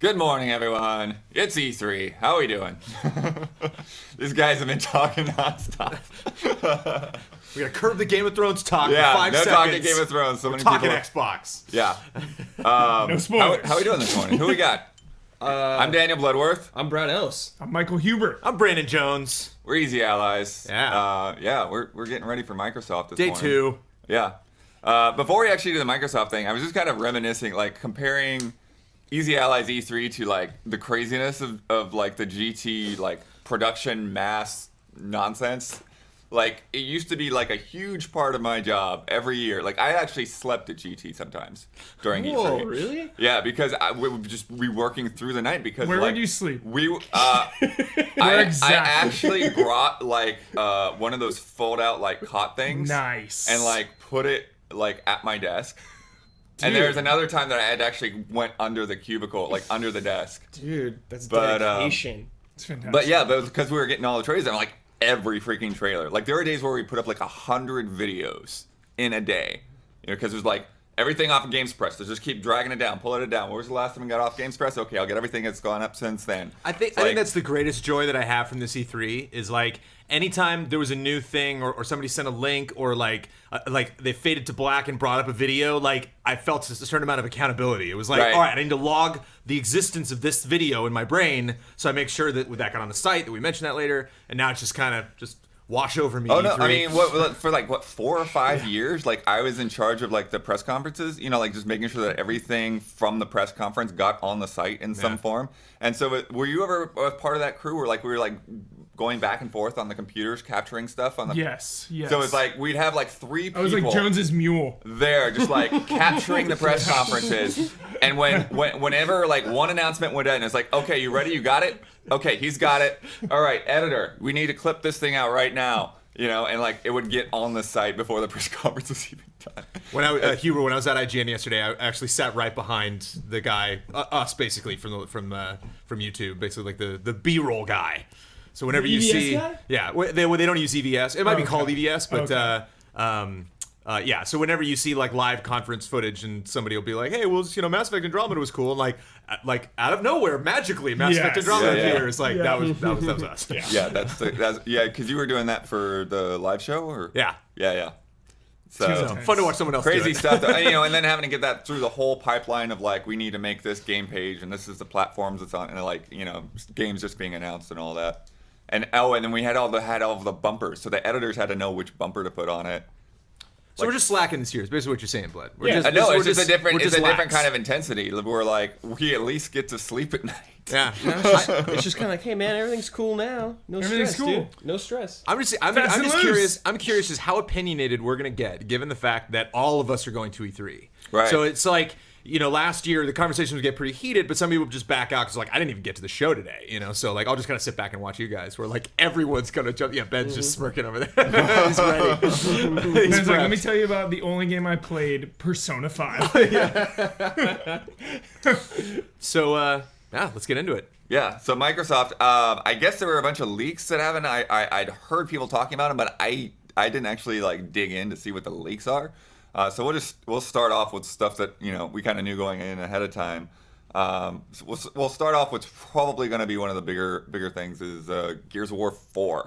Good morning, everyone. It's E3. How are we doing? These guys have been talking nonstop. We gotta curb the Game of Thrones talk for 5 no seconds. talking Game of Thrones. So We're many talking people. Xbox. Yeah. No spoilers. How are we doing this morning? Who we got? I'm Daniel Bloodworth. I'm Brad Ellis. I'm Michael Huber. I'm Brandon Jones. We're Easy Allies. Yeah. We're getting ready for Microsoft this Day morning. 2. Yeah. Before we actually do the Microsoft thing, I was just kind of reminiscing, like comparing Easy Allies E3 to like the craziness of like the GT like production mass nonsense. Like it used to be like a huge part of my job every year. Like I actually slept at GT sometimes during Whoa, E3. really? Yeah, because we would just be working through the night because Where like, would you sleep? I exactly? actually brought like one of those fold out like cot things. Nice. And like put it like at my desk. And there's another time that I had actually went under the cubicle, like under the desk. Dude, that's But, dedication. It's fantastic. But yeah, but because we were getting all the trailers, and like every freaking trailer. Like there were days where we put up like 100 videos in a day, you know, because there's like everything off of GamesPress. So just keep dragging it down, pulling it down. What was the last time we got off GamesPress? Okay, I'll get everything that's gone up since then. I think that's the greatest joy that I have from this E3 is like anytime there was a new thing or somebody sent a link or like they faded to black and brought up a video, like I felt a certain amount of accountability. It was like, Right. all right, I need to log the existence of this video in my brain, so I make sure that that got on the site, that we mention that later, and now it's just kind of just wash over me. Oh no! E3. I mean, for 4 or 5 years, like I was in charge of like the press conferences. You know, like just making sure that everything from the press conference got on the site in some form. And so, were you ever a part of that crew where like we were like going back and forth on the computers, capturing stuff on the? Yes. So it's like we'd have like 3 people. I was like Jones's mule. There, just like capturing the press conferences, and whenever like one announcement went in, it's like, okay, you ready? You got it? Okay, he's got it. All right, editor, we need to clip this thing out right now. You know, and like it would get on the site before the press conference was even done. When I was at IGN yesterday, I actually sat right behind the guy, us basically from YouTube, basically like the B-roll guy. So whenever you EVS see, guy? yeah, they don't use EVS. It might be Okay. called EVS, but Okay. yeah. So whenever you see like live conference footage and somebody will be like, "Hey, well, you know, Mass Effect Andromeda was cool," and like out of nowhere, magically, Mass Effect Yes. Andromeda Yeah, yeah. appears. Like Yeah. that was us. Yeah. Yeah, that's because you were doing that for the live show, or Yeah. yeah. So So- Fun to watch someone else crazy do it. stuff, though, you know, and then having to get that through the whole pipeline of like we need to make this game page, and this is the platforms it's on, and like you know, games just being announced and all that. And then we had all of the bumpers, so the editors had to know which bumper to put on it. So we're just slacking this year. Is basically what you're saying, Blood. We're Yeah. No, we're it's just a different, we're it's just a different lax. kind of intensity. We're like, we at least get to sleep at night. Yeah. It's just kind of like, hey man, everything's cool now. No Everything's stress, cool. dude. No stress. I'm Fast and just loose. curious. I'm curious as how opinionated we're gonna get, given the fact that all of us are going to E3. Right. So it's like, you know, last year the conversations would get pretty heated, but some people would just back out because like I didn't even get to the show today. You know, so like I'll just kind of sit back and watch you guys. Where like everyone's gonna jump. Yeah, Ben's just smirking over there. He's ready. He's Ben's like, let me prepped. tell you about the only game I played, Persona 5. So yeah, let's get into it. Yeah, so Microsoft, I guess there were a bunch of leaks that happened. I'd heard people talking about them, but I didn't actually like dig in to see what the leaks are. So we'll start off with stuff that you know we kind of knew going in ahead of time. So we'll start off with probably going to be one of the bigger things is Gears of War 4.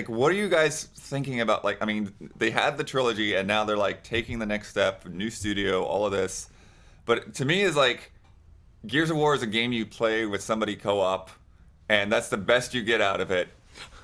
What are you guys thinking about? Like, I mean, they had the trilogy, and now they're like taking the next step, new studio, all of this. But to me, is like Gears of War is a game you play with somebody co-op, and that's the best you get out of it.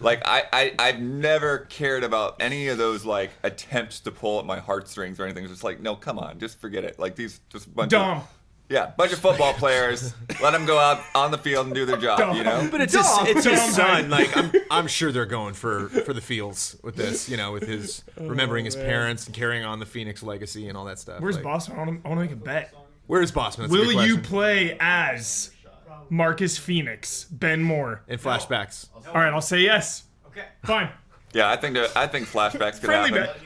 Like I've never cared about any of those like attempts to pull at my heartstrings or anything. It's just like, no, come on, just forget it. Like these just bunch Dumb. of football players. Let them go out on the field and do their job. Dumb. You know. But it's his Dumb. son. Like I'm sure they're going for the feels with this. You know, with his remembering his parents and carrying on the Phoenix legacy and all that stuff. Where's like, Bossman? I want to make a bet. Where's Bossman? That's a Will good you question. play as Marcus Phoenix, Ben Moore? in flashbacks? All right, I'll say yes. Okay. Fine. Yeah, I think flashbacks could Friendly happen.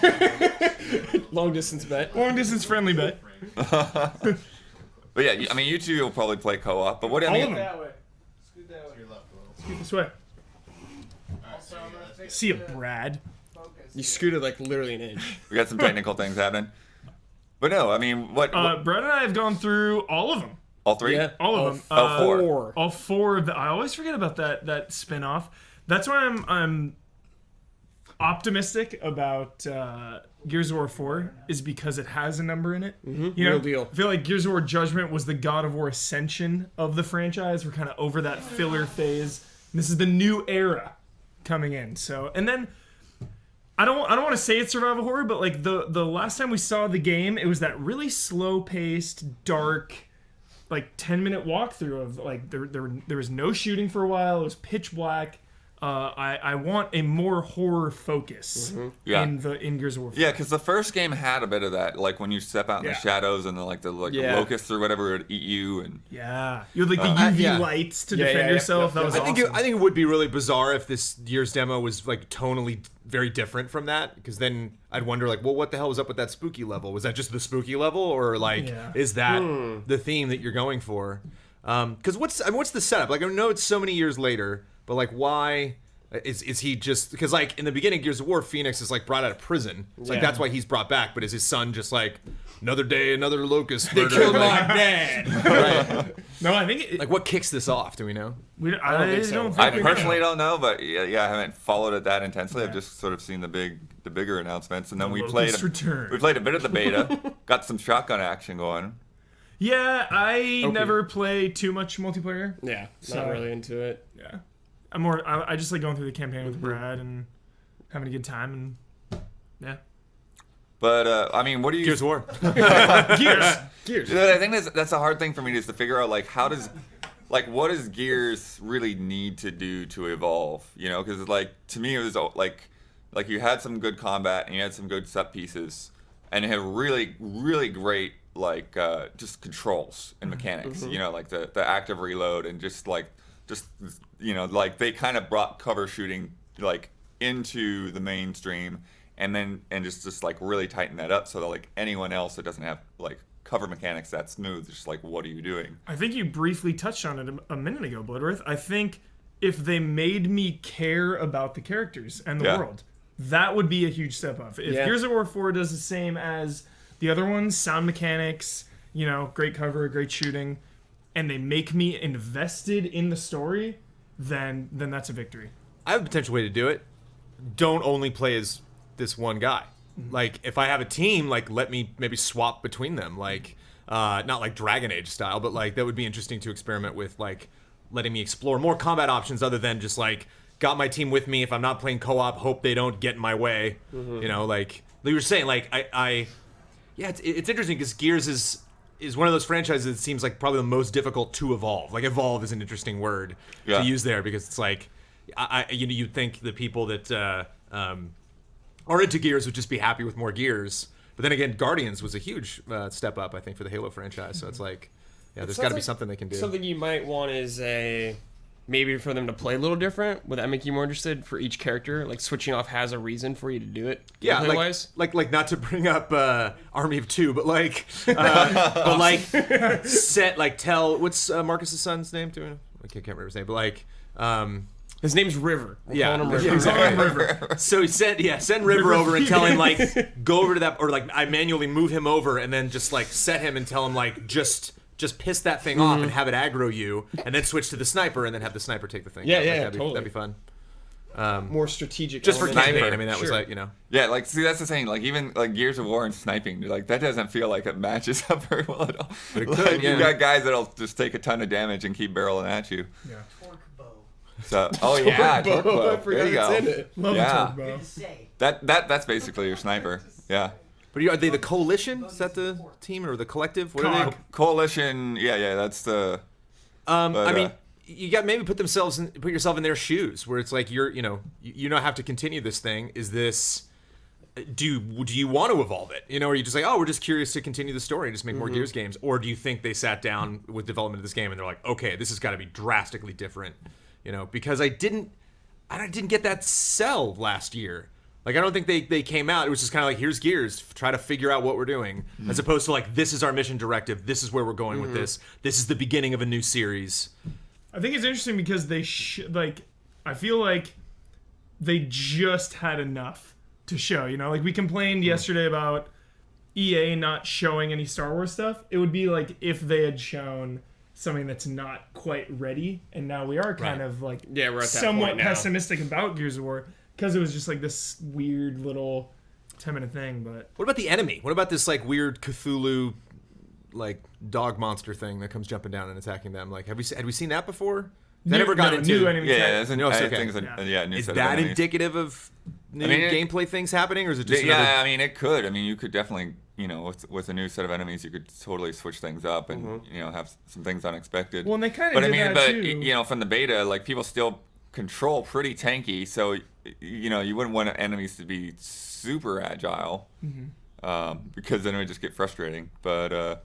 bet. Long distance bet. Long distance friendly bet. But yeah, I mean, you two will probably play co-op. But what I All mean, of them. That way. Scoot that way. Your left a little. Scoot this way. Also, I'm gonna take See ya, the Brad. focus. You scooted like literally an inch. we got some technical things happening. But no, I mean, what Brett and I have gone through all of them. all three? Yeah. All of them. Oh, four. All four of the. I always forget about that spin-off. That's why I'm optimistic about Gears of War 4 is because it has a number in it. You know, Real deal. I feel like Gears of War Judgment was the God of War Ascension of the franchise. We're kind of over that filler phase. And this is the new era coming in. So, and then I don't want to say it's survival horror, but like the last time we saw the game, it was that really slow-paced, dark, like 10-minute walkthrough of like there was no shooting for a while. It was pitch black. I want a more horror focus Yeah. in Gears of War 4. Yeah, because the first game had a bit of that, like when you step out in the Yeah. shadows and the Yeah. locusts or whatever would eat you, and Yeah, you had like the UV yeah. lights to Yeah, defend yeah, yourself. yeah, That was I think awesome. I think it would be really bizarre if this year's demo was like tonally very different from that, because then I'd wonder like, well, what the hell was up with that spooky level? Was that just the spooky level, or like Yeah. is that the theme that you're going for? Because what's the setup? Like I know it's so many years later, but like why? Is he just because like in the beginning Gears of War, Phoenix is like brought out of prison. It's like Yeah. that's why he's brought back. But is his son just like another day, another locust? They Killed my dad. right. No, I think Like what kicks this off? Do we know? I don't think so. I we know. personally don't know, but yeah, I haven't followed it that intensely. I've just sort of seen the bigger announcements, and then we played Locust Return. we played a bit of the beta, got some shotgun action going. Yeah, I never play too much multiplayer. Yeah, So- not really into it. Yeah, I just like going through the campaign with Brad and having a good time and yeah. But I mean, what do you? Gears of War. Gears. You know, I think that's a hard thing for me is to figure out like what does Gears really need to do to evolve? You know, because like to me it was like you had some good combat and you had some good set pieces and it had really great like just controls and mechanics. You know, like the active reload and just you know like they kind of brought cover shooting like into the mainstream and just like really tighten that up so that like anyone else that doesn't have like cover mechanics that smooth, just like what are you doing? I think you briefly touched on it a minute ago, Bloodworth. I think if they made me care about the characters and the Yeah. world, that would be a huge step up. If Yeah. Gears of War 4 does the same as the other ones, sound mechanics, you know, great cover, great shooting, and they make me invested in the story, then that's a victory. I have a potential way to do it. Don't only play as this one guy. Like, if I have a team, like, let me maybe swap between them. Like, not like Dragon Age style, but like that would be interesting to experiment with. Like, letting me explore more combat options other than just like got my team with me. If I'm not playing co-op, hope they don't get in my way. You know, like you were saying, like yeah, it's interesting because Gears is one of those franchises that seems like probably the most difficult to evolve. Like, evolve is an interesting word to use there because it's like, you'd think the people that are into Gears would just be happy with more Gears. But then again, Guardians was a huge step up, I think, for the Halo franchise. So it's like, yeah, there's got to be something they can do. Something you might want is maybe for them to play a little different. Would that make you more interested for each character? Like switching off has a reason for you to do it. Yeah, gameplay-wise? like not to bring up Army of Two, but like, set like tell what's Marcus's son's name to him? I can't remember his name, but like. His name's River. We're Yeah, calling him River. yeah, exactly. So he send River over and tell him like go over to that, or like I manually move him over and then just like set him and tell him like just piss that thing off and have it aggro you, and then switch to the sniper and then have the sniper take the thing. Yeah, out. yeah, Like, totally. that'd be fun. More strategic. Just for element. campaign. Sniper. I mean, that was Sure. like, you know. Yeah, like see that's the thing. Like even like Gears of War and sniping, like that doesn't feel like it matches up very well at all. But it Like, could, yeah. You've got guys that'll just take a ton of damage and keep barreling at you. Yeah. Torque bow. So yeah, torque bow. I forgot There you go. it's in it. Love Yeah. the torque bow. Good to say. That's basically your sniper. Yeah. But are they the coalition? Is that the team or the collective? What are they? Coalition. Yeah. That's the. I But, mean, you got maybe put yourself in their shoes, where it's like you don't have to continue this thing. Is this? Do you want to evolve it? You know, or are you just like, oh, we're just curious to continue the story and just make more Gears games? Or do you think they sat down with development of this game and they're like, okay, this has got to be drastically different? You know, because I didn't get that sell last year. Like, I don't think they came out. It was just kind of like, here's Gears, try to figure out what we're doing, as opposed to like, this is our mission directive. This is where we're going with this. This is the beginning of a new series. I think it's interesting because they I feel like they just had enough to show. You know, like we complained yesterday about EA not showing any Star Wars stuff. It would be like if they had shown something that's not quite ready, and now we are kind of like Yeah, we're at that somewhat point now. pessimistic about Gears of War because it was just like this weird little 10-minute thing. But What about the enemy? What about this like weird Cthulhu, like dog monster thing that comes jumping down and attacking them? Like, had we seen that before? That never got into. new enemy Yeah, type. it's No, it's I okay. think it's a new Is set of that enemies. indicative of new mean, gameplay things happening, or is it just Yeah, another? I mean, it could. I mean, you could definitely, with a new set of enemies, you could totally switch things up and, have some things unexpected. Well, and they kinda But did that, too. From the beta, like, people still control pretty tanky, so, you wouldn't want enemies to be super agile, because then it would just get frustrating. But,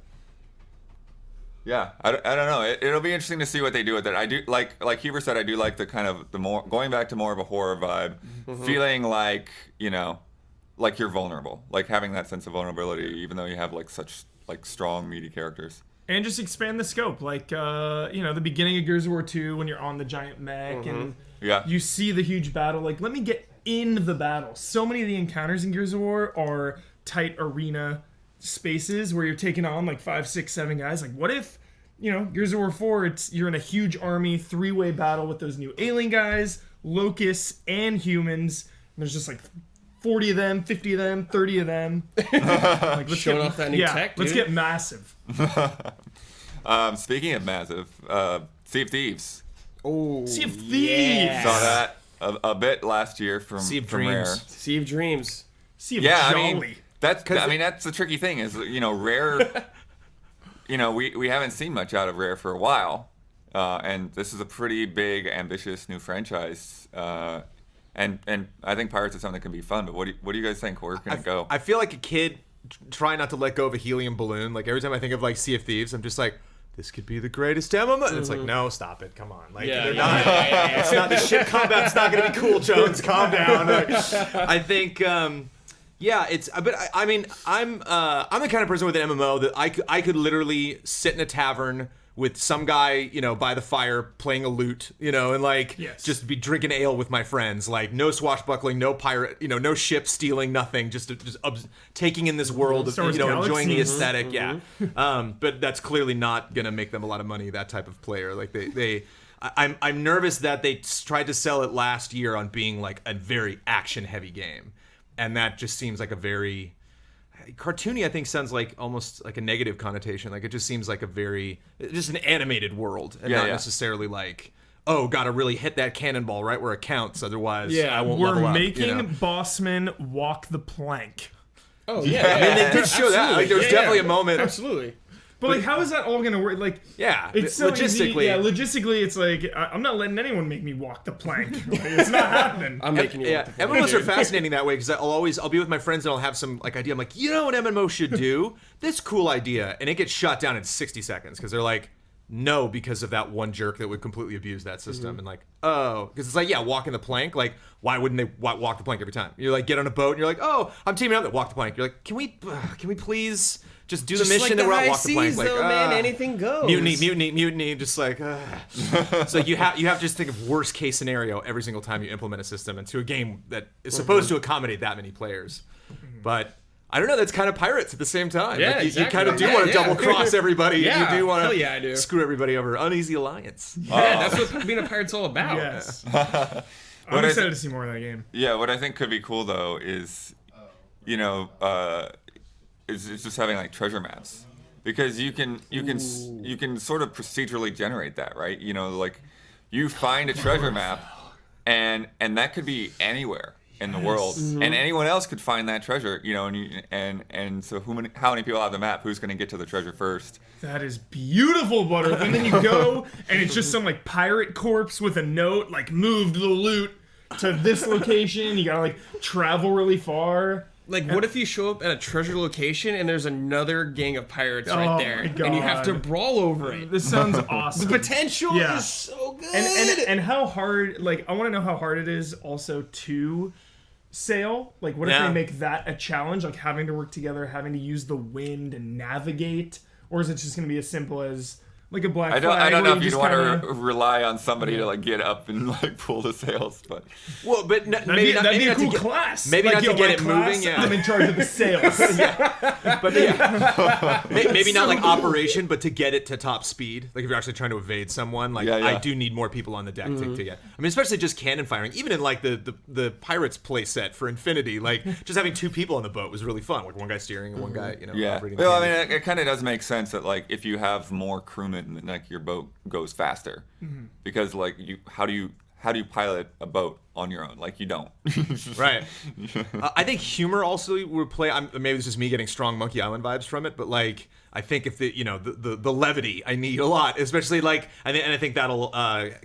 yeah, I don't know. It'll be interesting to see what they do with it. I do like Huber said. I do like the kind of the more going back to more of a horror vibe, feeling like like you're vulnerable, like having that sense of vulnerability, even though you have like such like strong meaty characters. And just expand the scope, like the beginning of Gears of War 2 when you're on the giant mech and Yeah. you see the huge battle. Like, let me get in the battle. So many of the encounters in Gears of War are tight arena spaces where you're taking on like 5, 6, 7 guys. Like, what if Gears of War 4, you're in a huge army 3-way battle with those new alien guys, locusts, and humans. And there's just like 40 of them, 50 of them, 30 of them. Like, let's Showing off that new tech, let's dude. get massive. Speaking of massive, Sea of Thieves. Oh, Sea of Thieves. yeah. Saw that a bit last year from Sea of from Dreams. Rare. Sea of Dreams. Sea of Yeah, Jolly. I mean that's the tricky thing is Rare. We haven't seen much out of Rare for a while, and this is a pretty big, ambitious new franchise. And I think Pirates is something that can be fun. But what do you guys think? Where can it go? I feel like a kid trying not to let go of a helium balloon. Like every time I think of like Sea of Thieves, I'm just like, this could be the greatest MMO. And it's like, no, stop it. Come on. Like Yeah, they're yeah, not. yeah. It's not the ship combat's not going to be cool, Jones. Calm down. Like, I think. Yeah, it's. But I mean, I'm the kind of person with an MMO that I could literally sit in a tavern with some guy, by the fire playing a lute, and like Yes. just be drinking ale with my friends, like no swashbuckling, no pirate, no ship stealing, nothing, just taking in this world of, Star Wars enjoying the Galaxies. aesthetic, yeah. But that's clearly not gonna make them a lot of money. That type of player, like I'm nervous that they tried to sell it last year on being like a very action heavy game, and that just seems like a very cartoony. I think sounds like almost like a negative connotation. Like it just seems like just an animated world, and not necessarily like, oh, gotta really hit that cannonball right where it counts, otherwise I won't level We're up, making Bossman walk the plank. Oh yeah. I mean, they did show that. Like there was definitely a moment. Absolutely. But like, how is that all gonna work? Like, Yeah, it's so logistically. easy. Yeah, logistically, it's like I'm not letting anyone make me walk the plank. Like, it's not happening. I'm making you. Yeah, walk the plank, MMOs are dude. fascinating that way because I'll be with my friends and I'll have some like idea. I'm like, you know what MMO should do? This cool idea, and it gets shot down in 60 seconds because they're like, no, because of that one jerk that would completely abuse that system. And like, oh, because it's like, yeah, walking the plank. Like, why wouldn't they walk the plank every time? You like get on a boat and you're like, oh, I'm teaming up to walk the plank. You're like, can we please just do the Just mission like that we're the out high walk the plank? seas, Like, though, man, anything goes. mutiny. Just like, so you have to just think of worst case scenario every single time you implement a system into a game that is supposed to accommodate that many players. But I don't know. That's kind of Pirates at the same time. Yeah, like, you exactly. kind of do Yeah, want to yeah. double cross everybody. Yeah, You do want hell to yeah, I do. screw everybody over. Uneasy alliance. Yeah, that's what being a pirate's all about. Yes. What I'm I excited thi- to see more of that game. Yeah, what I think could be cool though is, is just having like treasure maps, because you can sort of procedurally generate that, right? Like you find a treasure map, and that could be anywhere in the world, and anyone else could find that treasure, and so how many people have the map? Who's going to get to the treasure first? That is beautiful, Butterworth. And then you go, and it's just some like pirate corpse with a note, like moved the loot to this location. You gotta like travel really far. Like, what if you show up at a treasure location and there's another gang of pirates Oh right there, my and you have to God. brawl over it? This sounds awesome. The potential Yeah. is so good. and how hard? Like, I want to know how hard it is also to sail. Like, what if Yeah. they make that a challenge? Like having to work together, having to use the wind and navigate, or is it just gonna be as simple as like a Black I Flag. don't know where if you you'd just want kinda- to rely on somebody to like get up and like pull the sails, but Well, but That'd maybe be, not, that'd maybe be a not cool to get, class. maybe not to yo, get my it class, moving, yeah. I'm in charge of the sails. but yeah, maybe not So like cool. operation, but to get it to top speed. Like if you're actually trying to evade someone, like Yeah, yeah. I do need more people on the deck to get. I mean, especially just cannon firing. Even in like the Pirates play set for Infinity, like just having 2 people on the boat was really fun. Like one guy steering and one guy, yeah. operating. Well, I the mean, cannon. it kind of does make sense that like if you have more crewmen, then like your boat goes faster, because like how do you pilot a boat on your own? Like you don't. Right. I think humor also would play. Maybe it's just me getting strong Monkey Island vibes from it, but like I think if the levity I need a lot, especially like I think that'll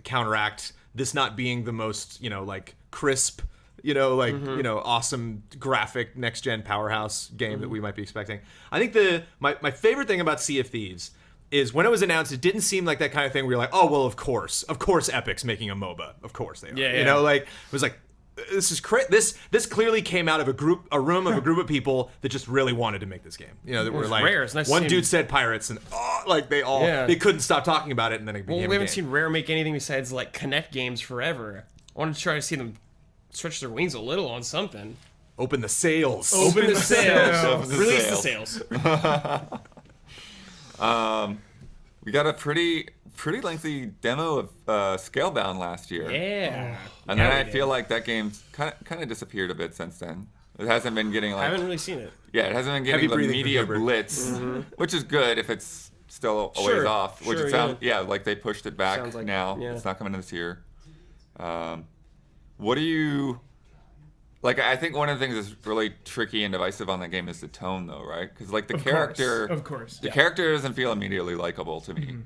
counteract this not being the most like crisp, awesome graphic next gen powerhouse game that we might be expecting. I think my favorite thing about Sea of Thieves is when it was announced, it didn't seem like that kind of thing where you're like, oh well, of course Epic's making a MOBA, of course they are. Yeah. Like it was like this is this clearly came out of a room of a group of people that just really wanted to make this game. That were it's like rare. It's nice to one see dude him. said pirates and Yeah. they couldn't stop talking about it, and then it became Well, a we haven't game. seen Rare make anything besides like Connect games forever. I want to try to see them stretch their wings a little on something. Open the sails. Open the sails. Open the Release the sails. sails. We got a pretty lengthy demo of Scalebound last year. Yeah. And Yeah, then we I did. feel like that game's kind of disappeared a bit since then. It hasn't been getting I like haven't really seen it. yeah, it hasn't been getting Heavy the breathing media for Gilbert. blitz, which is good if it's still a ways Sure, off. Which sure, it sounds like they pushed it back Sounds like- now. yeah. It's not coming this year. What do you like? I think one of the things that's really tricky and divisive on that game is the tone, though, right? Because like the character, Of course. the character doesn't feel immediately likable to me.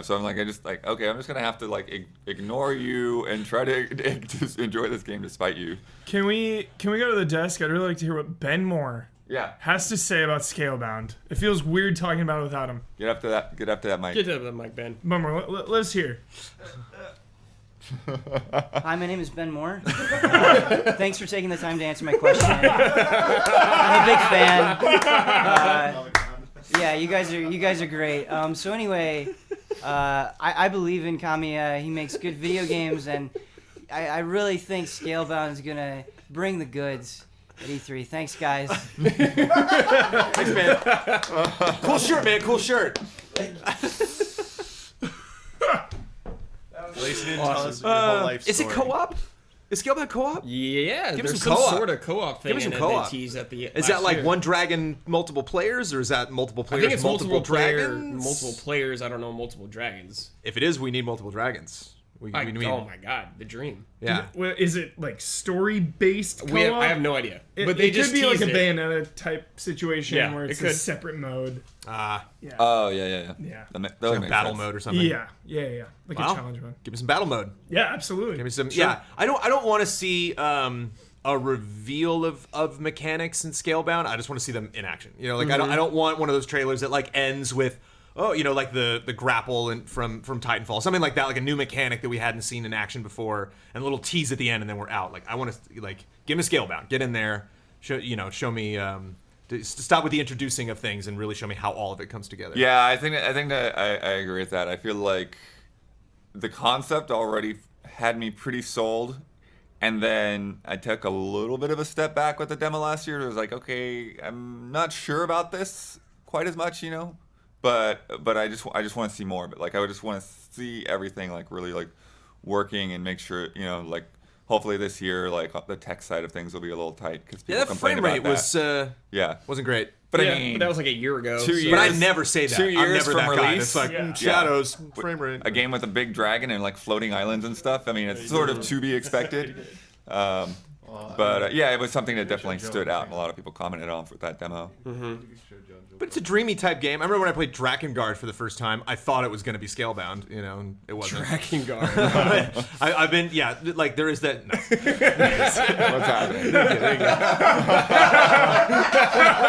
So I'm like, I'm just gonna have to like ignore you and try to just enjoy this game despite you. Can we go to the desk? I'd really like to hear what Ben Moore Yeah, has to say about Scalebound. It feels weird talking about it without him. get up to that mic. Get to the mic, Ben. Ben Moore, let's hear. Hi, my name is Ben Moore. Thanks for taking the time to answer my question. I'm a big fan. Yeah, you guys are great. So anyway, I believe in Kamiya. He makes good video games, and I really think Scalebound is gonna bring the goods at E3. Thanks, guys. Thanks, man. Cool shirt, man. Cool shirt. At least you didn't tell us your whole life Is it story. co-op? Is Scalebound co-op? Yeah, Give me there's some some co-op. sort of co-op thing me some in it co-op. they teased at the Is that like one dragon, multiple players, or is that multiple I players, think it's multiple dragons? multiple players. I don't know, multiple dragons. If it is, we need multiple dragons. We need. Oh my god, the dream. Yeah. Well, is it like story-based co-op? I have no idea. It, But they it just could be like a teased it. Bayonetta type situation Yeah, where it it's a could. separate mode. Ah, Yeah. Oh yeah. Yeah. That like makes battle sense. mode or something. yeah. Like Wow. a challenge mode. Give me some battle mode. Yeah, absolutely. Give me some. Yeah. I don't want to see a reveal of mechanics in Scalebound. I just want to see them in action. I don't want one of those trailers that like ends with like the grapple and from Titanfall, something like that, like a new mechanic that we hadn't seen in action before, and a little tease at the end, and then we're out. Like I want to give me Scalebound, get in there, show me. Stop with the introducing of things and really show me how all of it comes together. Yeah, I think that I agree with that. I feel like the concept already had me pretty sold, and then I took a little bit of a step back with the demo last year. It was like, okay, I'm not sure about this quite as much, but I just want to see more of it. Like I would just want to see everything like really like working and make sure like hopefully this year like the tech side of things will be a little tight because people that complain frame rate about was yeah. wasn't great. But Yeah, I mean, but that was like a year ago. 2 years. But I never say that. 2 I'm years never from that guy. release? It's like Yeah. shadows, frame rate. a game with a big dragon and like floating islands and stuff. I mean, it's sort of to be expected. But yeah, it was something that definitely stood out, and a lot of people commented on for that demo. But it's a dreamy type game. I remember when I played Drakengard for the first time, I thought it was going to be Scalebound, and it wasn't. Tracking guard. I've been, like there is that. No. What's happening?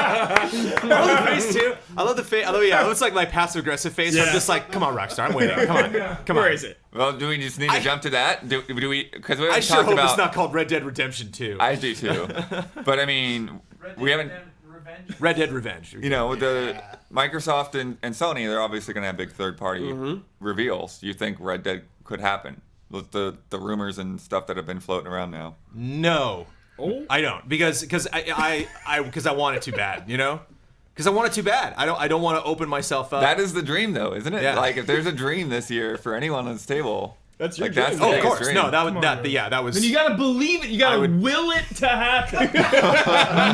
I love the face too. I love the face. It looks like my passive aggressive face. I'm just like, come on, Rockstar, I'm waiting. Come on. Where is it? Well, do we just need to jump to that? Do we? Because we haven't I sure talked hope about. it's not called Red Dead Redemption 2. I do too. But I mean, we haven't. Red Dead Revenge. You know, with the Microsoft and Sony, they're obviously going to have big third-party reveals. Do you think Red Dead could happen with the rumors and stuff that have been floating around now? No, I don't because I want it too bad. You know, because I want it too bad. I don't want to open myself up. That is the dream, though, isn't it? Yeah. Like, if there's a dream this year for anyone on this table, That's your like, that's dream. the Oh, of biggest course. dream. No, that was. Then you gotta believe it. You gotta will it to happen.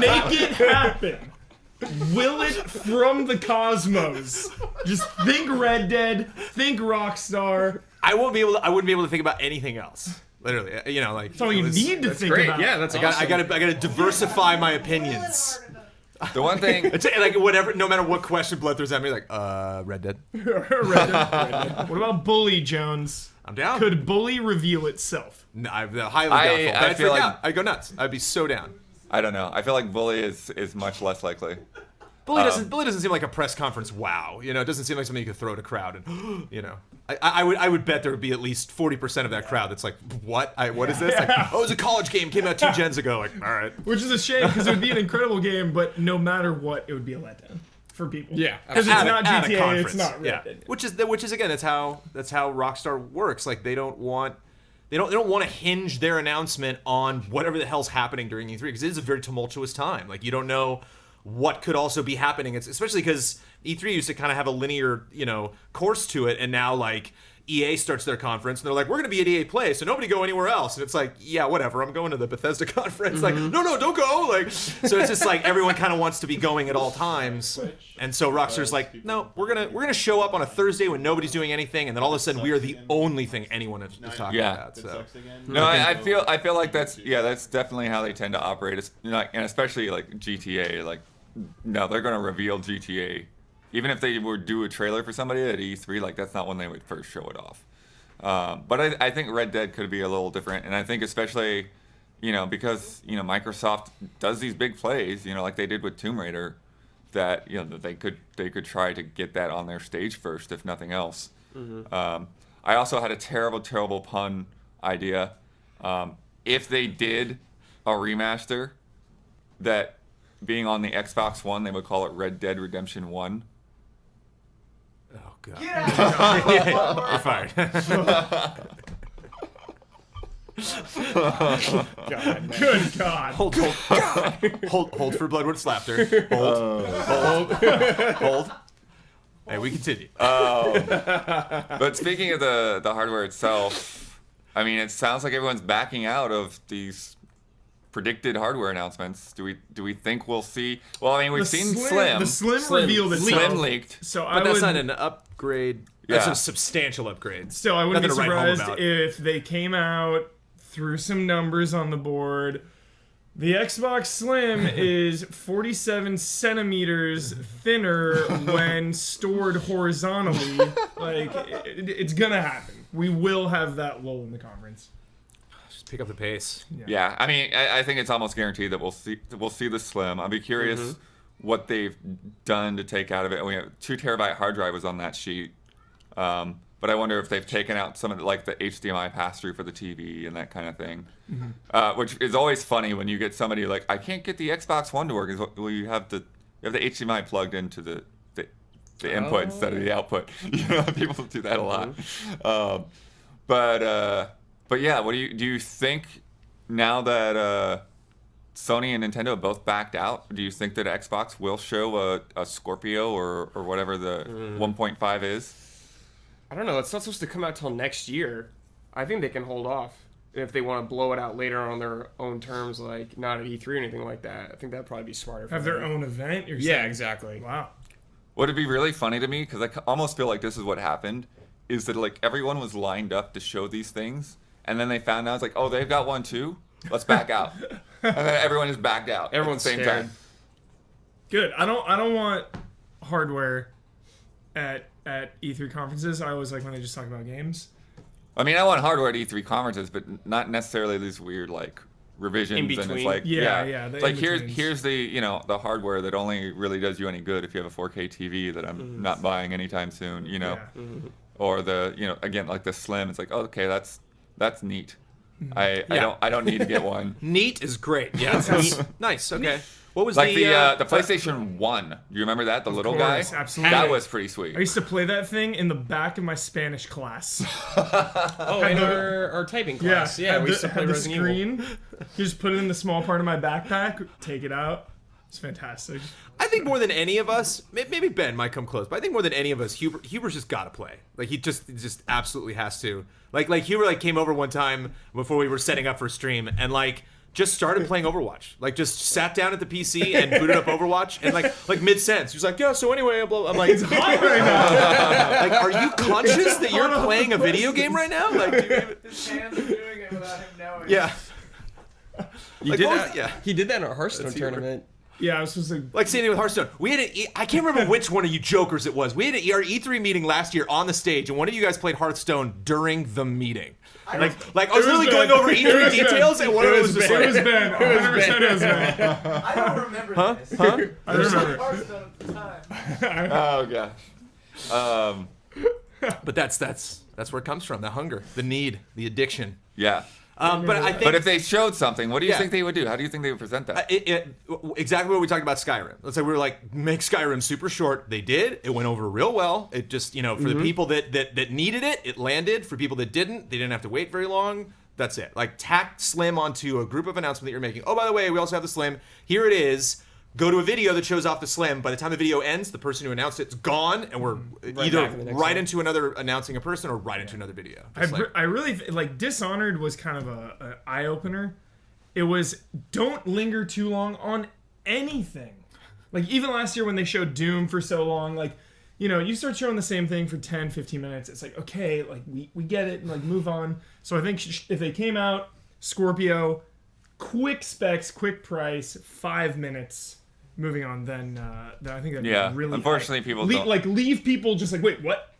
Make it happen. Will it from the cosmos. Just think Red Dead. Think Rockstar. I wouldn't be able to think about anything else. Literally, you know, like. That's all you need to think Great. about. Yeah, that's I awesome. gotta diversify my opinions. The one thing, It's like whatever, no matter what question Blood throws at me, like, Red Dead. Red Dead. What about Bully, Jones? I'm down. Could Bully reveal itself? No, I'm highly doubtful. I feel like- I'd go nuts. I'd be so down. I don't know. I feel like Bully is much less likely. Bully doesn't seem like a press conference. Wow, you know, it doesn't seem like something you could throw at a crowd. And you know, I would bet there would be at least 40% of that crowd that's like, what? What is this? Like, oh, it was a college game, came out 2 gens ago. Like, all right. Which is a shame because it would be an incredible game, but no matter what, it would be a letdown for people. Yeah, because it's not At a GTA, conference. it's not Red Yeah, Dead. which is again, that's how Rockstar works. Like, they don't want to hinge their announcement on whatever the hell's happening during E3 because it is a very tumultuous time. Like, you don't know what could also be happening. It's especially because E3 used to kind of have a linear, you know, course to it, and now like EA starts their conference and they're like, we're gonna be at EA Play, so nobody go anywhere else. And it's like, yeah, whatever, I'm going to the Bethesda conference. Like, no, don't go. Like, so it's just like everyone kind of wants to be going at all times, and so Rockstar's like, no, we're gonna show up on a Thursday when nobody's doing anything, and then all of a sudden we are the only thing anyone is talking Yeah. about. So. No, I feel like that's definitely how they tend to operate. It's, you know, and especially like GTA. Like, no, they're gonna reveal GTA, even if they would do a trailer for somebody at E3. Like, that's not when they would first show it off. But I think Red Dead could be a little different, and I think especially, you know, because you know Microsoft does these big plays, you know, like they did with Tomb Raider, that you know that they could try to get that on their stage first, if nothing else. I also had a terrible pun idea. If they did a remaster, that being on the Xbox One, they would call it Red Dead Redemption 1. Oh god. You're fired. Good God. Hold for Bloodwood Slaughter. Hold. Hey, we continue. But speaking of the hardware itself, I mean, it sounds like everyone's backing out of these predicted hardware announcements. Do we think we'll see? Well, I mean, we've seen Slim. The Slim revealed itself. Slim leaked. So But I that's would, not an upgrade. That's Yeah. a substantial upgrade. still, I wouldn't be Nothing to write home surprised about. if they came out, threw some numbers on the board. The Xbox Slim is 47 centimeters thinner when stored horizontally. Like, it's gonna happen. We will have that lull in the conference. Just pick up the pace. Yeah, I mean, I think it's almost guaranteed that we'll see the Slim. I'll be curious what they've done to take out of it. We have 2 terabyte hard drive was on that sheet, but I wonder if they've taken out some of the HDMI pass through for the TV and that kind of thing, which is always funny when you get somebody like, I can't get the Xbox One to work. Well, you have the HDMI plugged into the input instead of the output. You know, people do that a lot. But yeah, do you think now that Sony and Nintendo have both backed out, do you think that Xbox will show a Scorpio or whatever the 1.5 is? I don't know. It's not supposed to come out till next year. I think they can hold off if they want to blow it out later on their own terms, like not at E3 or anything like that. I think that'd probably be smarter. For Have them. their own event? You're Yeah, saying? exactly. Wow. Would it be really funny to me, because I almost feel like this is what happened, is that like everyone was lined up to show these things, and then they found out, it's like, oh, they've got one too? Let's back out. And then everyone just backed out Everyone's at the same scared. time. Good. I don't want hardware at E3 conferences. I always like when they just talk about games. I mean, I want hardware at E3 conferences, but not necessarily these weird like revisions. In And it's between. like, Yeah, the It's like in-betweens. here's the hardware that only really does you any good if you have a 4K TV that I'm not buying anytime soon. You know, Yeah. or again like the Slim. It's like, oh, okay, that's neat. I don't need to get one. Neat is great. Yeah, neat. Nice. Okay. What was Like the PlayStation 1. Do you remember that? The little guy? course, absolutely. That was pretty sweet. I used to play that thing in the back of my Spanish class. Oh, in our typing class. Yeah, had we used to play had the Resident Evil. screen. You just put it in the small part of my backpack, take it out. It's fantastic. I think more than any of us, maybe Ben might come close, but I think more than any of us, Huber's just got to play. Like he just absolutely has to. Like Huber came over one time before we were setting up for stream and just started playing Overwatch. Like just sat down at the PC and booted up Overwatch and like mid sentence he was like, yeah. So anyway, I'm like, It's hot right now. like, are you conscious that you're playing a video game right now? Like, His hands are doing it without him knowing. yeah. You Like, did what was- that? yeah. He did that in our Hearthstone That's Hubert. tournament. Yeah, I was supposed to. Like same thing with Hearthstone. We had I can't remember which one of you jokers it was. We had our E3 meeting last year on the stage, and one of you guys played Hearthstone during the meeting. Like I was It was literally Ben. going over It E3 was Ben. details, and one of It them was was just Ben. It was like, Ben. 100% it was Ben. I don't remember this. huh? I remember. Hearthstone at the time. Oh gosh. But that's where it comes from. The hunger, the need, the addiction. Yeah. But I think But if they showed something, what do you Yeah. think they would do? How do you think they would present that? exactly what we talked about Skyrim. Let's say we were like, make Skyrim super short. They did. It went over real well. It just, for the people that needed it, it landed. For people that didn't, they didn't have to wait very long. That's it. Like tack Slim onto a group of announcements that you're making. Oh, by the way, we also have the Slim. Here it is. Go to a video that shows off the Slim. By the time the video ends, the person who announced it's gone, and we're either back in the next right one. into another announcing a person or right into another video. Just like- I really like Dishonored was kind of a eye opener. It was don't linger too long on anything. Like even last year when they showed Doom for so long, like you start showing the same thing for 10, 15 minutes. It's like okay, like we get it, and like move on. So I think if they came out Scorpio, quick specs, quick price, 5 minutes. Moving on, then I think that'd Yeah, be really. unfortunately, people don't. leave people just like wait, what?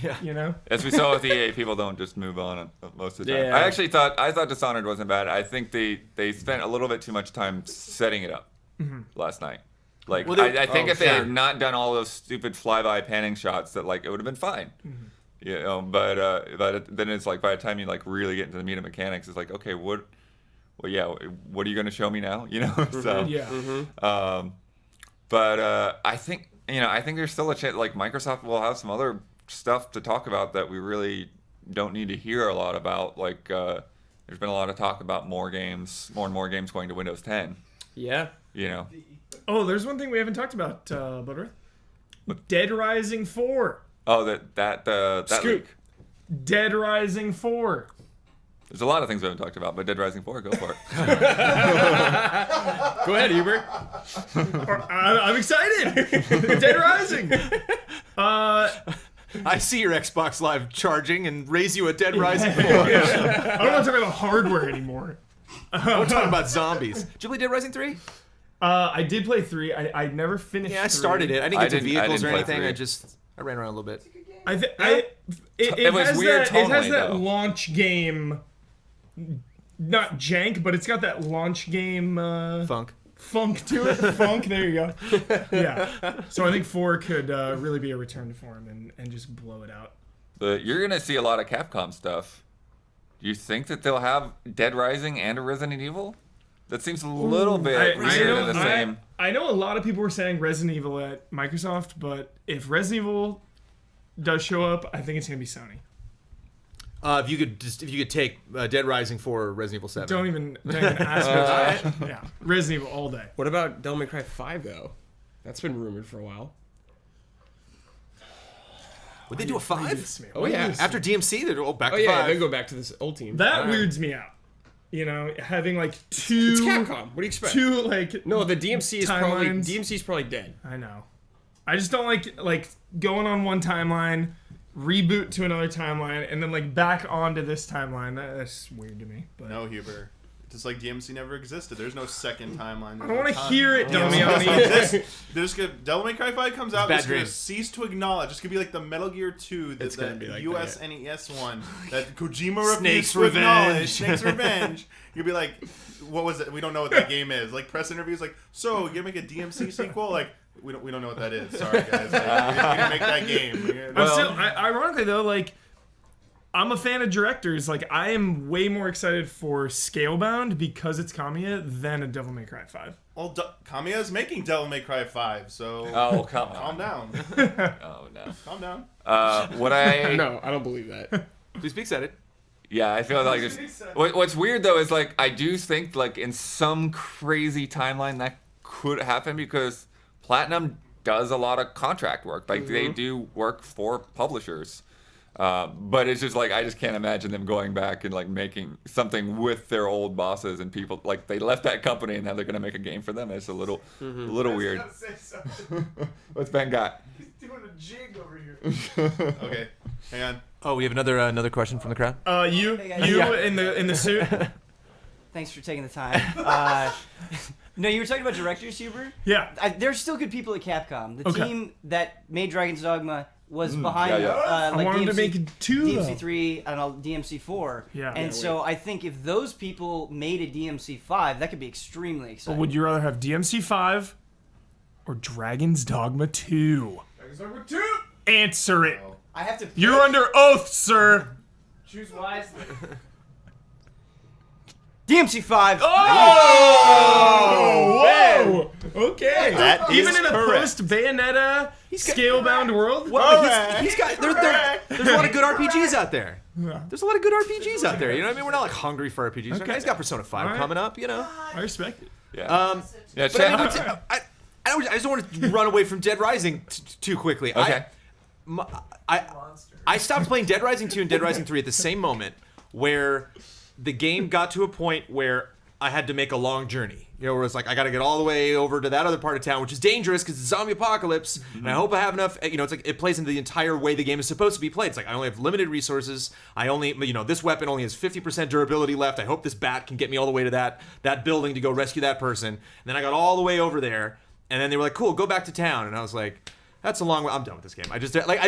yeah. As we saw with EA, people don't just move on most of the time. Yeah. I thought Dishonored wasn't bad. I think they spent a little bit too much time setting it up last night. Like Well, I think if they sure. had not done all those stupid flyby panning shots, that like it would have been fine. But then it's like by the time you like really get into the meat of mechanics, it's like okay, what are you going to show me now? So Yeah. But I think there's still a chance. Like Microsoft will have some other stuff to talk about that we really don't need to hear a lot about. Like there's been a lot of talk about more and more games going to Windows 10. Yeah. Oh, there's one thing we haven't talked about, Butterworth. Dead Rising 4. Oh, that Scoot. leak. Dead Rising 4. There's a lot of things we haven't talked about, but Dead Rising 4, go for it. Go ahead, Hubert. I'm excited. Dead Rising. I see your Xbox Live charging and raise you a Dead Rising 4. I don't want to talk about hardware anymore. I'm talking about zombies. Did you play Dead Rising 3? I did play 3. I never finished. Yeah, I 3. started it. I didn't I get to didn't- I vehicles or didn't play anything. 3. I ran around a little bit. It was has weird It has tonally, that though. launch game, not jank, but it's got that launch game Funk. to it. Funk. There you go. Yeah. So I think 4 could really be a return to form and just blow it out. But you're gonna see a lot of Capcom stuff. Do you think that they'll have Dead Rising and a Resident Evil? That seems a little bit weird in the same. I know a lot of people were saying Resident Evil at Microsoft, but if Resident Evil does show up, I think it's gonna be Sony. If you could take Dead Rising 4 or Resident Evil 7. Don't even ask me. Yeah, Resident Evil all day. What about Devil May Cry 5 though? That's been rumored for a while. Would they do a 5? Oh yeah. After DMC, they're all back Oh to yeah, 5. they go back to this old team. That All right. weirds me out. Having like two. It's Capcom. What do you expect? Two like. No, the DMC is timelines. probably dead. I know. I just don't like going on one timeline, reboot to another timeline, and then like back onto this timeline. That's weird to me. But No, Huber. Just like DMC never existed. There's no second timeline. I don't want to hear it, DMC Damiani. doesn't exist. They're just gonna, Devil May Cry 5 comes out, Bad it's gonna dream. cease to acknowledge. It's gonna be like the Metal Gear 2, It's the gonna be like US that. NES one that Kojima refused Snake's to Revenge. acknowledge. Snake's Revenge. You'll be like, what was it? We don't know what that game is. Like press interviews, like, so you're gonna make a DMC sequel? Like, we don't know what that is. Sorry guys, like, we didn't make that game. I'm still, ironically though, like I'm a fan of directors. Like, I am way more excited for Scalebound because it's Kamiya than a Devil May Cry 5. Well, Kamiya is making Devil May Cry 5, so Oh, come calm on. down. Oh, no. Calm down. What I... No, I don't believe that. Please be excited. Yeah, I feel like what's weird, though, is, like, I do think, like, in some crazy timeline that could happen because Platinum does a lot of contract work. Like, they do work for publishers. But it's just like I just can't imagine them going back and like making something with their old bosses and people like they left that company and now they're gonna make a game for them. It's a little weird. What's Ben got? He's doing a jig over here. Okay, hang on. Oh, we have another question from the crowd. You Yeah. in the suit. Thanks for taking the time. No, you were talking about directors, Huber. Yeah. There's still good people at Capcom. The Okay. team that made Dragon's Dogma was behind yeah, yeah. like I wanted to DMC, make two, DMC though. 3 and DMC 4. Yeah. And Yeah, so I think if those people made a DMC 5, that could be extremely But exciting. would you rather have DMC 5 or Dragon's Dogma 2? Dragon's Dogma 2! Answer it. I have to. You're under oath, sir. Choose wisely. DMC 5. Oh, whoa. Okay. That is Even in a correct. post-Bayonetta, got- Scalebound world? He's got. There's a lot of good RPGs out there. There's a lot of good RPGs out there. You know what I mean? We're not like hungry for RPGs. Okay. He's got Persona 5 Alright. coming up. You know. I respect it. Yeah. Yeah. But I, mean, I just don't want to run away from Dead Rising too quickly. Okay. I stopped playing Dead Rising 2 and Dead Rising 3 at the same moment where the game got to a point where I had to make a long journey. You know, where it's like, I got to get all the way over to that other part of town, which is dangerous because it's a zombie apocalypse. And I hope I have enough, you know, it's like it plays into the entire way the game is supposed to be played. It's like, I only have limited resources. I only, you know, this weapon only has 50% durability left. I hope this bat can get me all the way to that building to go rescue that person. And then I got all the way over there. And then they were like, cool, go back to town. And I was like, that's a long way. I'm done with this game. I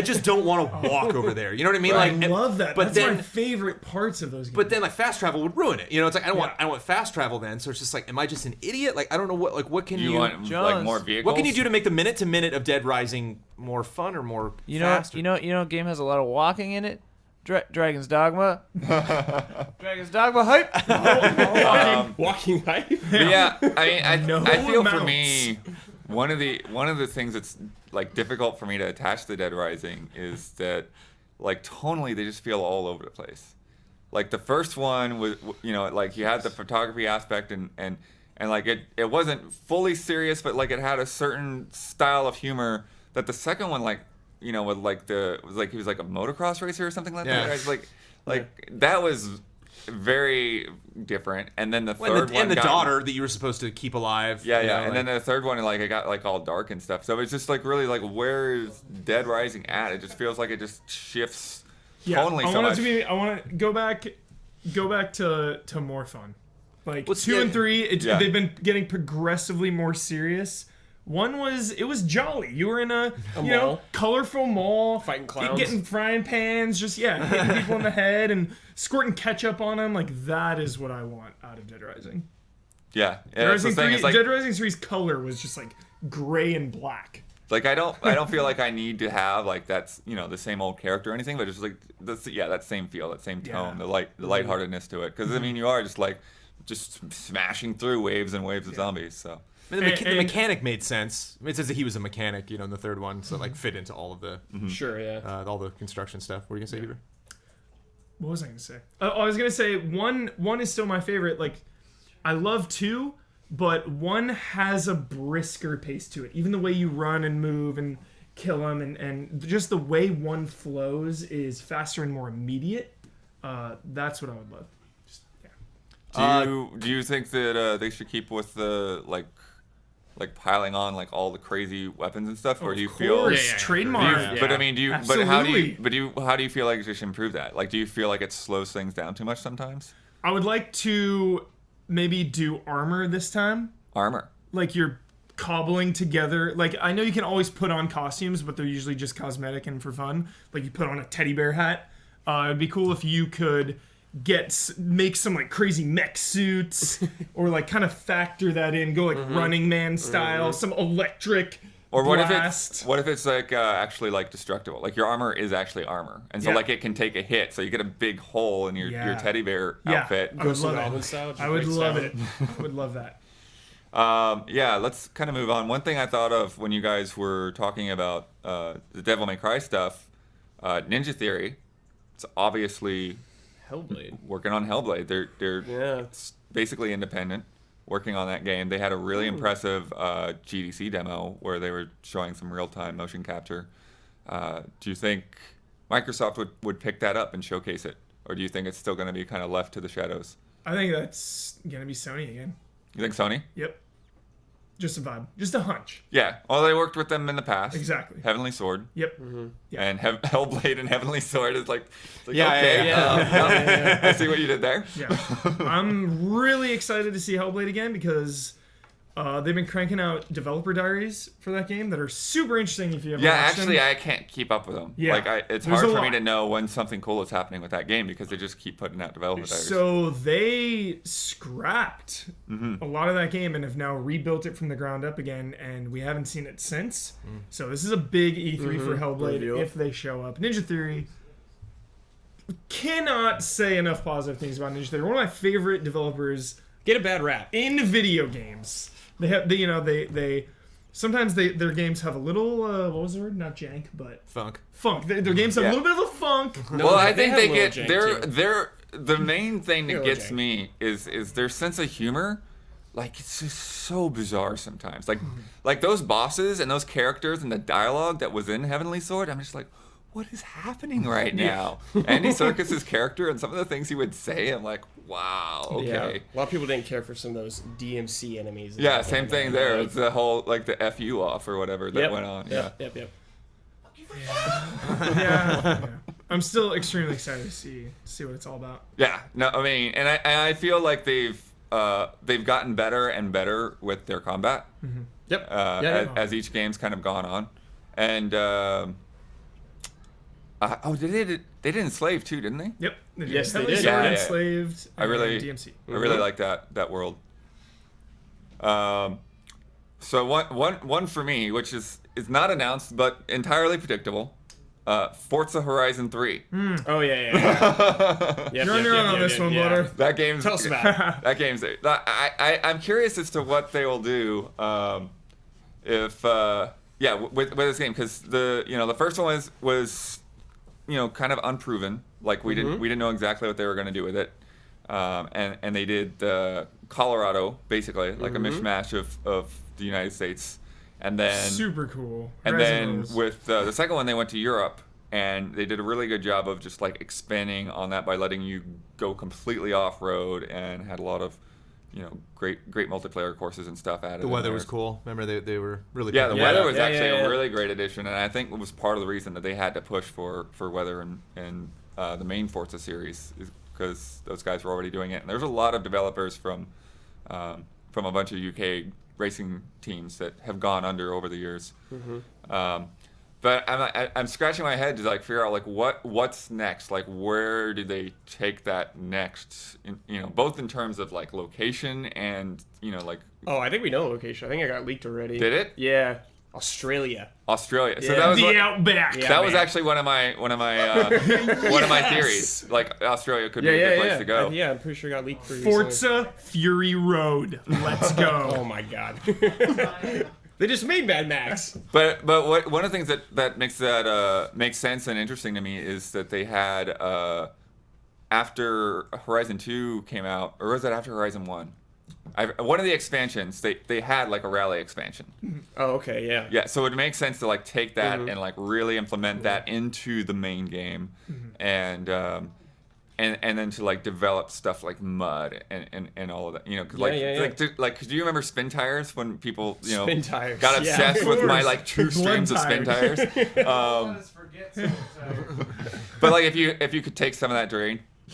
just don't want to walk over there. You know what I mean? I Like, love that. But That's then, my favorite parts of those games. but then like fast travel would ruin it. You know, it's like I don't Yeah. want fast travel then. So it's just like, am I just an idiot? Like I don't know what can you want like more vehicles? what can you do to make the minute to minute of Dead Rising more fun or more faster? You know, game has a lot of walking in it. Dragon's Dogma. Dragon's Dogma hype. Walking hype? But yeah, I mean, No I feel for amounts. me, one of the things that's like difficult for me to attach to Dead Rising is that, like, tonally they just feel all over the place. Like the first one was, you know, like you had the photography aspect and like it wasn't fully serious, but like it had a certain style of humor that the second one, like, you know, with like he was like a motocross racer or something like that. Right? Like that was very different. And then the third one and the got- daughter that you were supposed to keep alive. Yeah, you yeah. know, And like- then the third one, like it got like all dark and stuff. So it's just like really like where's Dead Rising at? It just feels like it just shifts tonally I so want much. it to be. I want to go back to more fun. Like What's 2 the- and 3, Yeah. they've been getting progressively more serious. One was jolly. You were in a mall. colorful mall, Fighting clowns. getting frying pans, just hitting people in the head and squirting ketchup on them. Like that is what I want out of Dead Rising. Yeah, Dead that's the Rising thing. 3, It's like Dead Rising 3's color was just like gray and black. Like I don't feel like I need to have like that's, you know, the same old character or anything, but just like that same feel, that same tone, Yeah. the lightheartedness to it. Because I mean, you are just smashing through waves and waves of zombies. So I mean, the and- mechanic made sense. It says that he was a mechanic, you know, in the third one, so it, like fit into all of the Sure, yeah. all the construction stuff. What were you gonna say, Huber? What was I gonna say? I was gonna say one is still my favorite. Like, I love 2, but 1 has a brisker pace to it. Even the way you run and move and kill them, and just the way 1 flows is faster and more immediate. That's what I would love. Just, yeah. do you think that they should keep with the like piling on like all the crazy weapons and stuff, or do you feel? course, Yeah, trademark. Do you, But I mean, Absolutely. how do you feel like it should improve that? Like, do you feel like it slows things down too much sometimes? I would like to maybe do armor this time. Armor. Like you're cobbling together. Like I know you can always put on costumes, but they're usually just cosmetic and for fun. Like you put on a teddy bear hat. It'd be cool if you could make some like crazy mech suits, or like kind of factor that in. Go like Running Man style, some electric Or blast. what if it's like actually like destructible? Like your armor is actually armor, and so Yeah. like it can take a hit, so you get a big hole in your Yeah. teddy bear Yeah. outfit. I would Ghost and love Goblin it. style, just I would breaks love down. it. I would love that. Yeah, let's kind of move on. One thing I thought of when you guys were talking about the Devil May Cry stuff, Ninja Theory, it's obviously Hellblade. working on Hellblade. They're Yeah. basically independent, working on that game. They had a really impressive GDC demo where they were showing some real-time motion capture. Do you think Microsoft would pick that up and showcase it, or do you think it's still going to be kind of left to the shadows? I think that's gonna be Sony again. You think Sony? Yep. Just a vibe. Just a hunch. Yeah. Well, they worked with them in the past. Exactly. Heavenly Sword. Yep. Yeah. And Hellblade and Heavenly Sword is like Yeah, okay, yeah, I see what you did there. Yeah. I'm really excited to see Hellblade again because they've been cranking out developer diaries for that game that are super interesting if you ever Yeah, watched actually, them. I can't keep up with them. Yeah. Like, it's There's hard a for me lot. to know when something cool is happening with that game because they just keep putting out developer diaries. So they scrapped Mm-hmm. a lot of that game and have now rebuilt it from the ground up again, and we haven't seen it since. So this is a big E3 for Hellblade Reveal. if they show up. Ninja Theory, cannot say enough positive things about Ninja Theory. One of my favorite developers Get a bad rap. in video games. They have, they sometimes their games have a little what was the word? Not jank, but Funk. funk. Their games have Yeah. a little bit of a funk. No, Well, I think have they a little get jank, too. they're the main thing that Little gets jank. me is their sense of humor. Like it's just so bizarre sometimes. Like those bosses and those characters and the dialogue that was in Heavenly Sword. I'm just like, what is happening right now? Andy Serkis's character and some of the things he would say. I'm like, wow, okay. Yeah. A lot of people didn't care for some of those DMC enemies. Yeah, same thing there. It's the whole like the FU off or whatever that went on. Yeah. Yep. Yeah. I'm still extremely excited to see what it's all about. Yeah. No, I mean, and I feel like they've gotten better and better with their combat Yep. as each game's kind of gone on, and they did Enslave too, didn't they? Yep. Yes, they Heavenly did. Sword, Yeah, yeah. Enslaved, I really- and DMC. I really like that world. So one for me, which is not announced but entirely predictable. Forza Horizon 3. Oh yeah. Yep, You're on your own on this one, Butter. That game's Tell us about it. that game's. I'm curious as to what they will do if with this game because the first one was kind of unproven. Like we didn't know exactly what they were going to do with it, and they did Colorado basically like a mishmash of the United States, and then Super cool. and Horizon then rules. with the second one, they went to Europe, and they did a really good job of just like expanding on that by letting you go completely off road, and had a lot of, great multiplayer courses and stuff added. The in weather there. was cool. Remember they were really Yeah, the cool. weather was Yeah, actually yeah. a really great addition, and I think it was part of the reason that they had to push for weather in the main Forza series, is because those guys were already doing it. And there's a lot of developers from a bunch of UK racing teams that have gone under over the years. But I'm scratching my head to like figure out like what's next. Like where do they take that next? Both in terms of like location and like Oh, I think we know the location. I think I got leaked already. Did it? Yeah. Australia. Australia. So Yeah. that was the Outback. Yeah. that was man. actually one of my one of my theories. Like Australia could be a good place to go. Yeah, I'm pretty sure I got leaked pretty recently. Forza Fury Road. Let's Oh go. my god. They just made Mad Max. But one of the things that makes that makes sense and interesting to me is that they had after Horizon 2 came out, or was it after Horizon 1? One of the expansions they had like a rally expansion. Oh, okay, yeah. Yeah, so it makes sense to like take that and like really implement that into the main game, and then to like develop stuff like mud and all of that, cause could you remember spin tires when people Spin tires, got yeah. obsessed with my course. like two Blood streams of spin tires. But like if you could take some of that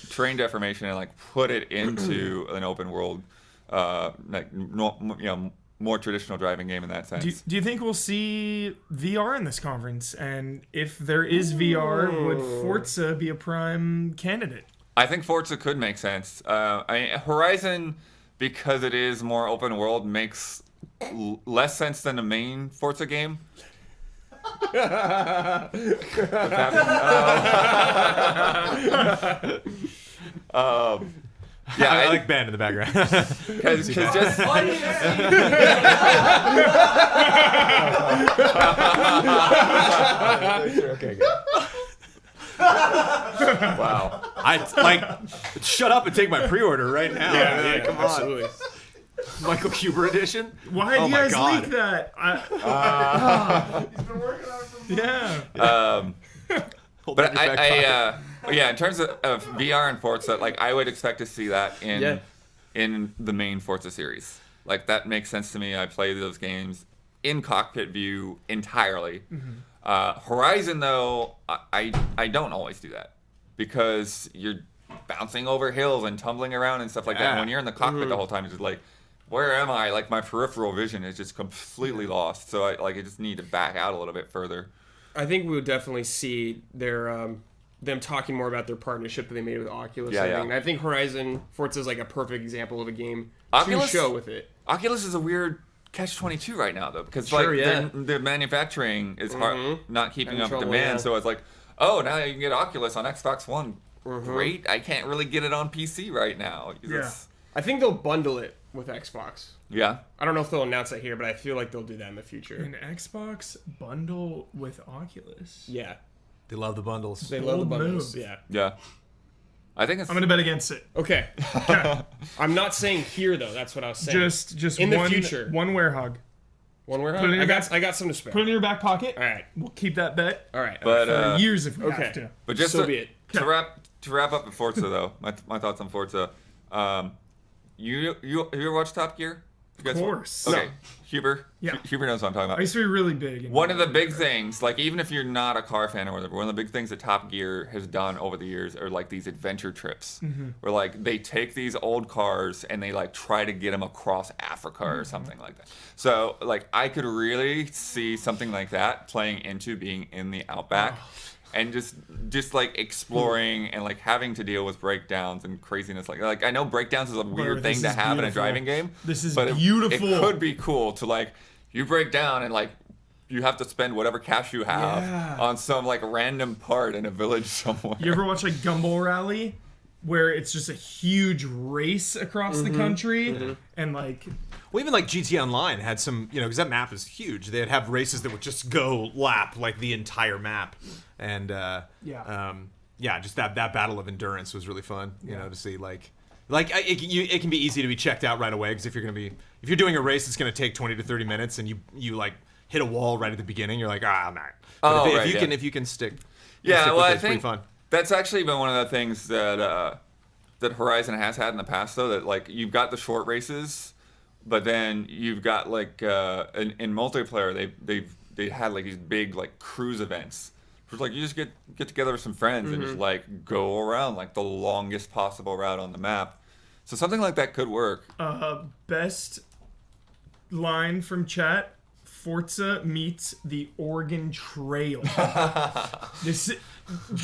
terrain deformation and like put it into an open world, more traditional driving game in that sense. Do you think we'll see VR in this conference? And if there is VR, would Forza be a prime candidate? I think Forza could make sense. Horizon, because it is more open world, makes less sense than the main Forza game. What's happening? Yeah, I like band in the background. because just Okay, good. wow. Shut up and take my pre-order right now. Yeah, come on. absolutely. Michael Huber edition. Why Oh did you my guys God. leak that? He's been working on it for Yeah. Hold But that in your back pocket. yeah, in terms of VR and Forza, like I would expect to see that Yeah. in the main Forza series. Like that makes sense to me. I play those games in cockpit view entirely. Horizon, though, I don't always do that because you're bouncing over hills and tumbling around and stuff like that. Yeah. And when you're in the cockpit the whole time, it's just like, where am I? Like my peripheral vision is just completely lost. So I just need to back out a little bit further. I think we would definitely see their them talking more about their partnership that they made with Oculus. Yeah, I yeah. think. And I think Horizon Forza is like a perfect example of a game Oculus? to show with it. Oculus is a weird catch-22 right now, though, because Sure, like yeah. the manufacturing is hard, not keeping Having up with trouble, demand. yeah. So it's like, oh, now you can get Oculus on Xbox One. Great. I can't really get it on PC right now. It's- I think they'll bundle it with Xbox. Yeah. I don't know if they'll announce that here, but I feel like they'll do that in the future. An Xbox bundle with Oculus. Yeah, They love the bundles. they love the Bold bundles. move. Yeah. Yeah. I think it's. I'm gonna bet against it. Okay. Okay. I'm not saying here though. That's what I was saying. just In the one, future. one werehog. one word. Put it in your I got some to spare. Put it in your back pocket. All right. We'll keep that bet All right. but for years if we okay. have to. but just so to, be it. to wrap up with Forza though, my thoughts on Forza. You ever watch Top Gear? You guys- Of course. Okay. No. Huber. Yeah. Huber knows what I'm talking about. I used to be really big. in- One of the big things, like even if you're not a car fan or whatever, one of the big things that Top Gear has done over the years are like these adventure trips, where like they take these old cars and they like try to get them across Africa or something like that. So like I could really see something like that playing into being in the outback. And just like exploring and like having to deal with breakdowns and craziness like I know breakdowns is a weird this thing to is have in a beautiful. driving game. This is but beautiful. It could be cool to like you break down and like you have to spend whatever cash you have Yeah. on some like random part in a village somewhere. You ever watch like Gumball Rally, where it's just a huge race across the country, and like Well, even like GT Online had some, because that map is huge. They'd have races that would just go lap like the entire map, and just that battle of endurance was really fun. You know, to see it can be easy to be checked out right away because if you're doing a race that's going to take 20 to 30 minutes and you like hit a wall right at the beginning, you're like, I'm not. But if you can stick, Yeah, stick well, with it, I it's pretty think fun. that's actually been one of the things that Horizon has had in the past, though. That like you've got the short races, but then you've got like in multiplayer they had like these big like cruise events. It's like you just get together with some friends and just like go around like the longest possible route on the map. So something like that could work. best line from chat: Forza meets the Oregon Trail. This,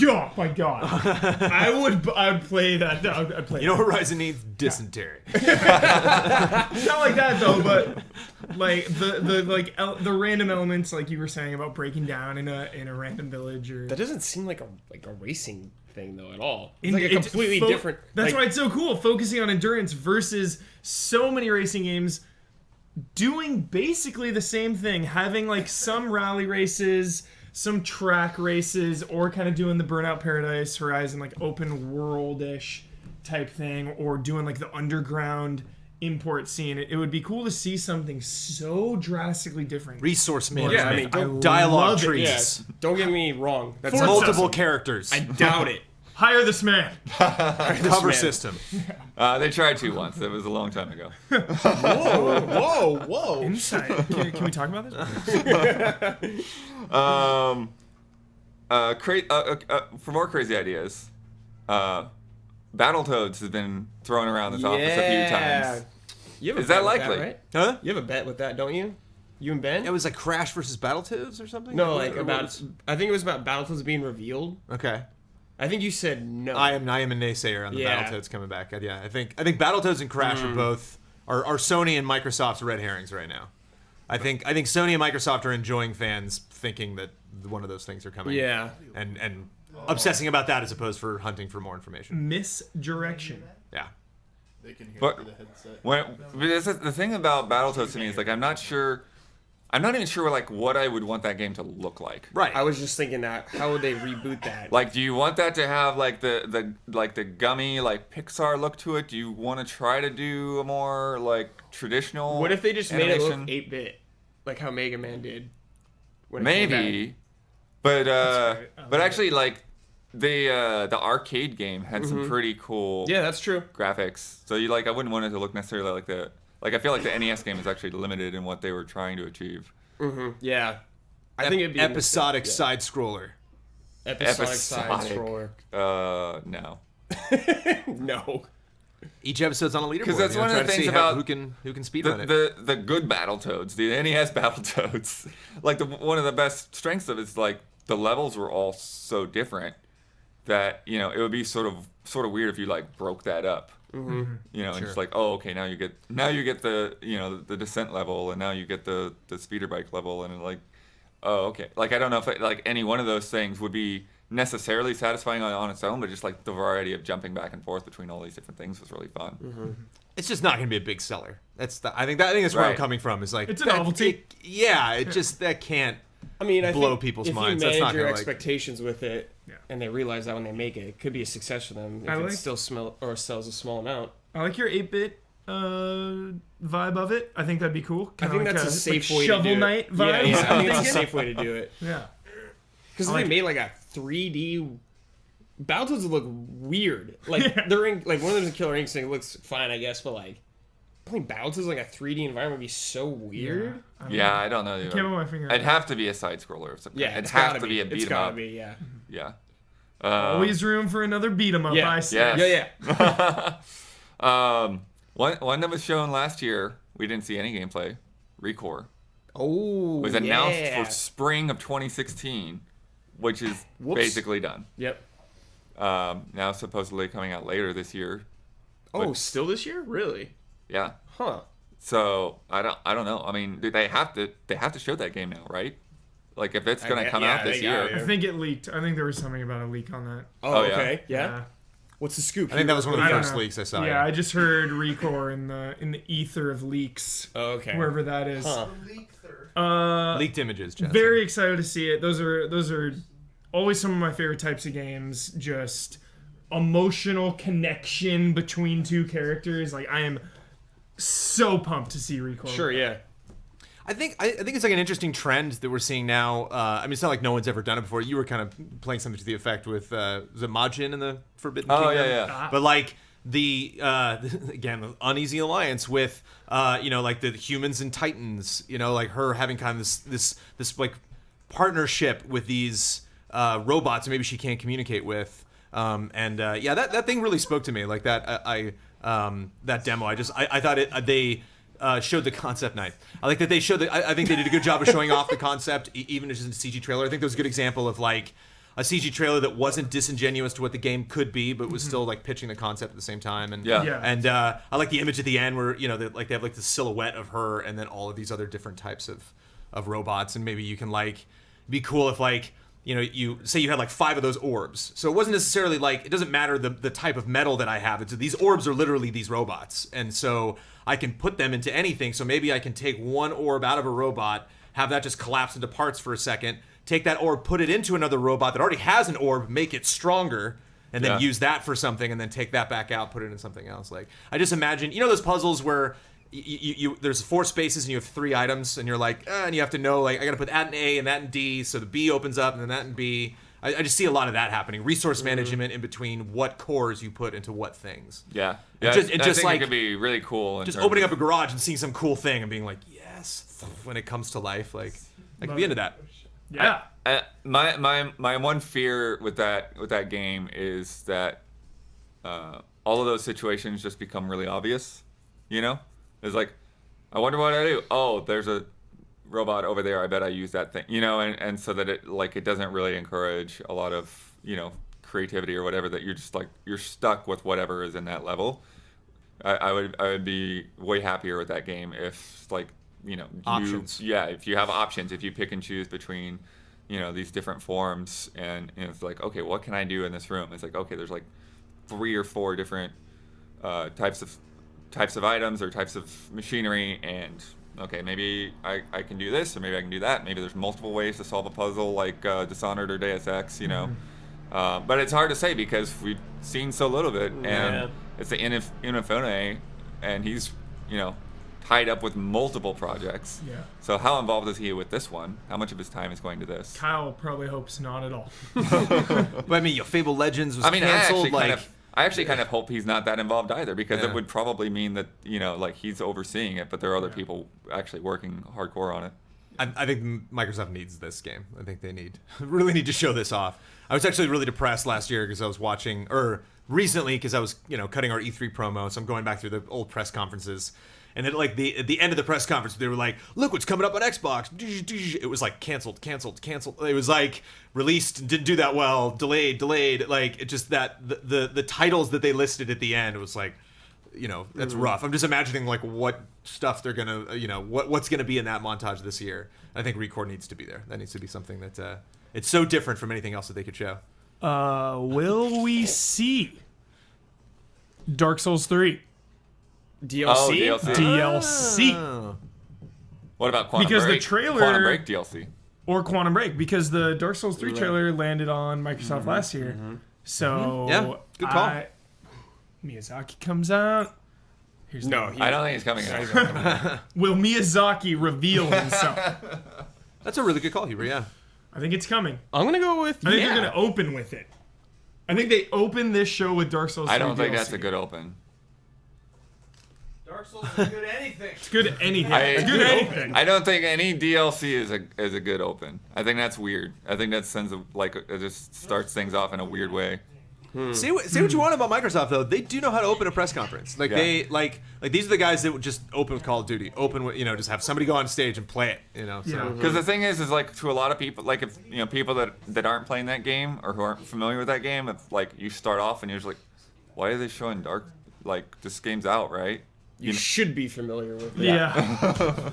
oh my god! I would play that. I'd play. Horizon needs dysentery. It's not like that though, but like the random elements, like you were saying about breaking down in a random village or. That doesn't seem like a racing thing though at all. It's In- like a it's completely fo- different. That's like, why it's so cool, focusing on endurance versus so many racing games doing basically the same thing, having like some rally races, some track races, or kind of doing the Burnout Paradise Horizon like open world-ish type thing, or doing like the underground import scene. It would be cool to see something so drastically different. Resource Yeah, management. I mean, don't- dialogue love it. trees. Yeah, don't get me wrong. That's Forza. Multiple characters. I doubt it. Hire this man. Cover man. system. They tried to once. It was a long time ago. Whoa. Insight. Can we talk about this? For more crazy ideas, Battletoads has been thrown around this office a few times. You have a Is that bet with likely? right? Huh? You have a bet with that, don't you? You and Ben? It was like Crash versus Battletoads or something? no, Or like what about. was- I think it was about Battletoads being revealed. Okay. I think you said no. I am a naysayer on the Yeah. Battletoads coming back. Yeah, I think Battletoads and Crash are both are Sony and Microsoft's red herrings right now. I think Sony and Microsoft are enjoying fans thinking that one of those things are coming. Yeah. And obsessing about that as opposed for hunting for more information. Misdirection. Yeah. They can hear But through the headset. The thing about Battletoads to me is like I'm not even sure like what I would want that game to look like. Right. I was just thinking that. How would they reboot that? Like, do you want that to have like the gummy like Pixar look to it? Do you want to try to do a more like traditional? What if they just made it animation? look 8-bit, like how Mega Man did? when it came Maybe, out? but right. I but like actually like the arcade game had some pretty cool Yeah, that's true. graphics. So you like I wouldn't want it to look necessarily like the like I feel like the NES game is actually limited in what they were trying to achieve. Yeah. I think it'd be episodic yeah. side scroller. Episodic side scroller. No. No. Each episode's on a leaderboard. 'Cause that's one of try the to see things how- about who can speedrun it. The good Battletoads, the NES Battletoads, like one of the best strengths of it is like the levels were all so different that it would be sort of weird if you like broke that up. Mm-hmm. And Sure. just like now you get the the descent level, and now you get the speeder bike level, and like okay, like I don't know if like any one of those things would be necessarily satisfying on its own, but just like the variety of jumping back and forth between all these different things was really fun. It's just not going to be a big seller. I think that's where I'm Right. coming from. Is like It's a novelty. It just that can't. I mean, I blow think people's if minds. you That's manage not your gonna, like- expectations with it, Yeah. and they realize that when they make it, it could be a success for them if I it like- still sells a small amount. I like your 8-bit vibe of it. I think that'd be cool. I Kinda think like that's a safe way to Shovel do it. Knight vibe. Yeah, yeah. I think it's a thinking. safe way to do it. Yeah. Because I they like made like a 3D. Battletoads would look weird. Like they're in, like one of them's in Killer Instinct. It looks fine, I guess, but like playing Battletoads in, like a 3D environment would be so weird. I don't know. I can't put my finger on It'd it. have to be a side scroller of some kind. Yeah, It'd it's have gotta to be a It's beat 'em gotta up. be, yeah. Yeah. Always room for another beat 'em up. Yeah. I say. Yes. Yeah. One that was shown last year, we didn't see any gameplay. Recore Oh, was announced yeah. for spring of 2016, which is Whoops. basically done. Yep. Now supposedly coming out later this year. Oh, But- still this year? Really? Yeah. Huh. So I don't know. I mean, they have to show that game now, right? Like if it's gonna come out this they gotta year. I think it leaked. I think there was something about a leak on that. Oh, yeah. okay. Yeah. What's the scoop? I think that was one of the I don't first know. leaks I saw. Yeah, I just heard Recore in the ether of leaks, Oh, okay. wherever that is. Huh. leaked images. Jensen. Very excited to see it. Those are always some of my favorite types of games. Just emotional connection between two characters. Like I am so pumped to see Recore. Sure. Yeah. I think it's like an interesting trend that we're seeing now. I mean, it's not like no one's ever done it before. You were kind of playing something to the effect with was it Majin in the Forbidden Oh Kingdom? yeah. But like the again the uneasy alliance with like the humans and Titans. Like her having kind of this like partnership with these robots, and maybe she can't communicate with. That thing really spoke to me. Like that that demo. I thought they. Showed the concept night. I like that they showed I think they did a good job of showing off the concept, even as a CG trailer. I think that was a good example of like a CG trailer that wasn't disingenuous to what the game could be, but was still like pitching the concept at the same time. And Yeah. and I like the image at the end where they have like the silhouette of her and then all of these other different types of robots, and maybe you can like be cool if like. You say you had like 5 of those orbs. So it wasn't necessarily like, it doesn't matter the type of metal that I have. It's these orbs are literally these robots. And so I can put them into anything. So maybe I can take one orb out of a robot, have that just collapse into parts for a second, take that orb, put it into another robot that already has an orb, make it stronger, and then Yeah. use that for something, and then take that back out, put it in something else. Like, I just imagine, those puzzles where you there's 4 spaces and you have 3 items and you're like, and you have to know like I gotta put that in A and that in D, so the B opens up and then that in B. I just see a lot of that happening. Resource management in between what cores you put into what things. Yeah. It just- it I just, think like- it could be really cool. Just opening up a garage and seeing some cool thing and being like, yes, when it comes to life, like I could be into that. Yeah. My one fear with that game is that all of those situations just become really obvious. It's like, I wonder what I do. Oh, there's a robot over there. I bet I use that thing. And so that it doesn't really encourage a lot of creativity or whatever. That you're just like you're stuck with whatever is in that level. I would be way happier with that game if like Options. If you have options, if you pick and choose between, these different forms, and it's like, okay, what can I do in this room? It's like, okay, there's like 3 or 4 different types of items or types of machinery, and okay, maybe I can do this, or maybe I can do that. Maybe there's multiple ways to solve a puzzle, like Dishonored or Deus Ex, But it's hard to say because we've seen so little of it, and it's the Inafune, and he's, tied up with multiple projects. Yeah. So how involved is he with this one? How much of his time is going to this? Kyle probably hopes not at all. But I mean, Fable Legends was canceled. I actually kind of hope he's not that involved either, because Yeah. it would probably mean that, he's overseeing it, but there are other people actually working hardcore on it. I think Microsoft needs this game. I think they really need to show this off. I was actually really depressed last year because I was watching, or recently because I was, cutting our E3 promo, so I'm going back through the old press conferences. And at the end of the press conference, they were like, "Look what's coming up on Xbox." It was like canceled. It was like released, didn't do that well, delayed. Like it just that the titles that they listed at the end was like, that's rough. I'm just imagining like what stuff they're gonna, what's gonna be in that montage this year. I think Record needs to be there. That needs to be something that it's so different from anything else that they could show. Will we see Dark Souls 3 DLC? Oh, DLC. DLC What about Quantum Because the Break? trailer- Quantum Break DLC. or Quantum Break? Because the Dark Souls 3 trailer landed on Microsoft last year. So Yeah, good call. Miyazaki comes out. Here's No, I don't think he's coming out. Will Miyazaki reveal himself? That's a really good call, Huber. Yeah. I think it's coming. I'm gonna go with. I think they're gonna open with it. I think they open this show with Dark Souls 3 I don't think DLC. that's a good open. Dark Souls is good at anything. It's good at anything. I- It's good at anything. I don't think any DLC is a good open. I think that's weird. I think that sends it just starts things off in a weird way. Say what you want about Microsoft though. They do know how to open a press conference. Like Yeah. they like these are the guys that would just open with Call of Duty. Open with just have somebody go on stage and play it. So. Yeah. Because the thing is like to a lot of people, like if people that aren't playing that game or who aren't familiar with that game, if like you start off and you're just like, why are they showing this game's out, right? You should be familiar with it. Yeah.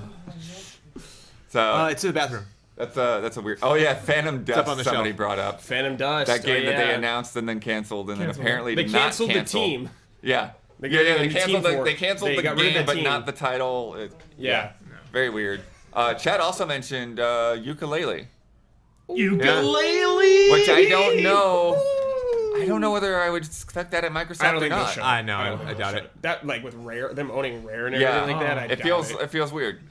So It's in the bathroom. that's a weird. Oh yeah, Phantom up Dust. on the Somebody shelf. brought up Phantom Dust. that game that they yeah. announced and then canceled, and then Canceled. apparently They did not canceled the cancel. team. Yeah. They Yeah, got they a new team canceled for it. they canceled They the got rid of game, the but team. not the title. Yeah. Very weird. Chad also mentioned ukulele, Ukulele. which I don't know. I don't know whether I would expect that at Microsoft I don't or think they'll not. show. I know, don't I think they'll doubt show it. That like with Rare, them owning Rare and Yeah. everything like that. I It doubt feels weird.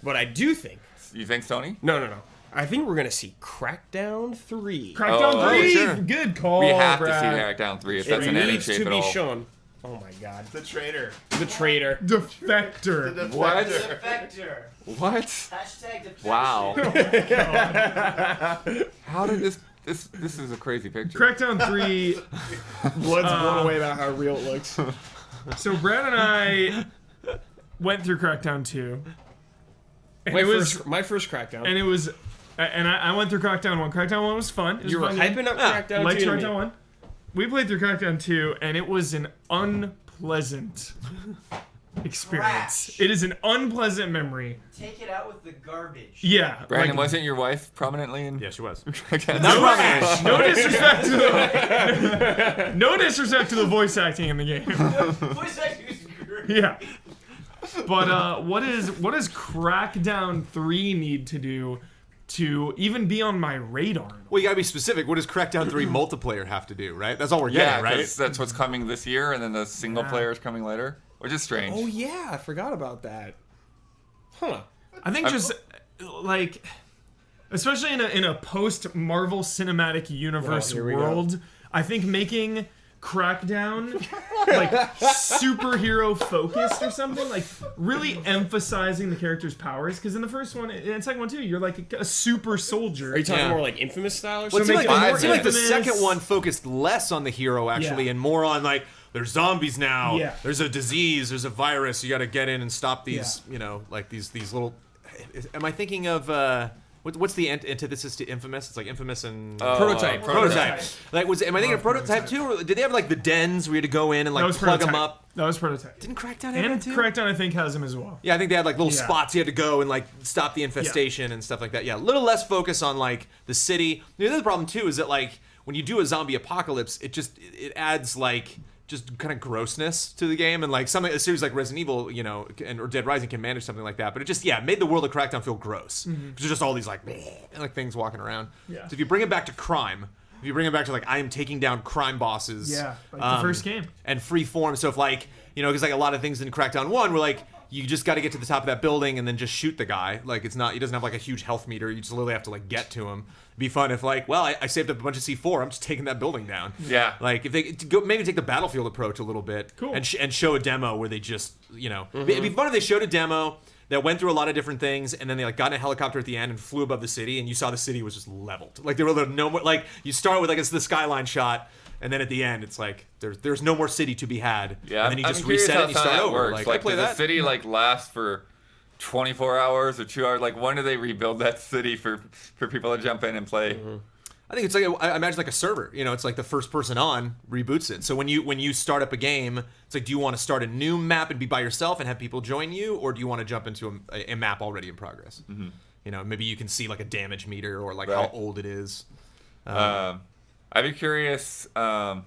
But I do think. You think, Sony? No. I think we're gonna see Crackdown 3. Crackdown Oh, 3. sure. Good call. We have to see Brad. Crackdown 3 if It that's in any needs shape to at be all. shown. Oh my god. The traitor. The traitor. Defector. What? Defector. What? Hashtag defector. Wow. How did this is a crazy picture. Crackdown 3. Blood's blown away about how real it looks. So Brad and I went through Crackdown 2. And My first Crackdown. I went through Crackdown 1. Crackdown 1 was fun. It was You a were fun game. hyping up I Crackdown liked 2 to me. Crackdown 1. We played through Crackdown 2, and it was an unpleasant experience. Trash. It is an unpleasant memory. Take it out with the garbage. Yeah. Brandon, like, wasn't your wife prominently in? Yeah, she was. no disrespect to the no disrespect to the voice acting in the game. Voice acting is great. Yeah. But what does Crackdown 3 need to do to even be on my radar? Well, you gotta be specific. What does Crackdown 3 multiplayer have to do, right? That's all we're Yeah, getting, right? that's what's coming this year, and then the single player is coming later, which is strange. Oh yeah, I forgot about that. Huh. I think just like, especially in a post Marvel Cinematic Universe here we go. world, I think making Crackdown like superhero focused or something, like really emphasizing the character's powers. Because in the first one and second one too, you're like a super soldier. Are you talking Yeah. more like Infamous style or Well, it something? seemed make like, it more it seemed like the infamous. second one focused less on the hero, actually, Yeah. and more on, like, there's zombies now. Yeah. There's a disease. There's a virus. You got to get in and stop these, like, these little... Am I thinking of what's the antithesis to Infamous? It's like Infamous and Prototype. Prototype. Like, am I thinking of Prototype too? Or did they have like the dens where you had to go in and That like was plug them Prototype. up? That was Prototype. Didn't Crackdown have And that too? Crackdown, I think, has them as well. Yeah, I think they had like little Yeah. spots you had to go and like stop the infestation and stuff like that. Yeah, a little less focus on like the city. The other problem too is that like when you do a zombie apocalypse, it adds like just kind of grossness to the game, and like a series like Resident Evil, you know, or Dead Rising can manage something like that. But it just made the world of Crackdown feel gross. Because there's just all these like things walking around. Yeah. So if you bring it back to crime. If you bring it back to like I am taking down crime bosses, Yeah, like the first game. and free form. So if like because like a lot of things in Crackdown 1 were like you just got to get to the top of that building and then just shoot the guy. Like he doesn't have like a huge health meter. You just literally have to like get to him. It'd be fun if like I saved up a bunch of C4. I'm just taking that building down. Yeah. Like if they go maybe take the Battlefield approach a little bit, Cool. and show a demo where they just it'd be fun if they showed a demo that went through a lot of different things, and then they like got in a helicopter at the end and flew above the city, and you saw the city was just leveled. Like there were no more. Like you start with like it's the skyline shot, and then at the end it's like there's no more city to be had. Yeah, and then you I'm just curious reset it how and you some of start that over. works. I Like, play does that. the city like last for 24 hours or 2 hours? Like, when do they rebuild that city for people to jump in and play? I think it's like I imagine like a server. It's like the first person on reboots it. So when you start up a game, it's like, do you want to start a new map and be by yourself and have people join you, or do you want to jump into a map already in progress? Maybe you can see like a damage meter or like how Right. old it is. I'd be curious. I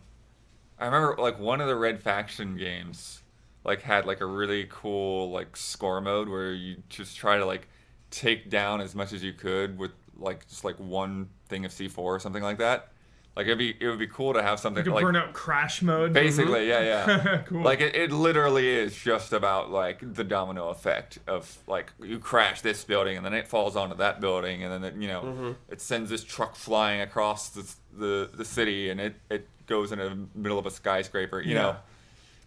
remember like one of the Red Faction games like had like a really cool like score mode where you just try to like take down as much as you could with like just like one thing of C4 or something like that. Like it would be cool to have something You could like burn out crash mode. basically, yeah. Cool. Like it literally is just about like the domino effect of like you crash this building and then it falls onto that building and then it sends this truck flying across the city and it goes in the middle of a skyscraper, you know,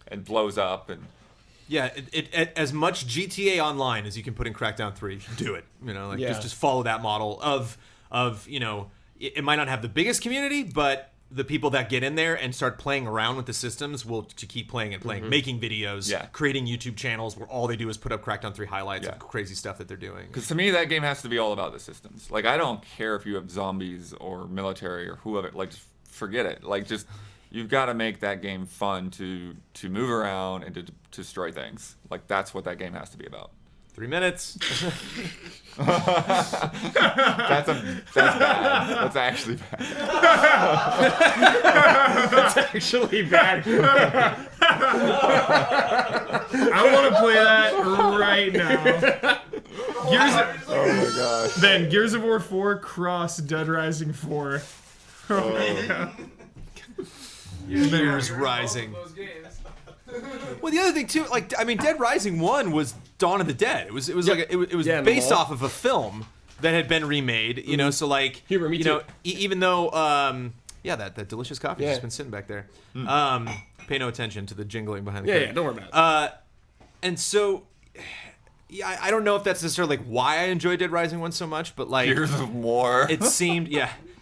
and blows up and. Yeah, it as much GTA Online as you can put in Crackdown 3, do it. Just follow that model of it might not have the biggest community, but the people that get in there and start playing around with the systems will to keep playing and playing, making videos, creating YouTube channels where all they do is put up Crackdown 3 highlights of crazy stuff that they're doing. Because to me, that game has to be all about the systems. Like, I don't care if you have zombies or military or whoever. Like, just forget it. Like, just you've got to make that game fun to move around and to destroy things. Like, that's what that game has to be about. 3 minutes. That's bad. That's actually bad. That's actually bad. I want to play that right now. Oh my gosh. Then Gears of War 4 cross Dead Rising 4. Years Rising. Well, the other thing too, Dead Rising 1 was Dawn of the Dead. It was like it was Yeah, based mall. off of a film that had been remade. So like Humor, me too. Even though that delicious coffee's Yeah. just been sitting back there. Pay no attention to the jingling behind the Yeah, curtain. don't worry about it. And so. Yeah, I don't know if that's necessarily like why I enjoyed Dead Rising 1 so much, but like Years of War. it seemed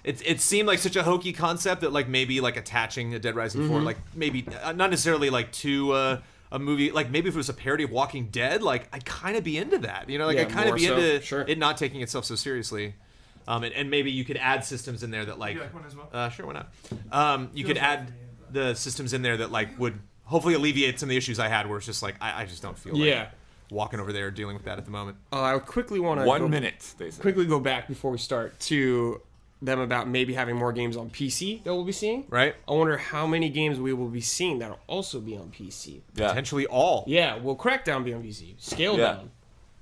it seemed like such a hokey concept that like maybe like attaching a Dead Rising 4 like maybe not necessarily like to a movie, like maybe if it was a parody of Walking Dead, like I'd kind of be into that, like Yeah, I'd kind of more be so, into sure. it not taking itself so seriously. And maybe you could add systems in there that like You like one as well? sure, why not? You could add the systems in there that like would hopefully alleviate some of the issues I had where it's just like I just don't feel like walking over there dealing with that at the moment. I quickly want to 1 minute, basically. quickly go back before we start to them about maybe having more games on PC that we'll be seeing. Right? I wonder how many games we will be seeing that'll also be on PC. Yeah. Potentially all. Yeah, will Crackdown be on PC? Scalebound. Yeah.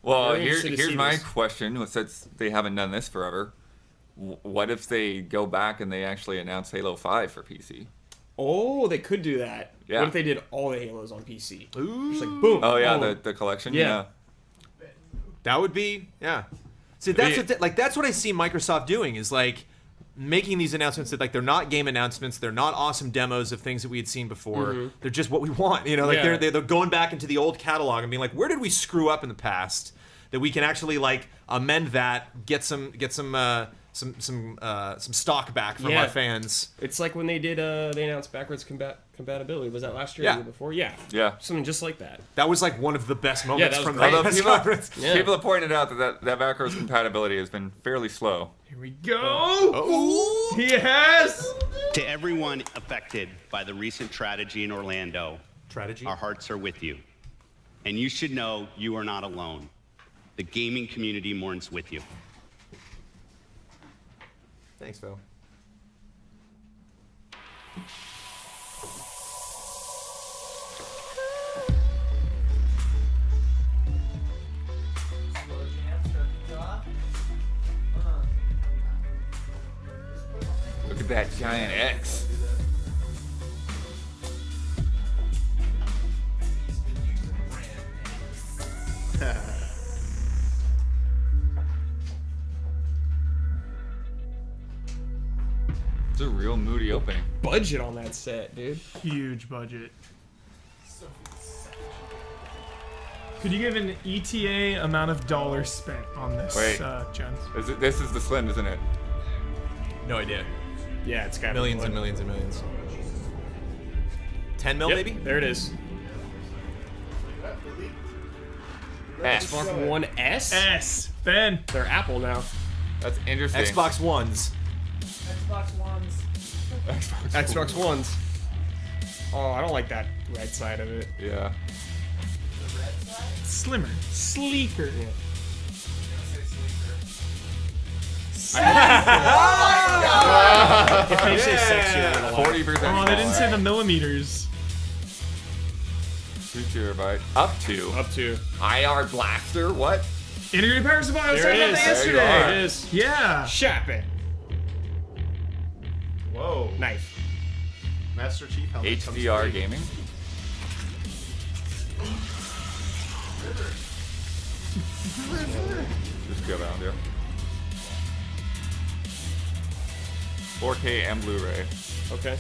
Well, Very interested to here's see my this. question. Since they haven't done this forever, what if they go back and they actually announce Halo 5 for PC? Oh, they could do that. Yeah. What if they did all the Halos on PC? Ooh. Just like boom. Oh yeah, boom. the collection. Yeah. That would be, yeah. See, that's what I see Microsoft doing is like making these announcements that like they're not game announcements, they're not awesome demos of things that we had seen before. They're just what we want, like Yeah. they're going back into the old catalog and being like, where did we screw up in the past that we can actually like amend that, get some some stock back from our fans. It's like when they did they announced backwards compatibility. Was that last year or the year before? Yeah. Yeah. Something just like that. That was like one of the best moments that was from great. the Although press conference. people have pointed out that backwards compatibility has been fairly slow. Here we go. He has. To everyone affected by the recent tragedy in Orlando, our hearts are with you. And you should know you are not alone. The gaming community mourns with you. Thanks, Phil. Look at that giant X. It's a real moody opening. Budget on that set, dude. Huge budget. Could you give an ETA amount of dollars spent on this, Wait. Jen? This is the Slim, isn't it? No idea. Yeah, it's got Millions and millions and millions. 10 mil, Yep, maybe? there it is. S. Xbox One S. S. Ben. They're Apple now. That's interesting. Xbox Ones. Xbox Ones. Oh, I don't like that red side of it. Yeah. Slimmer. Sleeker. Yeah. If they say sexier, I'm gonna lie. 40%. Oh, they didn't say the millimeters. 2 terabyte. Up to. Up to. IR Blaster? What? Integrated power supply. I was There talking it about is. that There you yesterday. are. There it is. Yeah. Shap it. Whoa. Knife. Master Chief helmet. comes HDR free. gaming. Just go down there. 4K and Blu-ray. Okay.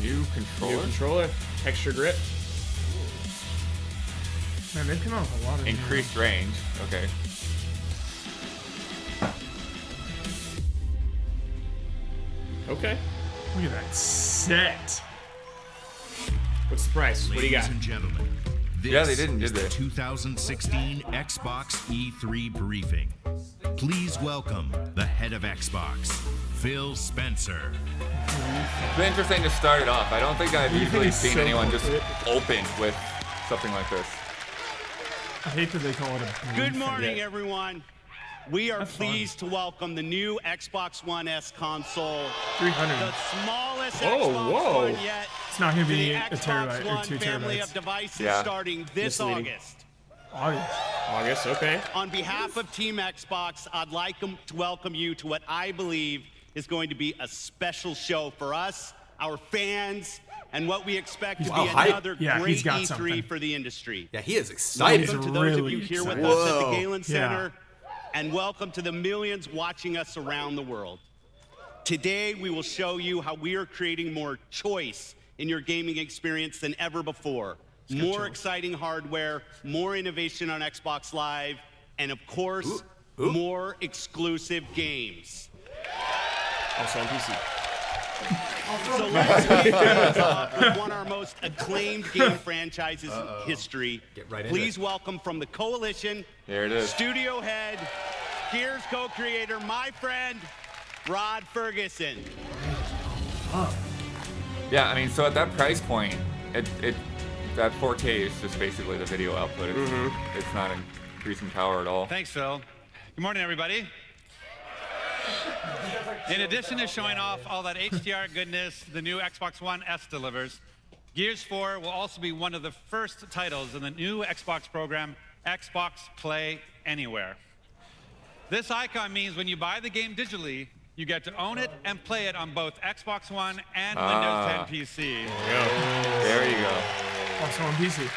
New controller. New controller. Extra grip. Man, they've come out with a lot of Increased range. Okay. Okay. Look at that set. What's the price? What do you got? Ladies and gentlemen, this Yeah, they didn't, did is the they? 2016 Xbox E3 briefing. Please welcome the head of Xbox, Phil Spencer. It's been interesting to start it off. I don't think I've usually he's seen so anyone just quick. open with something like this. I hate that they call it a. Good morning, everyone. We are That's fun. pleased to welcome the new Xbox One S console, 300. the smallest Whoa, Xbox whoa. One yet. It's not gonna The be a Xbox terabyte or One 2 family terabytes. of devices Yeah. starting this Misleading. August. August. August. Okay. On behalf of Team Xbox, I'd like to welcome you to what I believe is going to be a special show for us, our fans, and what we expect to Wow, be hype. another Yeah, great he's got E3 something. for the industry. Yeah, he is excited. Welcome to He's those of really you here with excited. us at the Whoa. Galen Yeah. Center, and welcome to the millions watching us around the world. Today, we will show you how we are creating more choice in your gaming experience than ever before. More exciting hardware, more innovation on Xbox Live, and of course, more exclusive games. Also on PC. So let's kick things off with one of our most acclaimed game franchises in history. Get right into Please welcome from the Coalition, There it is. studio head, Gears co-creator, my friend, Rod Ferguson. Yeah, I mean, so at that price point, that 4K is just basically the video output. It's not increasing power at all. Thanks, Phil. Good morning, everybody. In addition to showing off all that HDR goodness the new Xbox One S delivers, Gears 4 will also be one of the first titles in the new Xbox program, Xbox Play Anywhere. This icon means when you buy the game digitally, you get to own it and play it on both Xbox One and Windows 10 PC. There you go. Also on PC.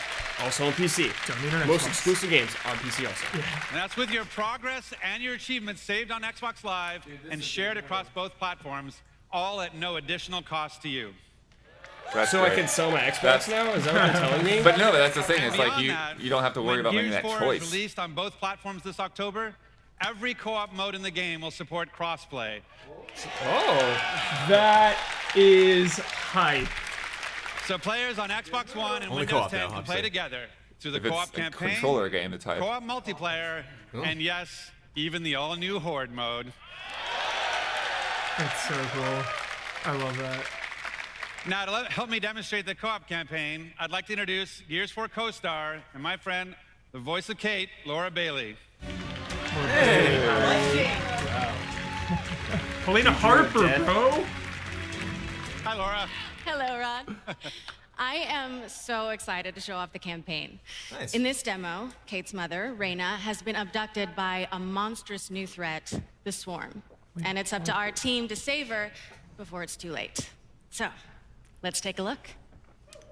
Also on PC. Don't need an Most Xbox. exclusive games on PC also. And that's with your progress and your achievements saved on Xbox Live and shared across both platforms, all at no additional cost to you. That's So I great. can sell my Xbox That's- now? Is that what you're telling me? But no, that's the thing. It's like Beyond that, you don't have to worry about when making Gears that 4 is choice. released on both platforms this October, every co-op mode in the game will support crossplay. Oh. That is hype. So players on Xbox One and Only Windows co-op 10 now, can obviously. play together through the If it's co-op a campaign, controller game, it's hype. co-op multiplayer, and yes, even the all-new Horde mode. That's so cool. I love that. Now, to help me demonstrate the co-op campaign, I'd like to introduce Gears 4 co-star and my friend, the voice of Kate, Laura Bailey. Helena Harper, bro. Hi, Laura. Hello, Ron. I am so excited to show off the campaign. Nice. In this demo, Kate's mother, Raina, has been abducted by a monstrous new threat, the Swarm. And it's up to our team to save her before it's too late. So, let's take a look.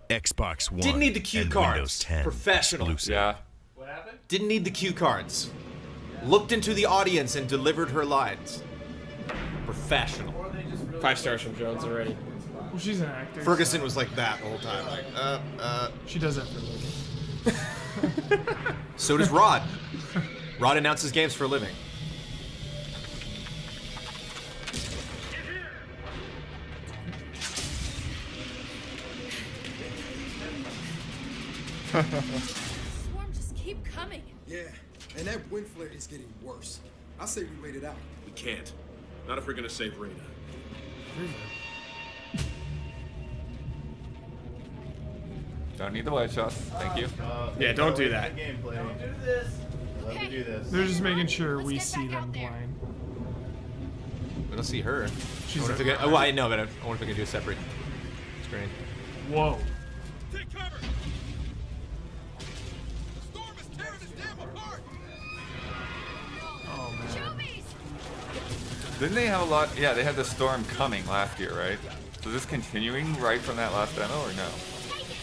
Xbox One. Didn't need the cue and cards. Windows 10. Professional. Exclusive. Yeah. Didn't need the cue cards. Looked into the audience and delivered her lines. Professional. 5 stars from Jones already. Well, she's an actor. Ferguson was like that the whole time. Like, She does that for a living. So does Rod. Rod announces games for a living. Swarm just keep coming. Yeah, and that wind flare is getting worse. I say we wait it out. We can't. Not if we're gonna save Raina. Don't need the white shots. Thank you. Yeah, don't do that. Gameplay. Don't do this. Love to do this. They're just making sure Let's we get see back them out there. playing. We don't see her. She's I wonder if a- we can, oh, I know, but I wonder if we can do a separate screen. Whoa. Take cover! The storm is tearing this dam apart! Oh, man. Showbies! Didn't they have a lot? Yeah, they had the storm coming last year, right? So is this continuing right from that last demo, or no? Take it!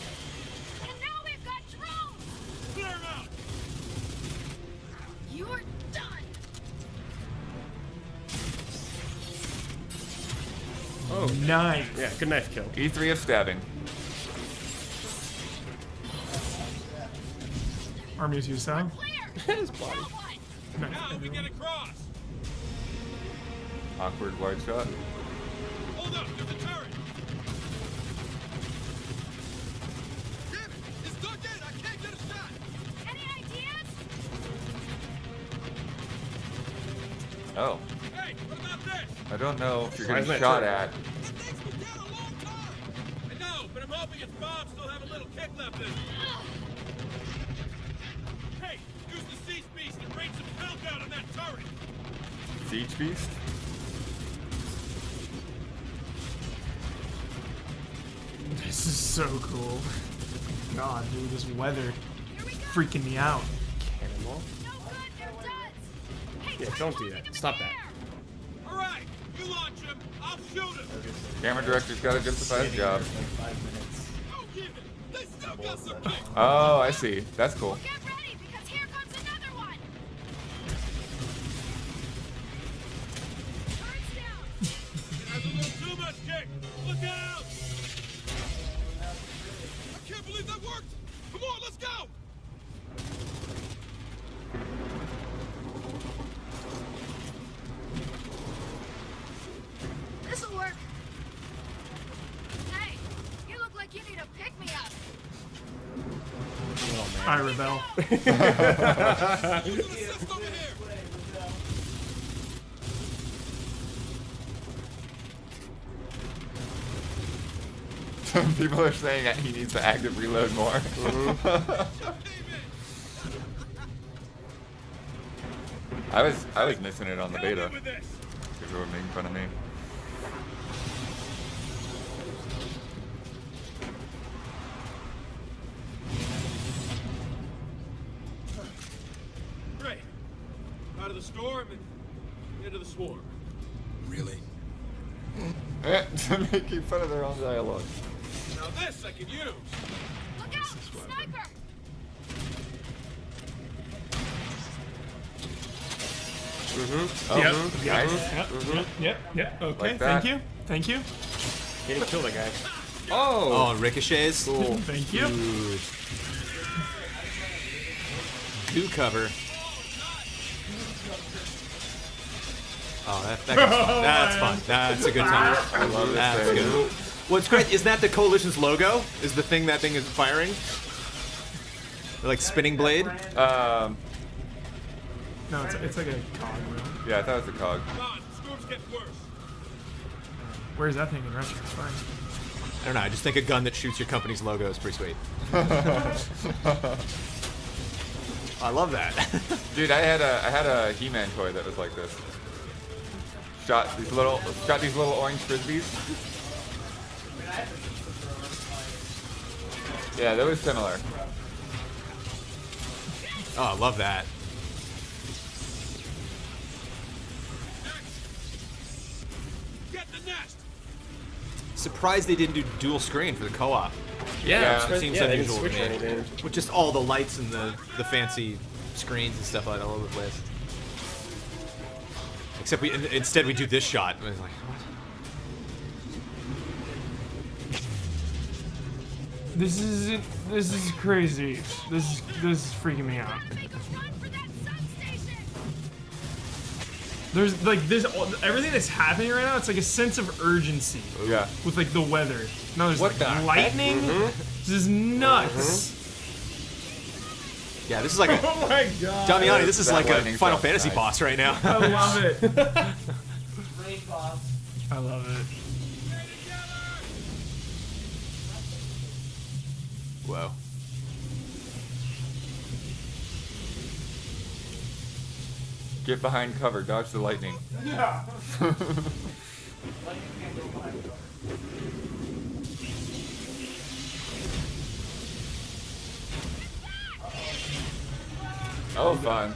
And now we've got drones! Clear him out! You're done! Oh, nice. Yeah, good knife kill. E3 of stabbing. Army of Two style. Clear! His body. Now what? Now we get across! Awkward wide shot. Hold up, there's a turret! Damn it! It's dug in! I can't get a shot! Any ideas? Oh, Hey, what about this? I don't know if you're Why getting isn't that shot turret? at. That thing's been down a long time! I know, but I'm hoping its bombs still have a little kick left in them. Hey, use the Siege Beast and rain some hell down on that turret! Siege Beast? This is so cool. God, dude, this weather Here we go! freaking me out. Cannonball. No good, they're duds! Hey, Yeah, try don't do launching that. them in Stop the that. air. All right, you launch him, I'll shoot him! Camera director's got to justify his job. Don't give it! They still got some kick! Oh, I see. That's cool. Get ready, because here comes another one! Turret's down! Has a little too much kick! Look out! I can't believe that worked! Come on, let's go! This'll work! Hey, you look like you need a pick-me-up! I rebel. Use an assist over here! Some people are saying that he needs to active reload more. I was missing it on the Help me beta. with this! People were making fun of me. Great. Out of the storm and into the swarm. Really? Making fun of their own dialogue. Now this I can use! Look out! Sniper! Oh, Yep, nice. Yep. Okay, Like that. thank you. Thank you. He didn't kill that guy. Oh, and ricochets. Cool. Thank you. Dude. Goo cover. Oh, that gets fun. That's fun. That's a good time. I love this That's thing. good. What's great, isn't that the Coalition's logo? Is the thing that thing is firing? Like spinning blade? No, it's like a cog wheel. Yeah, I thought it was a cog. Come on, Scoop's getting worse. Where's that thing in retro? It's fine. I don't know, I just think a gun that shoots your company's logo is pretty sweet. I love that. Dude, I had a He-Man toy that was like this. Shot these little orange frisbees. Yeah, that was similar. Oh, I love that. Get the nest. Surprised they didn't do dual screen for the co-op. Yeah, It seems they didn't unusual to switch me. anything. With just all the lights and the fancy screens and stuff like that all over the place. Except instead we do this shot. And it's like, what? This is crazy. This is freaking me out. There's like this, everything that's happening right now. It's like a sense of urgency. Yeah. With like the weather. Now there's What like the heck? lightning. This is nuts. Yeah, this is like a Oh my god. Damiani, this is That like a lightning Final stuff, Fantasy nice. boss right now. I love it. Rain boss. I love it. Whoa. Get behind cover, dodge the lightning. Oh, fun.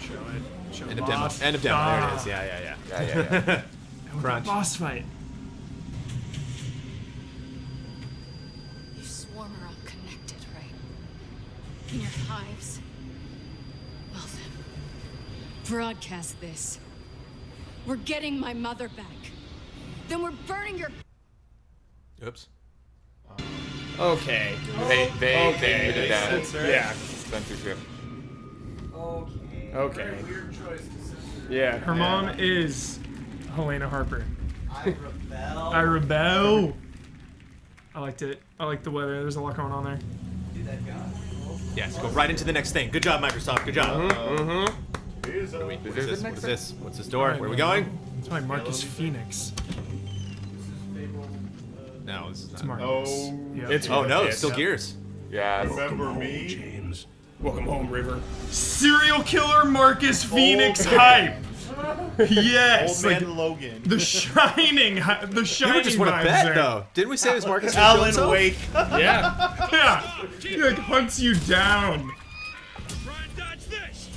Show it. Show End of boss. demo. End of demo. There it Ah. is. Yeah. Yeah. Crunch. Boss fight. You swarm are all connected, right? In your hives. Well then, broadcast this. We're getting my mother back. Then we're burning your... Oops. Okay. They Okay. did that. Yeah. Censorship. Okay. Yeah. Her mom is Helena Harper. I I rebel. I liked it. I like the weather. There's a lot going on there. Yes, go right into the next thing. Good job, Microsoft. Good job. What is this? What is this? What's this door? Where are we going? It's my Marcus Phoenix. No, this is It's not. Marcus. Oh, Yeah. It's Oh no, Marcus. it's still Gears. Yeah. remember me? Welcome home, River. Serial killer Marcus Phoenix hype. Yes, Old like man Logan. the Shining. The You Shining were just want to vibes bet there. though. Didn't we say it was Marcus? Alan Wake. Yeah. Yeah, he like hunts you down. Try and dodge this.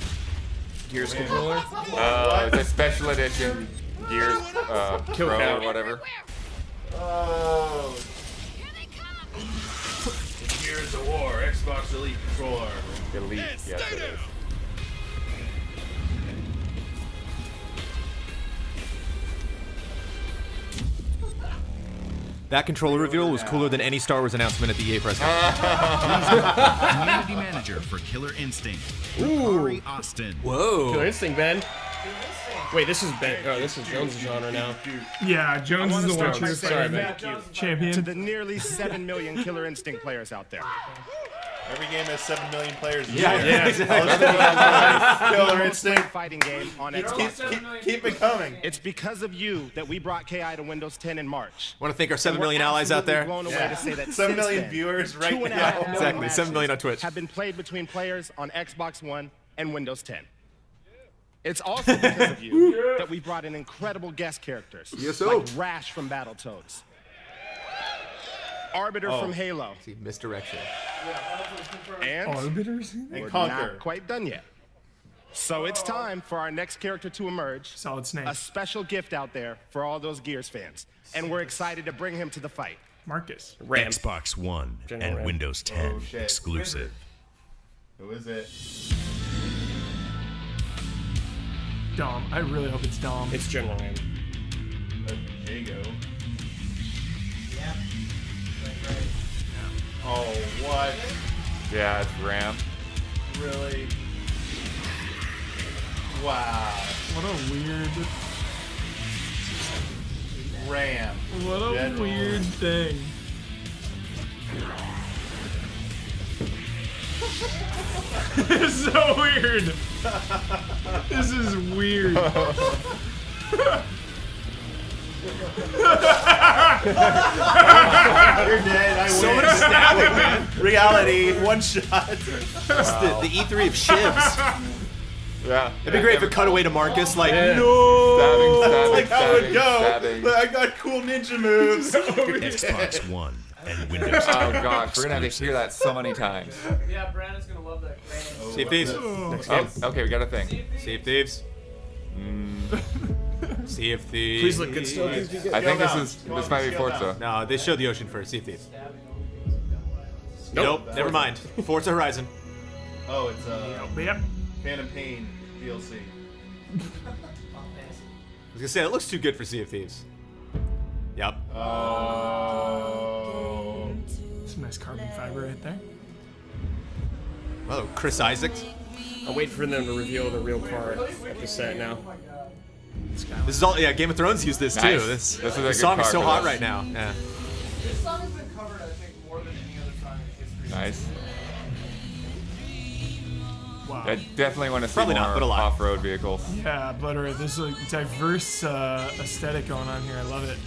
Gears controller. It's a special edition Gears Kill Pro count. or whatever. Oh. Here they come! Gears of War, Xbox Elite controller. Elite. Hey, Yes, stay it there. is. That controller reveal was cooler than any Star Wars announcement at the EA press conference. Community manager for Killer Instinct, Ari Austin. Whoa. Killer Instinct, Ben. Wait, this is Ben. Oh, this is Jones' genre now. Yeah, Jones is the one Jones. cheers Sorry, for Ben. champion. To the nearly 7 million Killer Instinct players out there. Every game has 7 million players. Yeah, Killer Instinct. Fighting game on Xbox. Keep it coming. It's because of you that we brought KI to Windows 10 in March. Want to thank our 7 We're million allies out there? absolutely blown away to say that 7 since million then, viewers right 2.5 now. million Exactly, 7 million on matches Twitch. have been played between players on Xbox One and Windows 10. It's also because of you that we brought in incredible guest characters like Rash from Battletoads, Arbiter from Halo, See, misdirection. and Arbiters? And we're Conquer. not quite done yet. So it's time for our next character to emerge. Solid Snake. A special gift out there for all those Gears fans. And we're excited to bring him to the fight. Marcus. Ram. Xbox One General and Ram. Windows 10 Oh, shit. exclusive. Who is it? Dom. I really hope it's Dom. It's General Ram. Jago. Oh, what? Yeah, it's Ram. Really? Wow. What a weird. Ram. What a General. weird thing. It's so weird. This is weird. You're dead. I So win. much stabbing, man. Reality. One shot. It's the E3 of shivs. Yeah. It'd be great if it cut away to Marcus, like, Stabbing, no! stabbing, Like how it would go. stabbing. But I got cool ninja moves. Xbox One and Windows 10. Oh gosh, we're gonna have to hear that so many times. Yeah, Brandon's gonna love that. Sea of Thieves. Oh, okay, we got a thing. Sea of Thieves. Sea of Thieves. Please look good still. Please be good. I think Scale this might be Scale Forza. No, they showed the ocean first. Sea of Thieves. Nope. Never mind. Forza Horizon. Oh, it's Yep. Phantom Pain DLC. I was gonna say, it looks too good for Sea of Thieves. Yep. Oh. Some nice carbon fiber right there. Oh, Chris Isaacs. I'm waiting for them to reveal the real car at the set now. This is all, yeah, Game of Thrones used this too. Nice. This This is a the good song is car so for hot this. right now. Yeah. This song has been covered, I think, more than any other song in history. Nice. Wow. I definitely want to see Probably more not, but a lot. off-road vehicles. Yeah, but there's a diverse aesthetic going on here. I love it.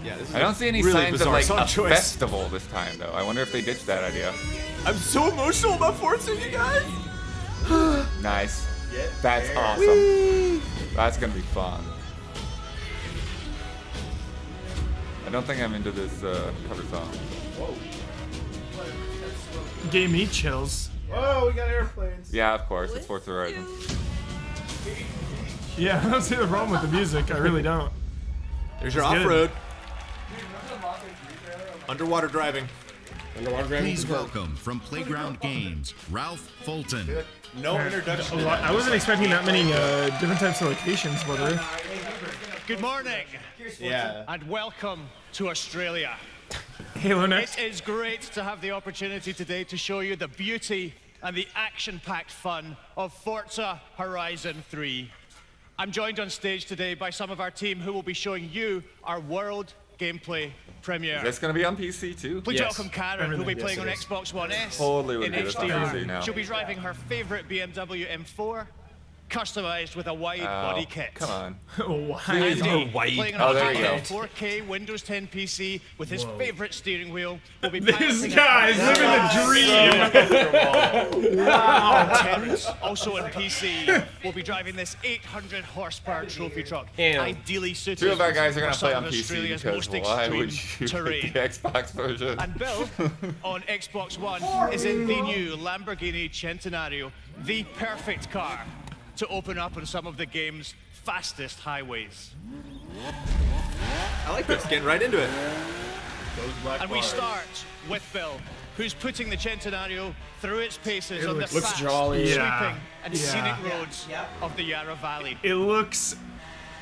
Yeah, this is I don't see any really signs of bizarre like song a choice. festival this time though. I wonder if they ditched that idea. I'm so emotional about Forza, you guys. Nice. Get That's there. awesome. That's gonna be fun. I don't think I'm into this cover song. Gave me chills. Whoa, we got airplanes. Yeah, of course, it's Forza Horizon. Yeah, I don't see the problem with the music. I really don't. There's your It's good. off-road. Underwater driving. Underwater driving. Please welcome from Playground Games, Ralph Fulton. No introduction. I wasn't expecting that many different types of locations, but Good morning Yeah. and welcome to Australia. Halo next. It is great to have the opportunity today to show you the beauty and the action-packed fun of Forza Horizon 3. I'm joined on stage today by some of our team who will be showing you our world gameplay premiere. Is this gonna be on PC too? Please Yes. welcome Karen, who'll be playing on Xbox One S Totally would in do this on HDR. PC now. She'll be driving her favorite BMW M4, customized with a wide body kit. Come on. Wow. Andy, wide. playing Oh, on there a you go. 4K Windows 10 PC with his favorite steering wheel. Will be This piloting guy's a- living the dream. Terrence, also on PC, will be driving this 800 horsepower trophy truck, Damn. ideally suited Two of our guys are gonna for play some on of PC Australia's because most why would extreme you terrain. pick the Xbox version? And Bill, on Xbox One, is in the new Lamborghini Centenario, the perfect car to open up on some of the game's fastest highways. I like this. Getting right into it. Those black And we bars. start with Bill, who's putting the Centenario through its paces on the looks fast, jolly. sweeping, Yeah. and Yeah. scenic roads of the Yarra Valley. It looks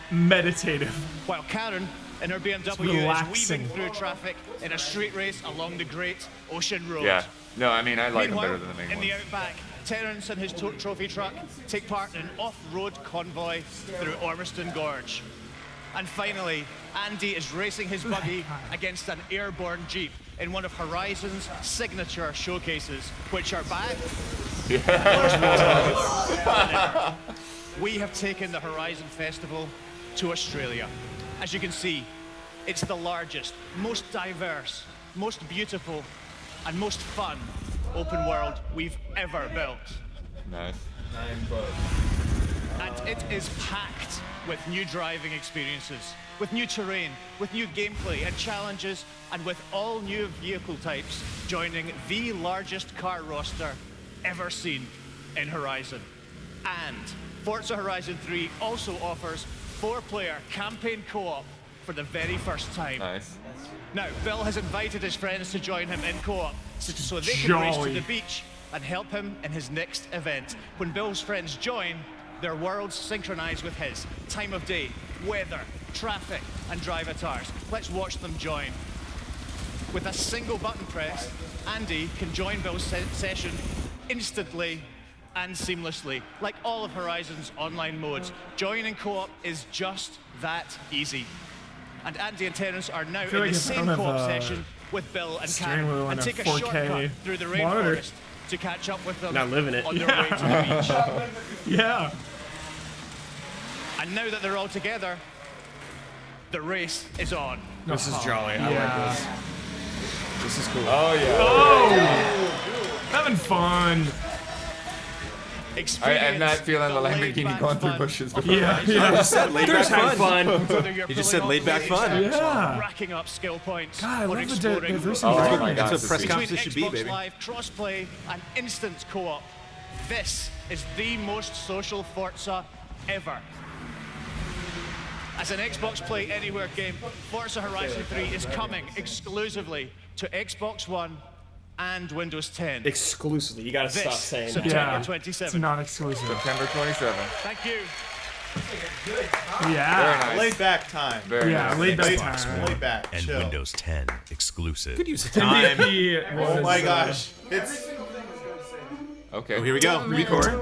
meditative. While Karen, in her BMW, is relaxing. weaving through traffic in a street race along the Great Ocean Road. Yeah. No, I mean I like them Meanwhile, better than the main in ones. the outback, Terrence and his trophy truck take part in an off-road convoy through Ormiston Gorge. And finally, Andy is racing his buggy against an airborne Jeep in one of Horizon's signature showcases, which are back. We have taken the Horizon Festival to Australia. As you can see, it's the largest, most diverse, most beautiful, and most fun open world we've ever built. Nice. And it is packed with new driving experiences, with new terrain, with new gameplay and challenges, and with all new vehicle types joining the largest car roster ever seen in Horizon. And Forza Horizon 3 also offers 4-player campaign co-op for the very first time. Nice. Now, Bill has invited his friends to join him in co-op so they can race to Jolly. the beach and help him in his next event. When Bill's friends join, their worlds synchronize with his. Time of day, weather, traffic, and drive avatars. Let's watch them join. With a single button press, Andy can join Bill's session instantly and seamlessly, like all of Horizon's online modes. Joining co-op is just that easy. And Andy and Terrence are now in feel like the if I same don't co-op have, session with Bill and steering wheel Kat, and and a take a 4K shortcut through the monitor. rainforest to catch up with them Not living it. on their way to the beach. Yeah. And now that they're all together, the race is on. This is jolly. I like this. This is cool. Oh yeah. Oh! Having fun. I'm not feeling the Lamborghini going through bushes before. Yeah, You yeah. just said laid back fun. Whether you're He just pulling said laid off back the fun. racetracks, Yeah. racking up skill points, God, I or love the exploring diversity. Oh my God. That's what press between conferences should be, Xbox baby. Live, crossplay, and instant co-op. This is the most social Forza ever. As an Xbox Play Anywhere game, Forza Horizon 3 is coming exclusively to Xbox One and Windows 10. Exclusively. You gotta stop This saying September that. Yeah. It's 27th. not exclusive. September 27th. Thank you. Yeah. Very nice. Laid back time. Very Yeah, nice. laid back Xbox time. One Laid back. and Chill. Windows 10 exclusive. Could use some time. MVP was, Oh my gosh. It's Okay. Oh, here we go. Record.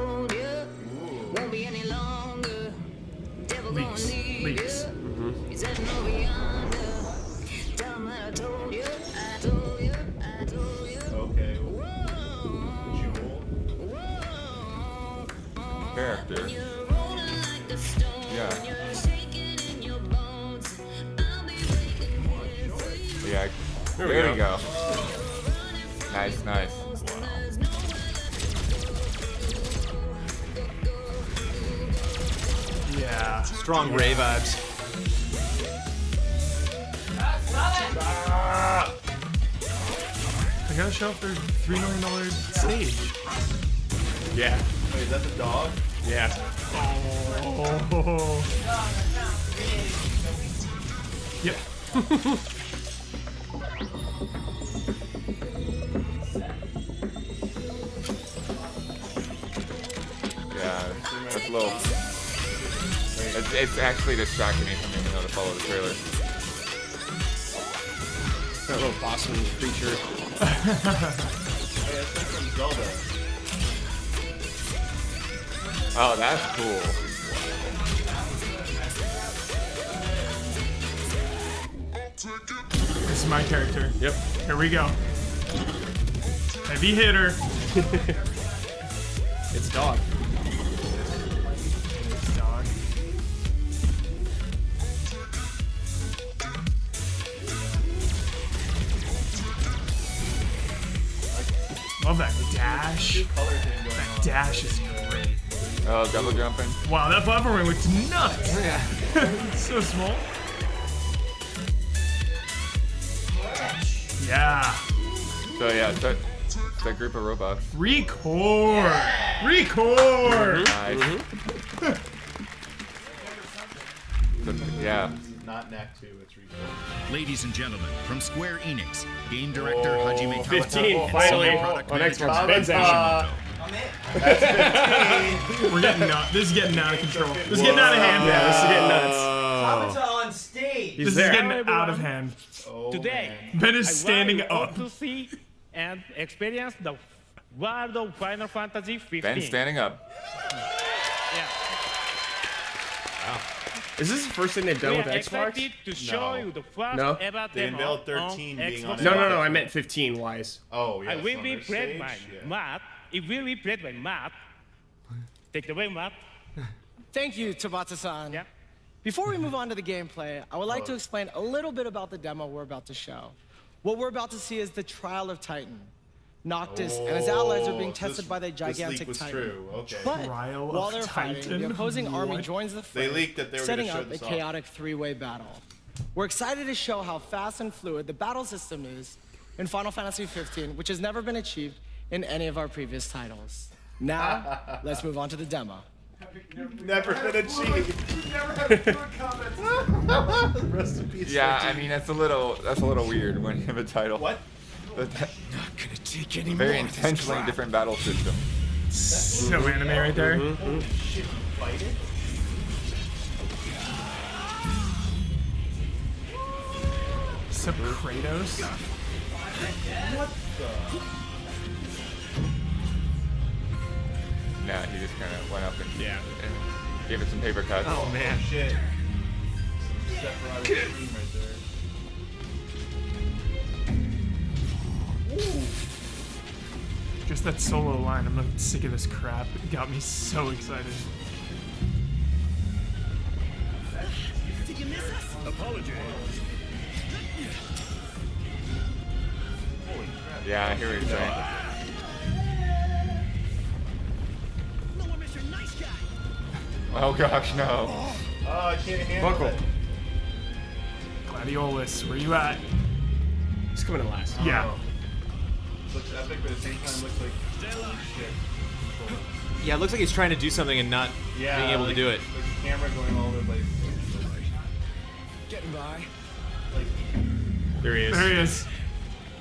leaks. Leaks. okay. Jewel. Character. Yeah. Yeah. There we go. Nice, nice. Yeah. Strong Ray vibes. I gotta show off their $3 million stage. Yeah. Wait, is that the dog? Yeah. Oh. Yep. Yeah. That's a little. It's actually distracting me from even though to follow the trailer. That little possum creature. Hey, that's from Zelda. Oh, that's cool. This is my character. Yep. Here we go. Heavy hitter. It's dog. It's dog. Love that dash. That dash is great. Oh, double jumping. Wow, that platforming looks nuts. Yeah. So small. Yeah. So yeah, it's that group of robots. Record. Record. Nice. Yeah. Not Knack 2, it's Record. Ladies and gentlemen, from Square Enix, game director Hajime Tabata 15, and finally, senior product on manager Xbox. Ben Ben's Hashimoto. We're getting this is getting out of control. This is getting out of hand. Yeah, this is getting nuts. Tabata on stage. He's This there. is getting out of hand. Oh, Today, Ben is I standing want you all up. to see and experience the world of Final Fantasy 15. Ben standing up. Yeah. Is this the first thing they've done We with are Xbox? excited to show you the first No. ever They demo unveiled on 13 being on Xbox No, One. no, no. I meant 15 wise. Oh, yeah. I will on be their played stage? by Yeah. Matt. It will be played by Matt. Take it away, Matt. Thank you, Tabata-san. Yeah. Before we move on to the gameplay, I would like to explain a little bit about the demo we're about to show. What we're about to see is the trial of Titan. Noctis and his allies are being tested by the This gigantic leak was Titan. true. Okay. But Trial while of they're fighting, Titan? the opposing army What? joins the fray, They leaked that they were setting gonna show up a this off. chaotic three-way battle. We're excited to show how fast and fluid the battle system is in Final Fantasy 15, which has never been achieved in any of our previous titles. Now, let's move on to the demo. Never been achieved. Rest in peace. Yeah, I Reggie. mean that's a little weird when you have a title. What? Not gonna take any very more of this intentionally crap. different battle system. So anime right there. Shit, fight it. Sub Kratos. What the? Nah, he just kind of went up and Yeah. and gave it some paper cuts. Oh man. Shit. Some Sephiroth team right there. Ooh. Just that solo line. I'm not sick of this crap. It got me so excited. Did you miss us? Apologies. Yeah, I hear what you're saying. No one miss your nice guy. Oh gosh, no. Oh, I can't handle Buckle. it. Gladiolus, where you at? He's coming in last. Yeah. Oh. Looks epic, but at the same time looks like shit. Yeah, it looks like he's trying to do something and not Yeah, being able like, to do it. Like the camera going all over the place. Getting by. Like, There he is. There he is.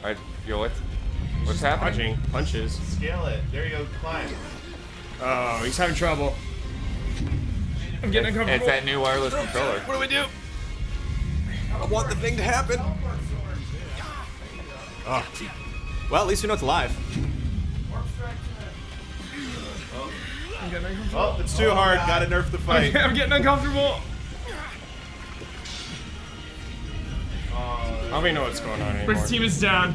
Alright, yo, what's happening? Punching. Punches. scale it. There you go, climb. Oh, he's having trouble. I'm getting It's uncomfortable. that new wireless controller. What do we do? I want the thing to happen. Oh. Well, at least we know it's live. I'm getting uncomfortable. Oh, it's too hard. Gotta nerf the fight. I'm getting uncomfortable. I don't even know what's going on anymore. First team is down.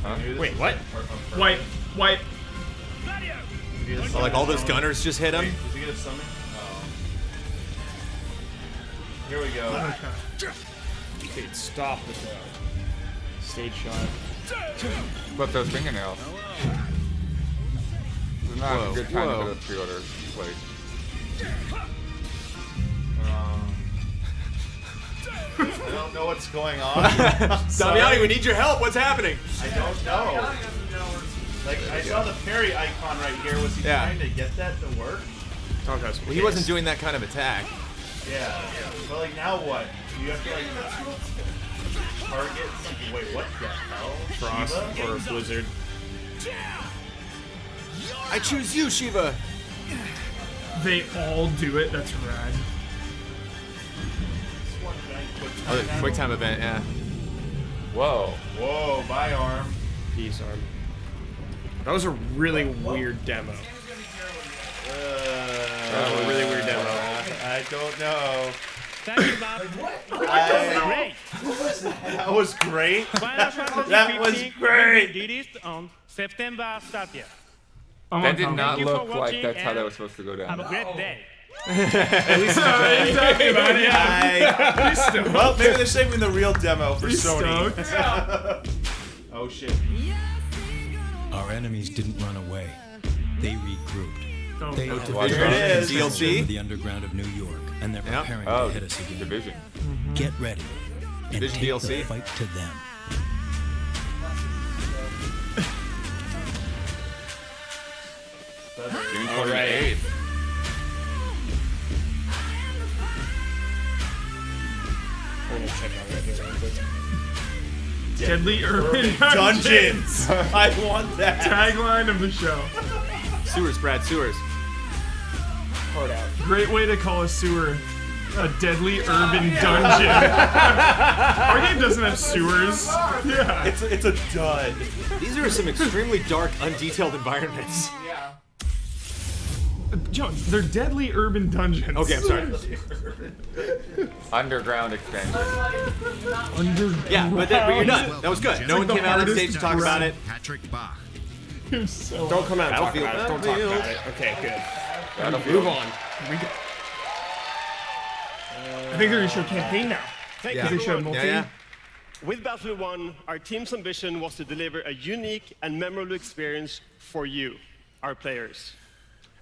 Huh? Wait, what? Wipe. Wipe. Oh, like all those gunners just hit him? Did you get a summon? Oh. Here we go. Okay, stop with the stage shot. Flip those fingernails. This is not Whoa, a good time whoa. for the pre-order plate. I don't know what's going on. Damiani, we need your help. What's happening? I don't know. Like, I saw the parry icon right here. Was he Yeah. trying to get that to work? Well, he wasn't doing that kind of attack. Yeah. But, like, now what? You have to, like, target something. Wait, what the hell? Frost Shiva? or Blizzard. I choose you, Shiva. They all do it. That's rad. Oh, the quick time event, yeah. Whoa. Whoa, bye, arm. Peace arm. That was a really weird demo. That was a really weird demo. I don't know. Thank you, Bob. Great. That was great. Final Fantasy That was 15 great. will be released on September 30th. That did not Thank you for look like watching that's how that and was supposed to go Have a down. great day. At least he's talking about it. Yeah. He's stoked. Well, maybe they're saving the real demo for He's Sony. stoked. Oh shit. Our enemies didn't run away. They regrouped. Oh, They oh, are Watch There it is. DLC? the underground of New York, and they're Yep. preparing Oh, to hit us again. Division. Get ready and Division take DLC? the fight to them. June All right. 28th. I'm gonna check on that here real quick. Deadly Urban Dungeons. I want that. Tagline of the show. Sewers, Brad, Sewers. Hard out. Great way to call a sewer a deadly urban dungeon. Our game doesn't have sewers. Yeah. It's a dud. These are some extremely dark, undetailed environments. Joe, they're deadly urban dungeons. Okay, I'm sorry. Underground expansion. Yeah, but you're done. That was good. No one like came the out on hardest stage to talk about it. Patrick Bach. So Don't come out and talk Battlefield. about it. Don't talk about it. Okay, good. Battlefield. Move on. We go. I think they're gonna show campaign now. Thank Yeah. They showed multi. Yeah. With Battlefield 1, our team's ambition was to deliver a unique and memorable experience for you, our players.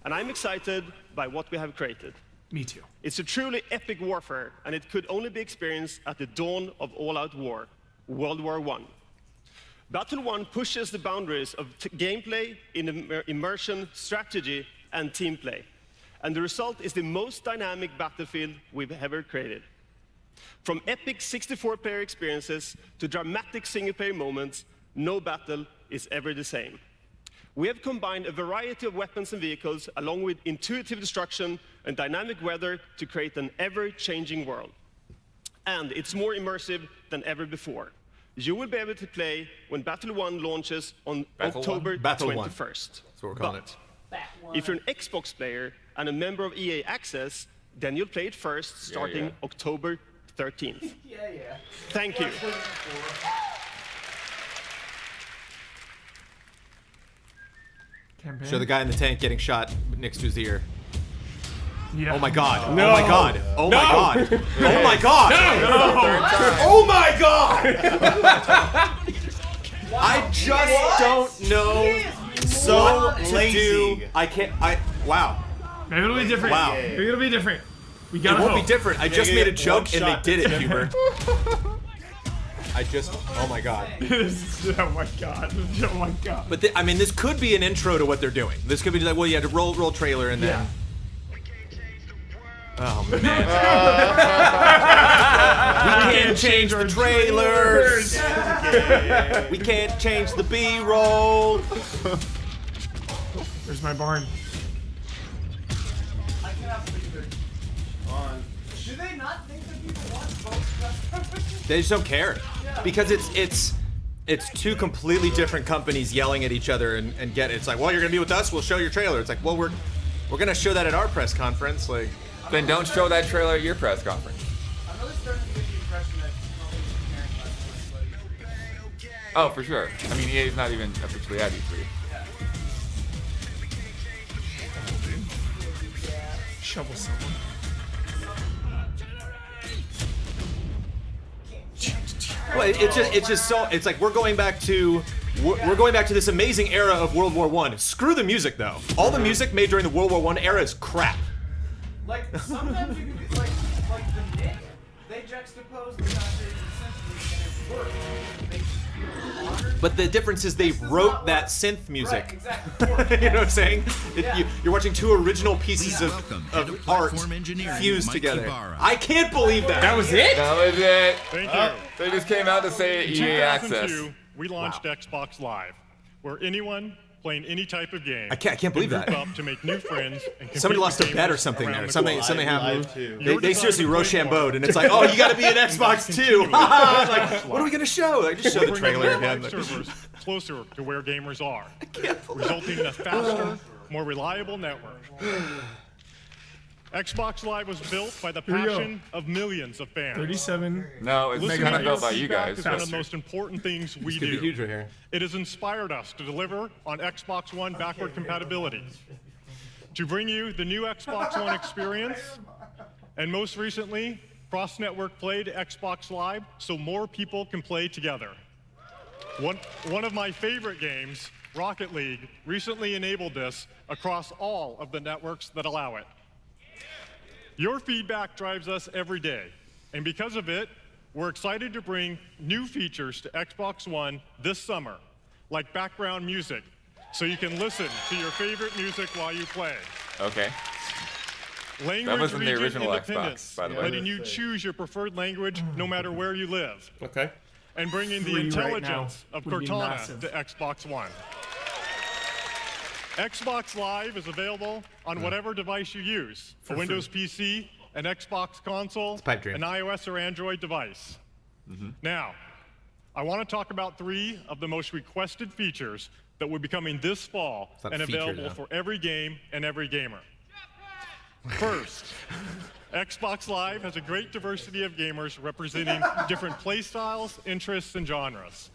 And I'm excited by what we have created. Me too. It's a truly epic warfare, and it could only be experienced at the dawn of all-out war, World War I. Battle 1 pushes the boundaries of gameplay, immersion, strategy, and team play. And the result is the most dynamic battlefield we've ever created. From epic 64-player experiences to dramatic single-player moments, no battle is ever the same. We have combined a variety of weapons and vehicles along with intuitive destruction and dynamic weather to create an ever-changing world. And it's more immersive than ever before. You will be able to play when Battle 1 launches on October 21st. That's what we're calling it. If you're an Xbox player and a member of EA Access, then you'll play it first starting October 13th. Thank you. Campaign? Show the guy in the tank getting shot next to his ear. Yeah. Oh my god. No. Oh my god. Oh No. my god. Oh my god. No. Oh my god. I just don't know So what to lazy. do. I can't. Wow. Maybe it'll be different. Wow. Maybe it'll be different. We It gotta won't hope. be different. I just you made a get joke one and they shot. did it, Huber. I just. Oh my god. Oh my god. Oh my god. But I mean, this could be an intro to what they're doing. This could be like, well, you had to roll trailer and then. Oh man. We can't change the trailers. We can't change the B-roll. There's my barn. Do they not think that people want both? They just don't care because it's two completely different companies yelling at each other and get it. It's like, well, you're gonna be with us. We'll show your trailer. It's like, well, we're gonna show that at our press conference. Like, Then don't show that trailer at your press conference. I'm really starting to get the impression that companies are caring less and less. Oh, for sure. I mean, EA's not even officially at E3. Shovel someone. well, it's just so. It's like we're going back to this amazing era of World War I. Screw the music though. All the music made during the World War I era is crap. Like, sometimes you can do, like the Nick, they juxtapose the content and it works. It makes you feel honored. But the difference is they wrote that synth music. Right, exactly. You know what I'm saying? You're watching two original pieces Please welcome Head of of art Platform Engineering, fused Mike together. Ibarra. I can't believe that. That was it? That was it. Thank you. They just came out to say In EA Access. 2002, we launched Xbox Live, where anyone playing any type of game I can't believe can that. group up to make new friends and compete Somebody lost a with bet or gamers something around there. the Something globe. happened. Your They desire seriously to play Rochambeaued, more and it's like, oh, you got to be an and Xbox continue too. it. Like, what are we gonna show? Like, just show the Bringing trailer live again. servers closer to where gamers are, resulting in a faster, more reliable network. Xbox Live was built by the Here we go. passion of millions of fans. 37. No, it's Listening kind of to your built by you feedback guys. is one of the most important things we Could be do. huge right here. It has inspired us to deliver on Xbox One backward compatibility, to bring you the new Xbox One experience, and most recently, cross-network play to Xbox Live so more people can play together. One of my favorite games, Rocket League, recently enabled this across all of the networks that allow it. Your feedback drives us every day, and because of it, we're excited to bring new features to Xbox One this summer, like background music, so you can listen to your favorite music while you play. Okay. Language was in the region original independence, Xbox, by the way. letting you choose your preferred language no matter where you live. Okay. And bringing the Free right intelligence now of would be Cortana massive. to Xbox One. Xbox Live is available on whatever device you use, a Windows PC, an Xbox console, pipe dream. an iOS or Android device. Now, I want to talk about 3 of the most requested features that will be coming this fall not and a feature, available though. for every game and every gamer. First, Xbox Live has a great diversity of gamers representing different playstyles, interests, and genres.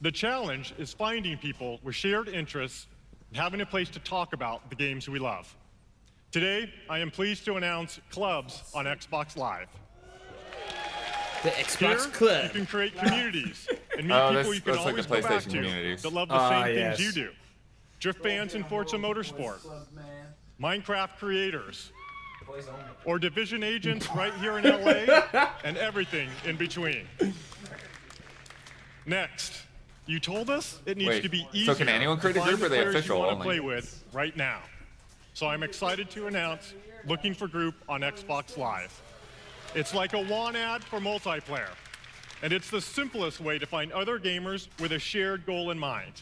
The challenge is finding people with shared interests and having a place to talk about the games we love. Today, I am pleased to announce clubs on Xbox Live. The Here, Xbox Club. you can create communities and meet Oh, people that's- you can that's like always the go back PlayStation to communities. that love the same yes. things you do. Drift fans in Forza Motorsport, Minecraft creators, or division agents right here in LA, and everything in between. Next, You told us it needs Wait, to be so easier can anyone create a to find group or the are they players official you want to only? play with right now. So I'm excited to announce Looking for Group on Xbox Live. It's like a WAN ad for multiplayer, and it's the simplest way to find other gamers with a shared goal in mind.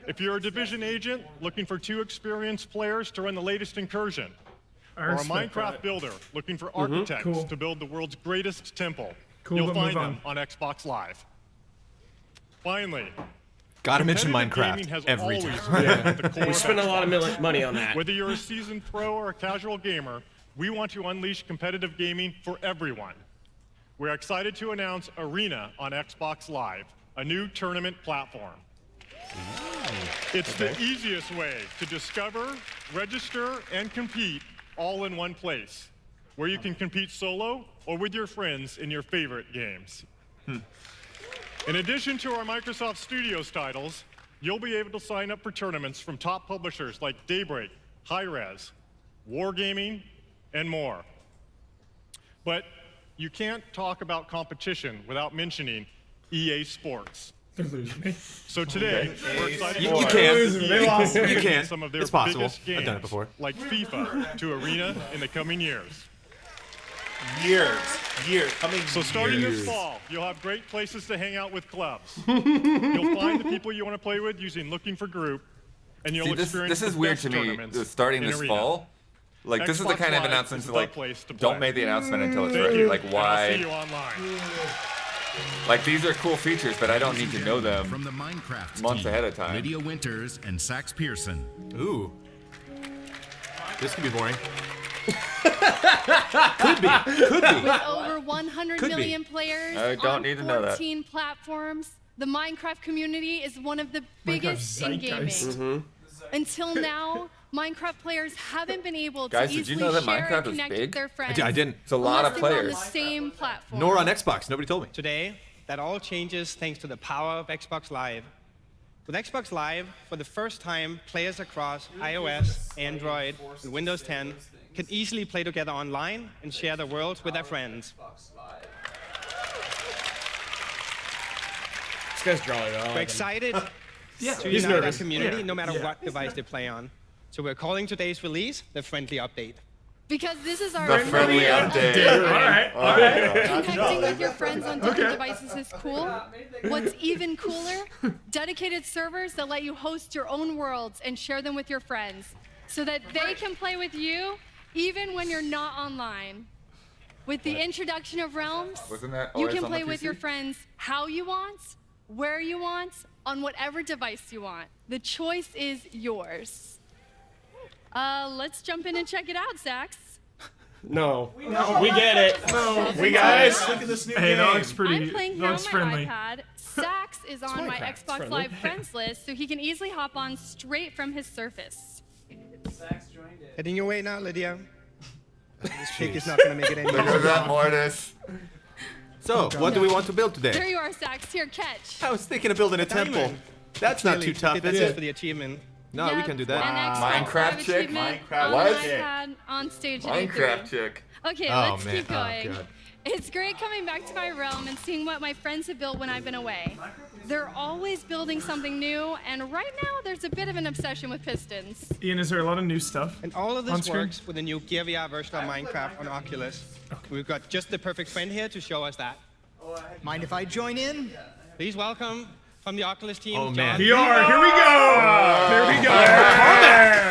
If you're a Division agent looking for 2 experienced players to run the latest incursion, or a Minecraft builder looking for architects to build the world's greatest temple, you'll find them on Xbox Live. Finally, Gotta mention competitive Minecraft gaming has every always time. been at the core We of spent a lot of Xbox. money on that. Whether you're a seasoned pro or a casual gamer, we want to unleash competitive gaming for everyone. We're excited to announce Arena on Xbox Live, a new tournament platform. It's the easiest way to discover, register, and compete all in one place, where you can compete solo or with your friends in your favorite games. In addition to our Microsoft Studios titles, you'll be able to sign up for tournaments from top publishers like Daybreak, Hi-Rez, Wargaming, and more. But you can't talk about competition without mentioning EA Sports. They're losing me. So today, we're excited You to can. announce that You EA can. is bringing You can. some of their It's possible. biggest I've done it games, before. like FIFA, to Arena in the coming years. Years. So starting this fall, you'll have great places to hang out with clubs. You'll find the people you want to play with using Looking for Group, and you'll See, experience this is the weird best to me. tournaments Starting in this Arena. fall, like this is the Xbox kind of Live announcements is that, the like, place to don't play. make the announcement until it's Thank ready. you, Like, and I'll why? see you online. Like, these are cool features, but I don't need to know them From the Minecraft months team, ahead of time. Lydia Winters and Sax Pearson. Ooh. This could be boring. With over 100 Could be. million players I don't on need to know that. 14 platforms, the Minecraft community is one of the biggest in gaming. zeitgeist. Until now, Minecraft players haven't been able to Guys, did you easily know that share Minecraft and was connect big? with their friends. I didn't. It's a lot unless of they were on players. the same platform. Nor on Xbox. Nobody told me. Today, that all changes thanks to the power of Xbox Live. With Xbox Live, for the first time, players across iOS, Android, and Windows 10 can easily play together online and share their worlds with their friends. This guy's drawing. We're excited Yeah. to He's unite our nervous. community Yeah. no matter Yeah. what device they play on. So we're calling today's release the Friendly Update. Because this is our The friendly update. All right. All right. Connecting with your friends on different devices is cool. What's even cooler, dedicated servers that let you host your own worlds and share them with your friends so that they can play with you even when you're not online. With the introduction of Realms, Wasn't that you always can on the play with PC? your friends how you want, where you want, on whatever device you want. The choice is yours. Let's jump in and check it out, Sax. No. We get it. No. We guys. Look at this new Hey, game. that looks pretty. I'm playing that here on looks my friendly. iPad. Sax is on my Minecraft. Xbox Friendly. Live friends list, so he can easily hop on straight from his Surface. Sax joined it. Heading your way now, Lydia. This pig is not going to make it any Look at easier. that, Mortis. So, what do we want to build There today? you are, Sax. Here, catch. I was thinking of building a temple. Diamond. That's not Really, too tough, that's is just it? for the achievement. No, we Yep, can do an that. Xbox Minecraft Live chick? achievement Minecraft on what? an iPad on stage at Minecraft E3. chick. Okay, Oh, let's man. keep Oh, going. God. It's great coming back to my realm and seeing what my friends have built when I've been away. They're always building something new, and right now there's a bit of an obsession with pistons. Ian, is there a lot of new stuff? And all of on this screen? works with the new Gear VR version of Minecraft on Oculus. We've got just the perfect friend here to show us that. Mind if I join in? Please welcome from the Oculus team, Oh, John. man. VR. Here we go. Here we go.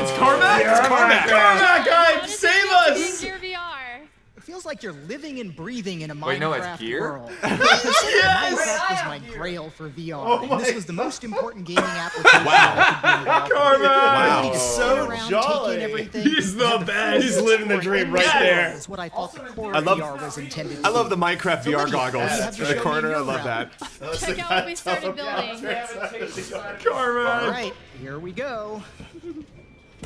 It's Carmack. It's Carmack. Carmack, guys, save us. Gear VR. It feels like you're living and breathing in a Wait, no, it's Minecraft gear? world. Minecraft was my grail for VR, and this was the most important gaming application. Wow. Carmack. He's so jolly. Taking everything. He's the best. He's living the dream right there. Is what I thought the core I love- VR was intended to I love be. the Minecraft VR Lydia, goggles you have to in the show me corner. I your love realm. that. Check out what we started building. Carmack. All right, here we go.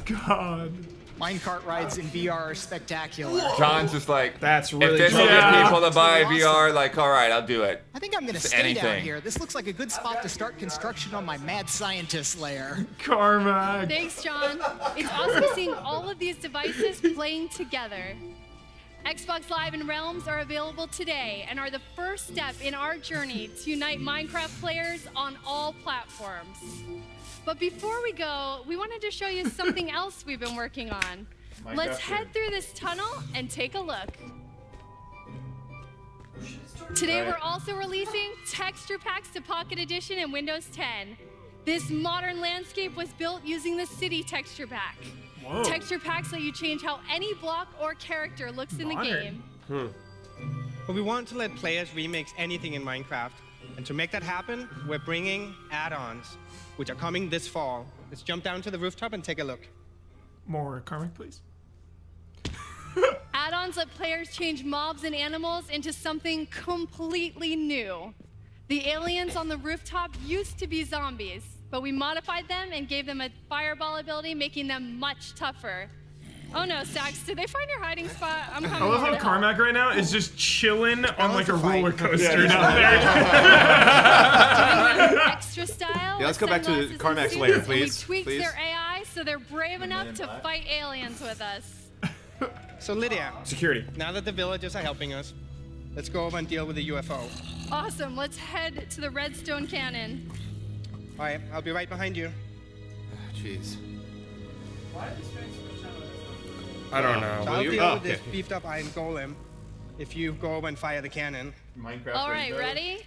God. Minecart rides in VR are spectacular. John's just like, That's if really this will cool. get people to buy Awesome. VR, like, all right, I'll do it. I think I'm gonna Just stay down anything. here. This looks like a good spot to start construction on my mad scientist lair. Carmack. Thanks, John. It's awesome seeing all of these devices playing together. Xbox Live and Realms are available today and are the first step in our journey to unite Minecraft players on all platforms. But before we go, we wanted to show you something else we've been working on. Let's head through this tunnel and take a look. Today we're also releasing texture packs to Pocket Edition and Windows 10. This modern landscape was built using the City texture pack. Whoa. Texture packs let you change how any block or character looks in the game. But we want to let players remix anything in Minecraft. And to make that happen, we're bringing add-ons, which are coming this fall. Let's jump down to the rooftop and take a look. More Carmick, please. Add-ons let players change mobs and animals into something completely new. The aliens on the rooftop used to be zombies, but we modified them and gave them a fireball ability, making them much tougher. Oh no, Sax, did they find your hiding spot? I'm coming I love over how to help. Carmack right now is just chilling on like a roller coaster Yeah, down there. Extra style. Yeah, let's go back to sunglasses and Carmack's suits, lair, and please. We tweaked Please. their AI so they're brave enough to fight aliens with us. So Lydia, security. Now that the villagers are helping us, let's go over and deal with the UFO. Awesome, let's head to the Redstone Cannon. All right, I'll be right behind you. Jeez. Why are they spending so much time on this? I don't know. So I'll you- deal oh, with this okay. beefed up iron golem if you go over and fire the cannon. Minecraft. All right, ready?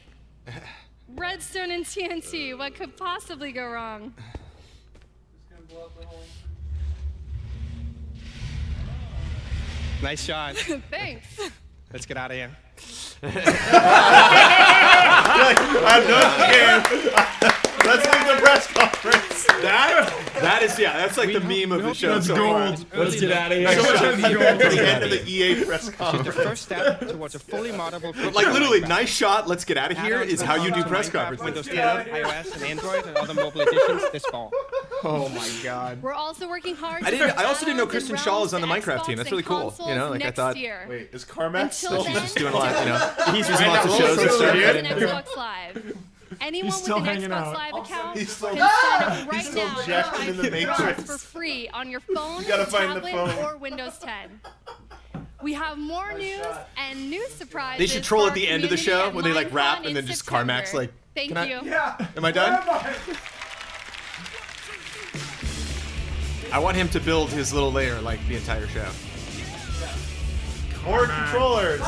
Redstone and TNT, what could possibly go wrong? Just gonna blow up the whole. Nice shot. Thanks. Let's get out of here. I'm done here. Let's leave the press conference. That is, yeah, that's like the meme of the show. That's so gold. far. Let's get out of here. So much Let's at go. the end of the EA press It's the conference. first step towards a fully moddable. But like literally, nice shot. Let's get out of here is how you do press conferences. Windows 10, iOS, and Android, and other mobile editions this fall. Oh my god. We're also working hard. I also didn't know Kristen Shaw is on the Realms to Minecraft team. That's really Xbox cool. and You know, like I consoles thought. next year. Wait, is Carmack Until still? then, She's just doing a lot. You know, he's doing Right lots of now, shows and also stuff. here. and Xbox Live. Anyone He's with still an hanging Xbox out. Live account He's still- can sign up right He's still now and jacked try in the Forza Matrix. for free on your phone, You gotta find the tablet, phone. or Windows 10. We have more news and new surprises. They should troll for at the our end of the community show at when they like rap Minecon and then in just September. Carmack's like, Thank "Can I- you. Am I done? I want him to build his little lair like the entire show. More controllers.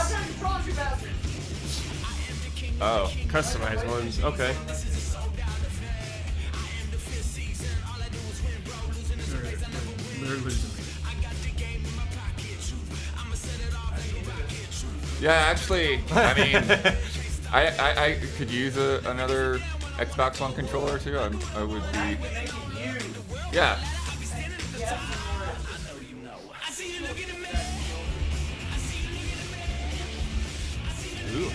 Oh. Customized ones. Okay. They're losing me. Yeah, actually, I mean, I could use another Xbox One controller too. I would be. Yeah.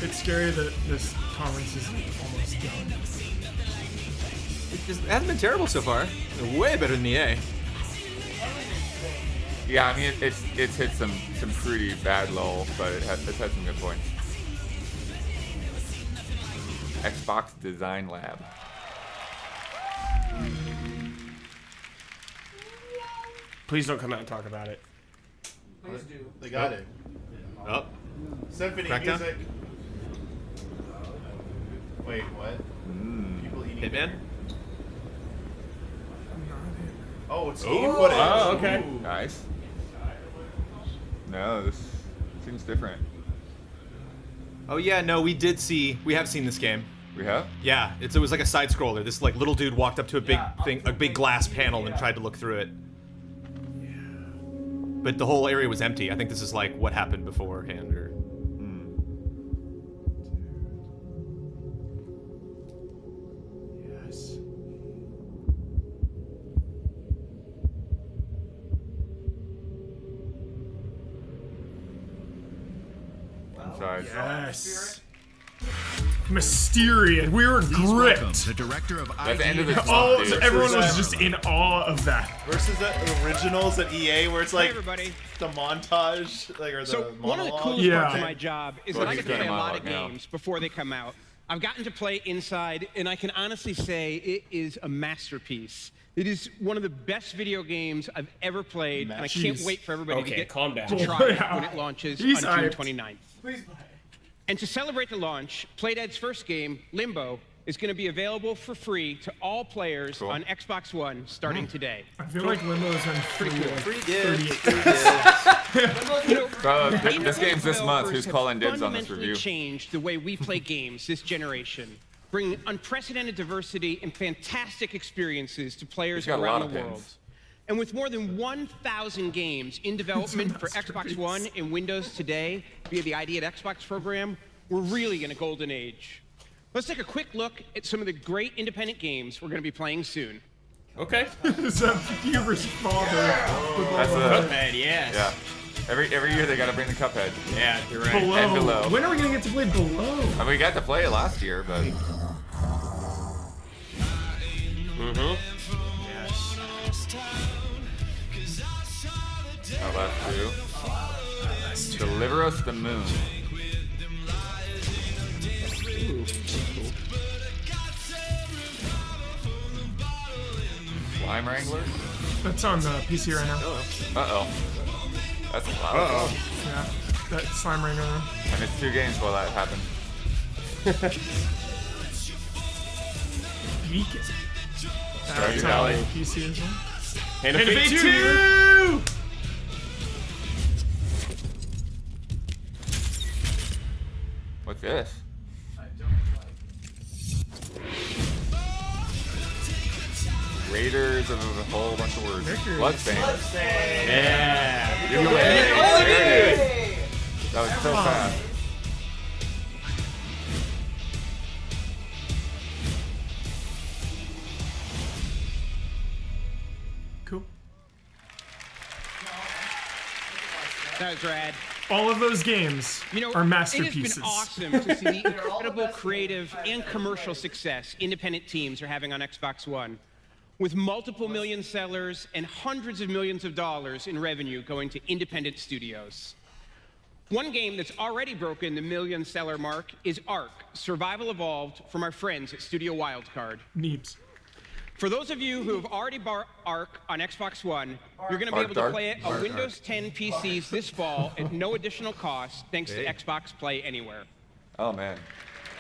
It's scary that this conference is almost done. It hasn't been terrible so far. Way better than EA. Yeah, I mean, it's hit some pretty bad lulls, but it's had some good points. Xbox Design Lab. Please don't come out and talk about it. Please do. They got it. Oh. Symphony Crackdown? music. Wait, what? People eating. Hitman? Oh, it's game Ooh. footage. Oh, okay. Ooh. Nice. No, this seems different. Oh yeah, no, we have seen this game. We have? Yeah, it was like a side scroller. This like little dude walked up to a big glass panel and tried to look through it. But the whole area was empty. I think this is like what happened beforehand, or. Yes. Inside. Yes. Mysterious. We were gripped. The director of At the end of the Oh, dude. so everyone was just in awe of that. Versus the originals at EA, where it's like everybody. the montage, like or the So one of the monologue. coolest Yeah. parts of my job is Well, that I he's get to play doing a a lot of monologue now. games before they come out. I've gotten to play Inside, and I can honestly say it is a masterpiece. It is one of the best video games I've ever played, and I can't Jeez. wait for everybody Okay, to calm down. to try it when it launches He's on June hyped. 29th. And to celebrate the launch, Playdead's first game, Limbo, is going to be available for free to all players on Xbox One starting today. I feel like Limbo's been Pretty cool. Pretty good. This game's this month. Who's calling dibs on this Fundamentally review? changed the way we play games this generation, bringing unprecedented diversity and fantastic experiences to players He's got a around lot the of world. pins. And with more than 1,000 games in development for Xbox One and Windows today via the ID at Xbox program, we're really in a golden age. Let's take a quick look at some of the great independent games we're going to be playing soon. Okay. Is that Huber's father? That's Cuphead, yes. Yeah. Every year they gotta bring the Cuphead. Yeah, you're right. Below. And below. When are we gonna get to play Below? I mean, we got to play it last year, but. Yes. Outlast 2. Deliver us the moon. Slime Wrangler? That's on the PC right now. Uh-oh. That's a lot. Yeah. That Slime Ranger. I missed 2 games while that happened. Beacon. Stardew Valley. PC as well. Hand of Fate 2! What's this? Raiders of a whole bunch of words. Bloodstained. Yeah. You can win. There it is. That was so fast. Cool. That was rad. All of those games are masterpieces. It has been awesome to see the incredible creative and commercial success independent teams are having on Xbox One, with multiple million sellers and hundreds of millions of dollars in revenue going to independent studios. One game that's already broken the million seller mark is Ark: Survival Evolved from our friends at Studio Wildcard. Neeps. For those of you who have already bought Ark on Xbox One, you're going to be able to play it on Windows 10 PCs this fall at no additional cost, thanks to Xbox Play Anywhere. Oh man.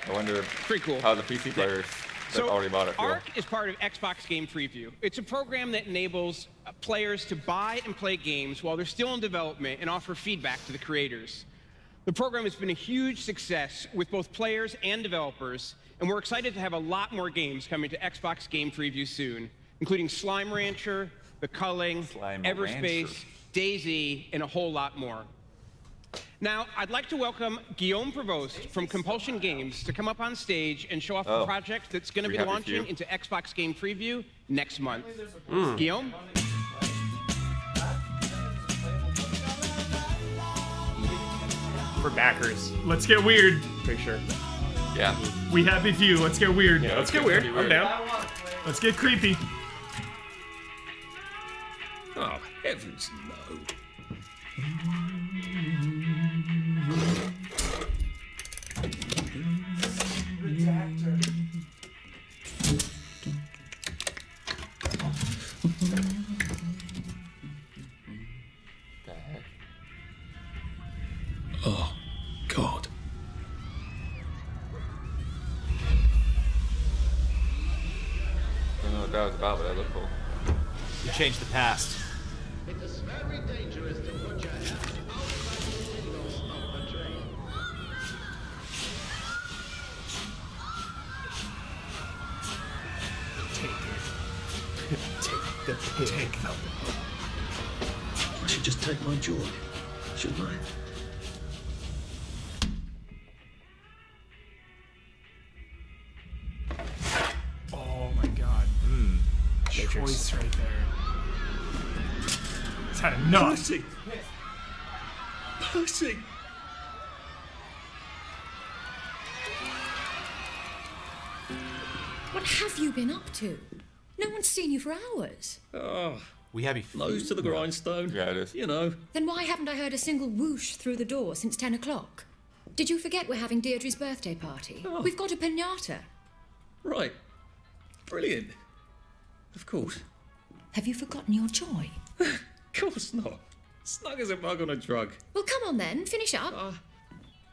I wonder Pretty cool. how the PC players that already bought it feel. Ark is part of Xbox Game Preview. It's a program that enables players to buy and play games while they're still in development and offer feedback to the creators. The program has been a huge success with both players and developers, and we're excited to have a lot more games coming to Xbox Game Preview soon, including Slime Rancher, The Culling, Everspace, Rancher. DayZ, and a whole lot more. Now, I'd like to welcome Guillaume Prevost from Compulsion Games to come up on stage and show off the project that's going to be happy for launching you. into Xbox Game Preview next month. Guillaume? For backers. Let's get weird. Pretty sure. Yeah. We happy few. Let's get weird. Yeah, let's get weird. I'm down. Let's get creepy. Oh, heavens no. Oh, God. I don't know what that was about, but that looked cool. You changed the past. It is very dangerous to put your hand outside the windows of the train. Take the pig. Take the pig. I should just take my joy, shouldn't I? Oh my god. Choice right there. It's had enough. Pussy. Pussy. What have you been up to? No one's seen you for hours. Oh, we have nose to the grindstone. Yeah, it is. You know. Then why haven't I heard a single whoosh through the door since 10 o'clock? Did you forget we're having Deirdre's birthday party? Oh. We've got a piñata. Right. Brilliant. Of course. Have you forgotten your joy? Of course not. Snug as a bug on a drug. Well, come on then, finish up.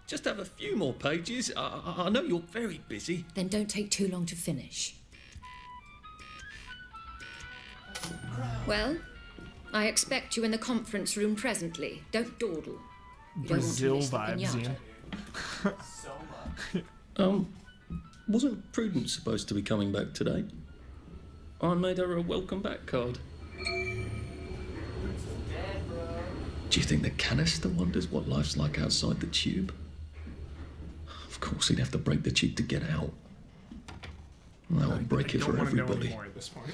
Just have a few more pages. I know you're very busy. Then don't take too long to finish. Well, I expect you in the conference room presently. Don't dawdle. You Brazil don't want to miss the vibes, pinata. Ian. Wasn't Prudence supposed to be coming back today? I made her a welcome back card. Do you think the canister wonders what life's like outside the tube? Of course, he'd have to break the tube to get out. That would break it I for don't want to know everybody. anymore at this point.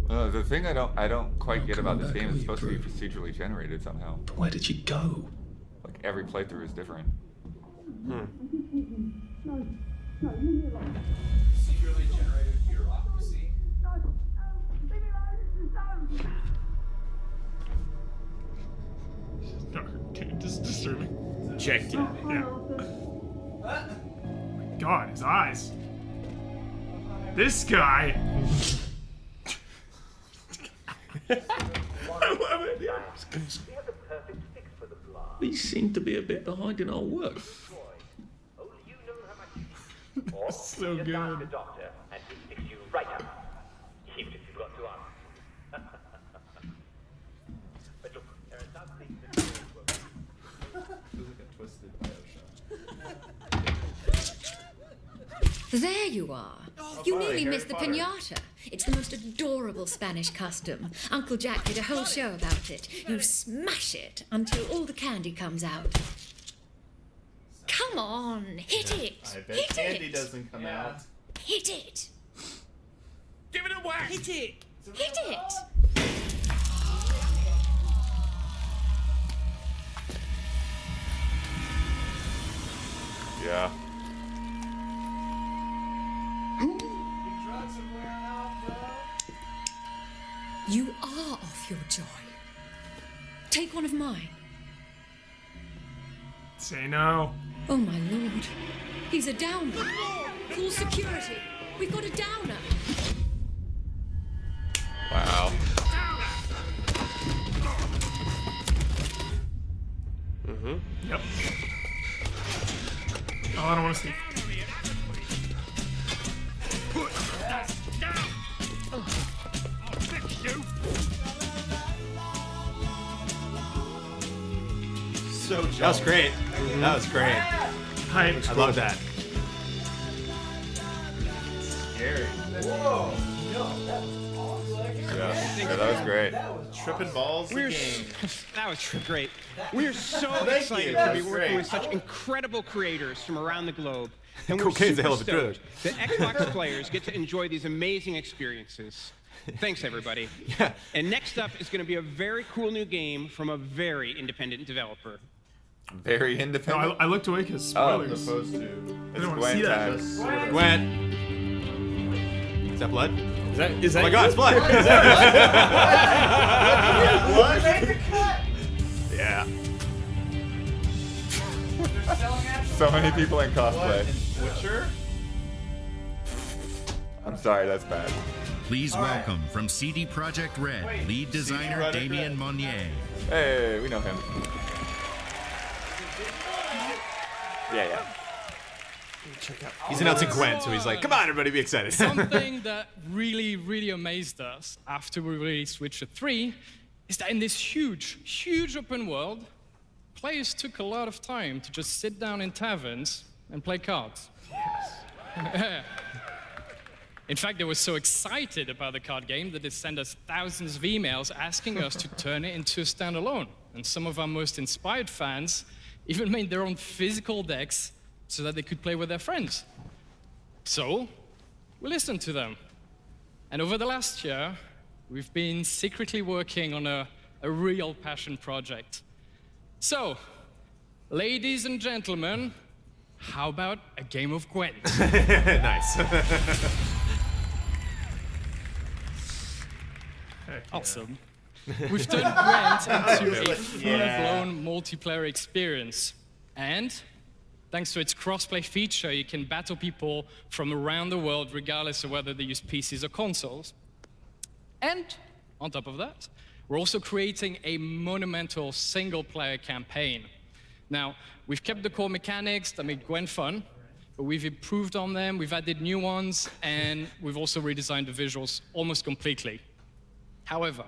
The thing I don't quite get about this back, game will is you, supposed to be procedurally generated somehow. But where did she go? Like every playthrough is different. Secretly generated bureaucracy. Just disturbing. Checked it. Yeah. Oh my God, his eyes. This guy. I love it. We seem to be a bit behind in our work. So good. Doctor, and he sticks you right up, even if you've got two arms. But look, there are some things that Feels like a twisted Bioshock. There you are. You nearly missed the pinata. It's the most adorable Spanish custom. Uncle Jack did a whole show about it. You smash it until all the candy comes out. Come on, hit it. I bet Hit candy it. doesn't come out. Hit it. Give it a whack! Hit it. Hit it. Yeah. You are off your joy. Take one of mine. Say no. Oh my lord. He's a downer. Call security. We've got a downer. Wow. Yep. Oh, I don't want to see. So That was great. That was great. Hype. I love that. Scary. Whoa! No, that was awesome. Yeah, that was great. Tripping balls the game. That was great. We are so Thank excited you. to That be was working great. with such incredible creators from around the globe. And we're Cocaine's a super hell of a drug. stoked that Xbox players get to enjoy these amazing experiences. Thanks, everybody. Yeah. And next up is going to be a very cool new game from a very independent developer. Very No, independent. I looked away because Oh, spoilers. Supposed to. I It's don't want to see Gwen that. time. Just sort of. Gwen. Is that blood? Is that Oh my god, it's blood! Yeah. So many people in What? cosplay. Witcher? I'm sorry, that's bad. Please welcome from CD Projekt Red, lead designer Projekt Damien Red. Monnier. Hey, we know him. Yeah. He's announcing Gwen, so he's like, come on, everybody, be excited. Something that really amazed us after we released Witcher 3 is that in this huge open world, players took a lot of time to just sit down in taverns and play cards. Yes. In fact, they were so excited about the card game that they sent us thousands of emails asking us to turn it into a standalone. And some of our most inspired fans even made their own physical decks so that they could play with their friends. So, we listened to them. And over the last year, we've been secretly working on a real passion project. So, ladies and gentlemen, how about a game of Gwent? Nice. Awesome. We've turned Gwent into a full-blown multiplayer experience. And Thanks to its crossplay feature, you can battle people from around the world, regardless of whether they use PCs or consoles. And on top of that, we're also creating a monumental single-player campaign. Now, we've kept the core mechanics that make Gwen fun, but we've improved on them, we've added new ones, and we've also redesigned the visuals almost completely. However,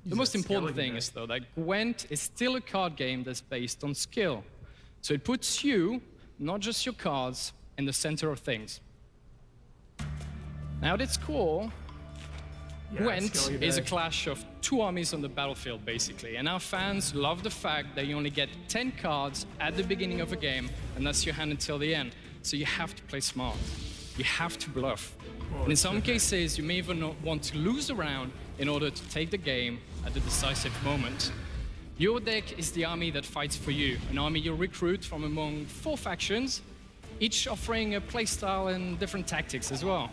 the most important thing is, though, that Gwent is still a card game that's based on skill. So it puts you, not just your cards, in the center of things. Now, at its core, Gwent is a clash of two armies on the battlefield, basically. And our fans love the fact that you only get 10 cards at the beginning of a game, and that's your hand until the end. So you have to play smart. You have to bluff. And in some cases, you may even not want to lose a round in order to take the game at the decisive moment. Your deck is the army that fights for you, an army you recruit from among 4 factions, each offering a playstyle and different tactics as well.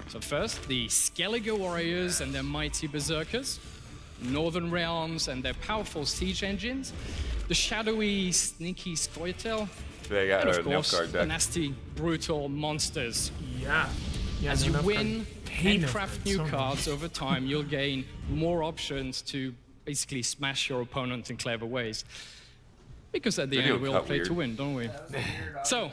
So first, the Skellige warriors and their mighty berserkers, Northern Realms and their powerful siege engines, the shadowy, sneaky Scoia'tael, They got and a of course, card the deck. nasty, brutal monsters. Yeah. As you win and Nilfgaard, craft new so cards over time, you'll gain more options to basically smash your opponent in clever ways. Because at the Video end, we all cut play weird. to win, don't we? So,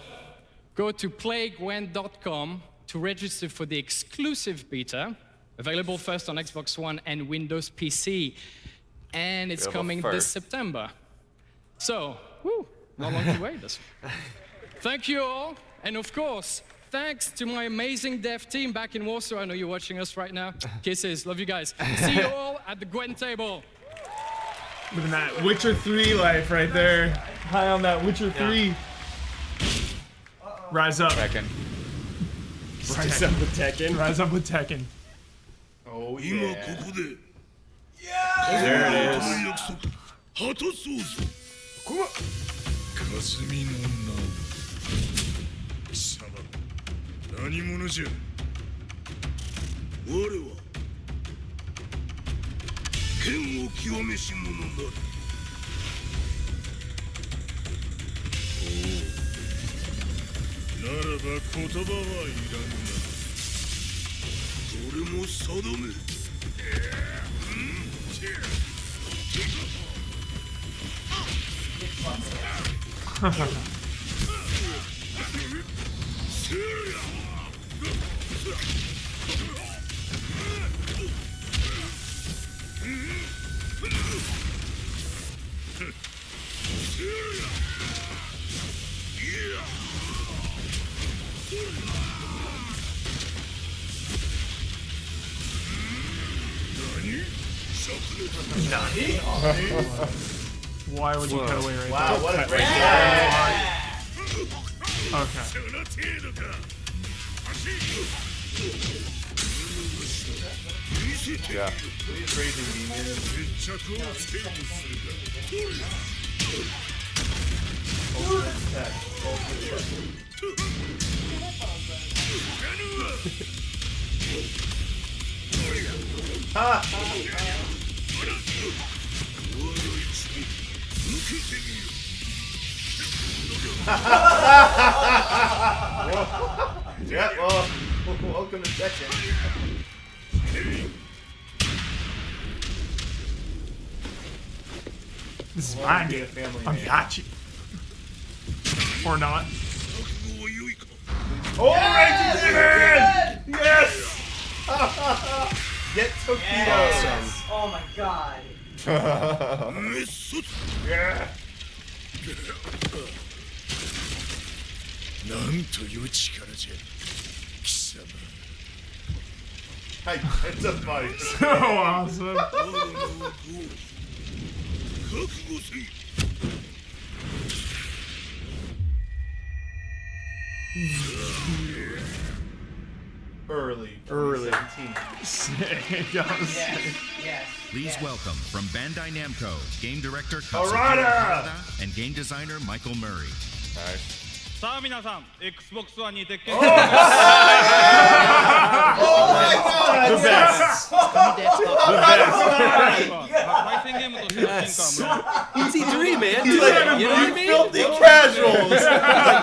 go to playgwen.com to register for the exclusive beta, available first on Xbox One and Windows PC. And it's Available coming this first. September. So, not long to wait. Thank you all, and of course, thanks to my amazing dev team back in Warsaw. I know you're watching us right now. Kisses, love you guys. See you all at the Gwen table. Look at that Witcher 3 life right there. High on that Witcher 3. Rise up. Tekken. Rise up with Tekken. Rise up with Tekken. Oh, yeah. There it is. 霞の名を貴様何者じゃ我は剣を極めし者なりおうならば言葉はいらんな俺も定めWhy would you cut away right Wow, there? what a Cut great right game. Okay. Yeah. These raging demons. Yeah, well, welcome to Tekken. This is mine. Be a family I man. got you. Or not. Oh, Raging Demon! Yes! Get torpedoed. Yes. Oh my god. Yeah. なんという力じゃ貴様 Identify. So awesome. 覚悟せい Early. 17. Sick. That was sick. Please welcome from Bandai Namco, game director Kazuhiro Harada! Harada and game designer Michael Murray. さあ皆さん Xbox One に鉄拳 Oh my god! The best. Yes. EC3, man. He's like, You know what I mean? filthy casuals. Like,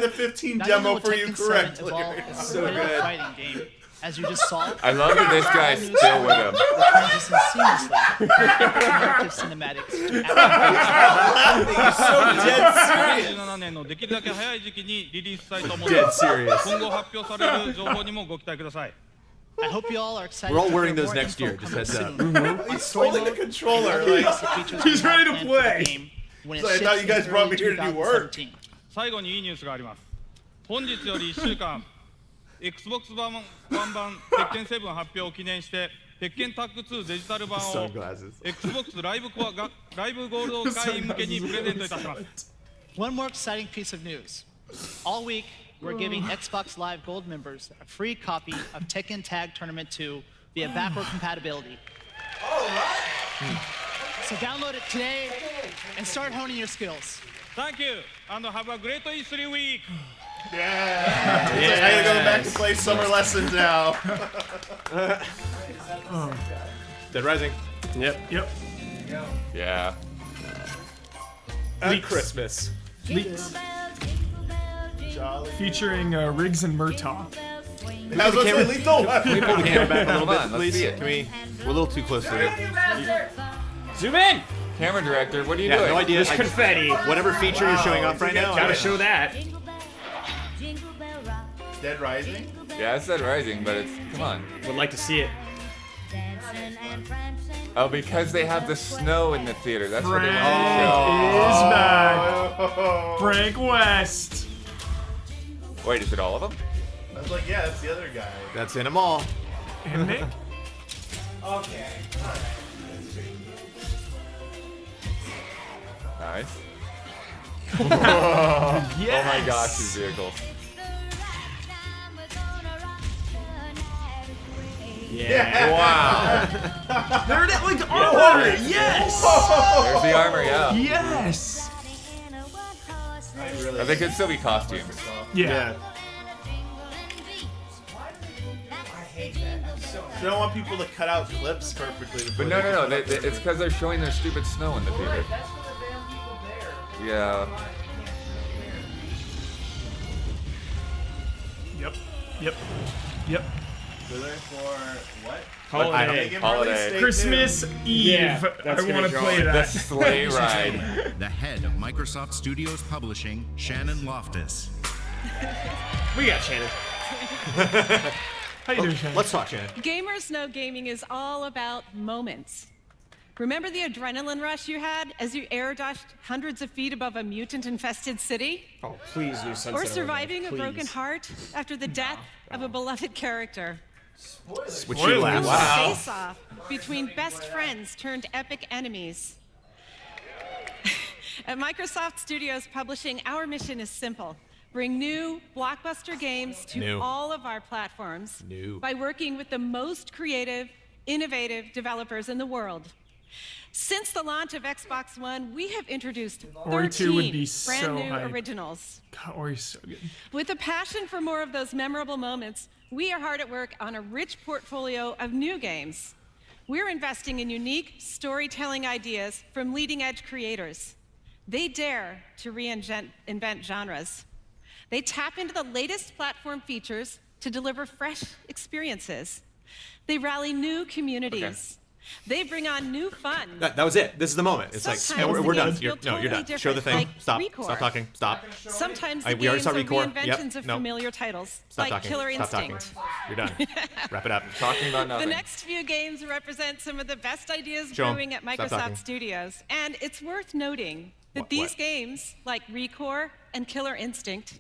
the 15 Not only demo will for you Tekken 7 correctly. evolve as a So competitive good. fighting game, as you just saw. I love that this guy's still with him. Will transition seamlessly from narrative cinematics to action. 2017年のできるだけ早い時期にリリースしたいと思い Dead ます serious. 今後発表される情報にもご期待ください I hope you all are excited. We're all to wearing hear those more next info year, just coming heads up. soon. On He's story holding the mode, controller, and other like- basic features He's we have ready to planned for the play. game when it So I thought ships you guys in brought me early here to do work. 2017. 最後にいいニュースがあります本日より1週間 Xbox One 版鉄拳7発表を記念して鉄拳タッグ2デジタル版を Sunglasses. Xbox ライブゴールド会員向けにプレゼントいたします One more exciting piece of news. All week, we're giving Xbox Live Gold members a free copy of Tekken Tag Tournament 2 via backward compatibility. So download it today and start honing your skills. Thank you and have a great E3 week Yeah. It's like, I gotta go back to play summer lessons now. Dead Rising. Yep. Yeah. At Christmas. Leaks. Featuring Riggs and Murtaugh. I was gonna say lethal Can we pull the camera back a little Come on, bit, let's please? see it. Can we? We're a little too close to it. Zoom in. Camera director, what are you Yeah, doing? no idea. There's confetti. Whatever feature you're showing off right now. Gotta show that. Dead Rising? Yeah, it's Dead Rising, but it's come on. Would like to see it. Oh, because they have the snow in the theater. That's what they Frank want is to back. Frank West. show. Wait, is it all of them? I was like, yeah, that's the other guy. That's in them all. And Nick. Okay. Nice. Yes. Oh my gosh, these vehicles. Yeah. Wow. There it is, like armor. Yes. There's the armor, yeah. Yes. They could still be costumes. Yeah. You don't want people to cut out clips perfectly. But no. It's because they're showing their stupid snow in the theater. Yeah. Yep. Were they for what? Holiday. Christmas Eve. Yeah, that's I gonna want to draw play it. The that. sleigh ride. The head of Microsoft Studios Publishing, Shannon Loftus. We got Shannon. How you doing, Shannon? Let's talk, Shannon. Gamers know gaming is all about moments. Remember the adrenaline rush you had as you air dashed hundreds of feet above a mutant-infested city? Oh, please do Sunset Or Overdrive, surviving a please. broken heart after the death of a beloved character? Which you laugh. Wow. Face-off between best friends turned epic enemies. At Microsoft Studios Publishing, our mission is simple. Bring new blockbuster games to all of our platforms by working with the most creative, innovative developers in the world. Since the launch of Xbox One, we have introduced Ori 2 would be 13 brand so new hype. originals. God, Ori's so good. With a passion for more of those memorable moments, we are hard at work on a rich portfolio of new games. We're investing in unique storytelling ideas from leading-edge creators. They dare to reinvent genres. They tap into the latest platform features to deliver fresh experiences. They rally new communities. They bring on new fun. That was it. This is the moment. It's like, Sometimes we're the done. games feel You're done. totally Show the thing. different, Stop. like Recore. Stop talking. Stop. Sometimes the We already games saw are Recore. reinventions Yep. of No. familiar titles, Stop like talking. Killer Stop Instinct. talking. You're done. Wrap it up. Talking about The nothing. next few games represent some of the best ideas Show 'em. brewing at Stop Microsoft talking. Studios. And it's worth noting that these games, like Recore and Killer Instinct,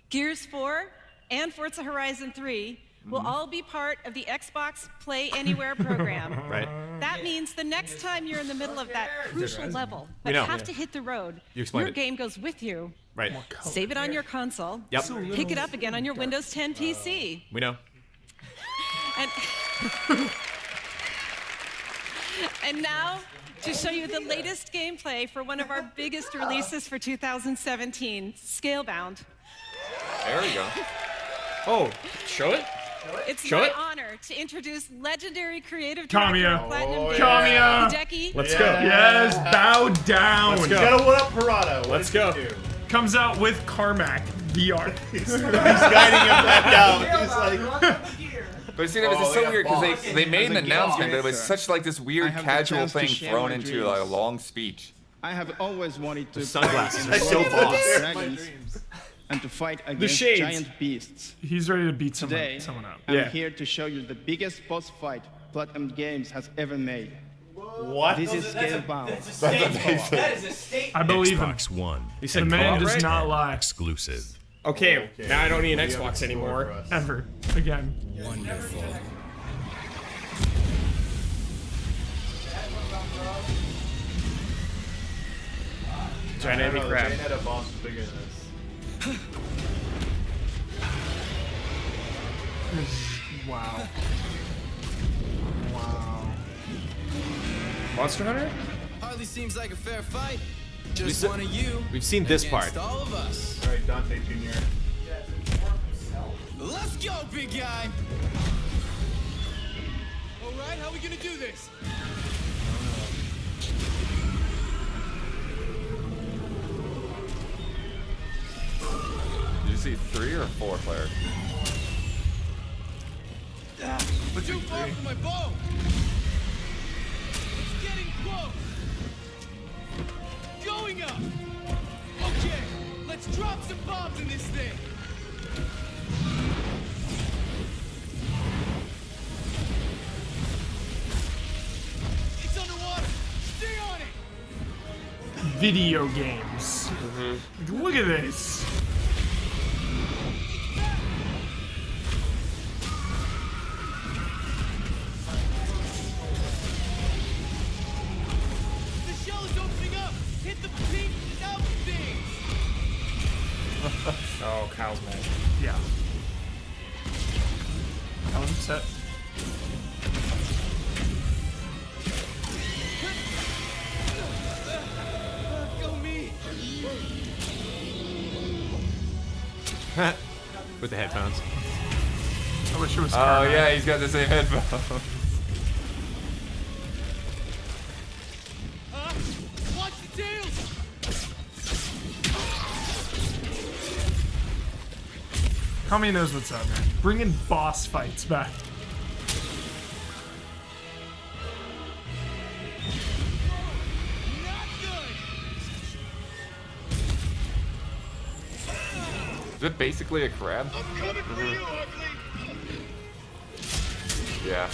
Gears 4, and Forza Horizon 3, will all be part of the Xbox Play Anywhere program. Right. That means the next time you're in the middle of that crucial level, We but know. have to hit the road, You explained your it. game goes with you. Right. Save it on your console. Yep. Pick it up again on your Windows 10 PC. We know. And, and now, to show you the latest gameplay for one of our biggest releases for 2017, Scalebound. There we go. Oh, show it? It's Show my it? honor to introduce legendary creative Kamiya. director of Platinum Games, Kamiya. Hideki. Let's go. Yes, bow down. Let's You go. gotta one up Parada. What Let's did go. you do? comes out with Carmack VR. He's guiding him back out. He's like, But see, it's so weird because they made an As a announcement, but it guest was such like this weird I have the casual chance to thing share thrown my into dreams. like a long speech. I have always wanted to sunglasses play are so in boss. dragons and to fight against shades. giant beasts. He's ready to beat Today, someone up. I'm here to show you the biggest boss fight Platinum Games has ever made. what? This is Scalebound. That is a statement. I believe him. Xbox One. He The said man co-op, does right? not lie. Exclusive. Okay, now I don't need an Xbox anymore. Ever. Again. Wonderful. Giant I enemy don't know, crab. Jane had a boss bigger than this. Wow. Wow. Monster Hunter? Hardly seems like a fair fight. We've Just se- one of you. We've seen this against part. all of us. All right, Dante Jr. Let's go, big guy. All right, how are we gonna do this? Did you see 3 or 4 players? Too far from my bow. It's getting close. Going up. Okay, let's drop some bombs in this thing. It's underwater. Stay on it. Video games. Like, look at this. The shell is opening up. Hit the pink out thing. Oh, Kyle's mad. Yeah. I was upset. Go me. With the headphones. I wish it was Oh Carmack. yeah, he's got the same headphones. Watch the tails. Kami knows what's up, man. Bringing boss fights back. Not good. Is it basically a crab? I'm coming for you, ugly. Yeah.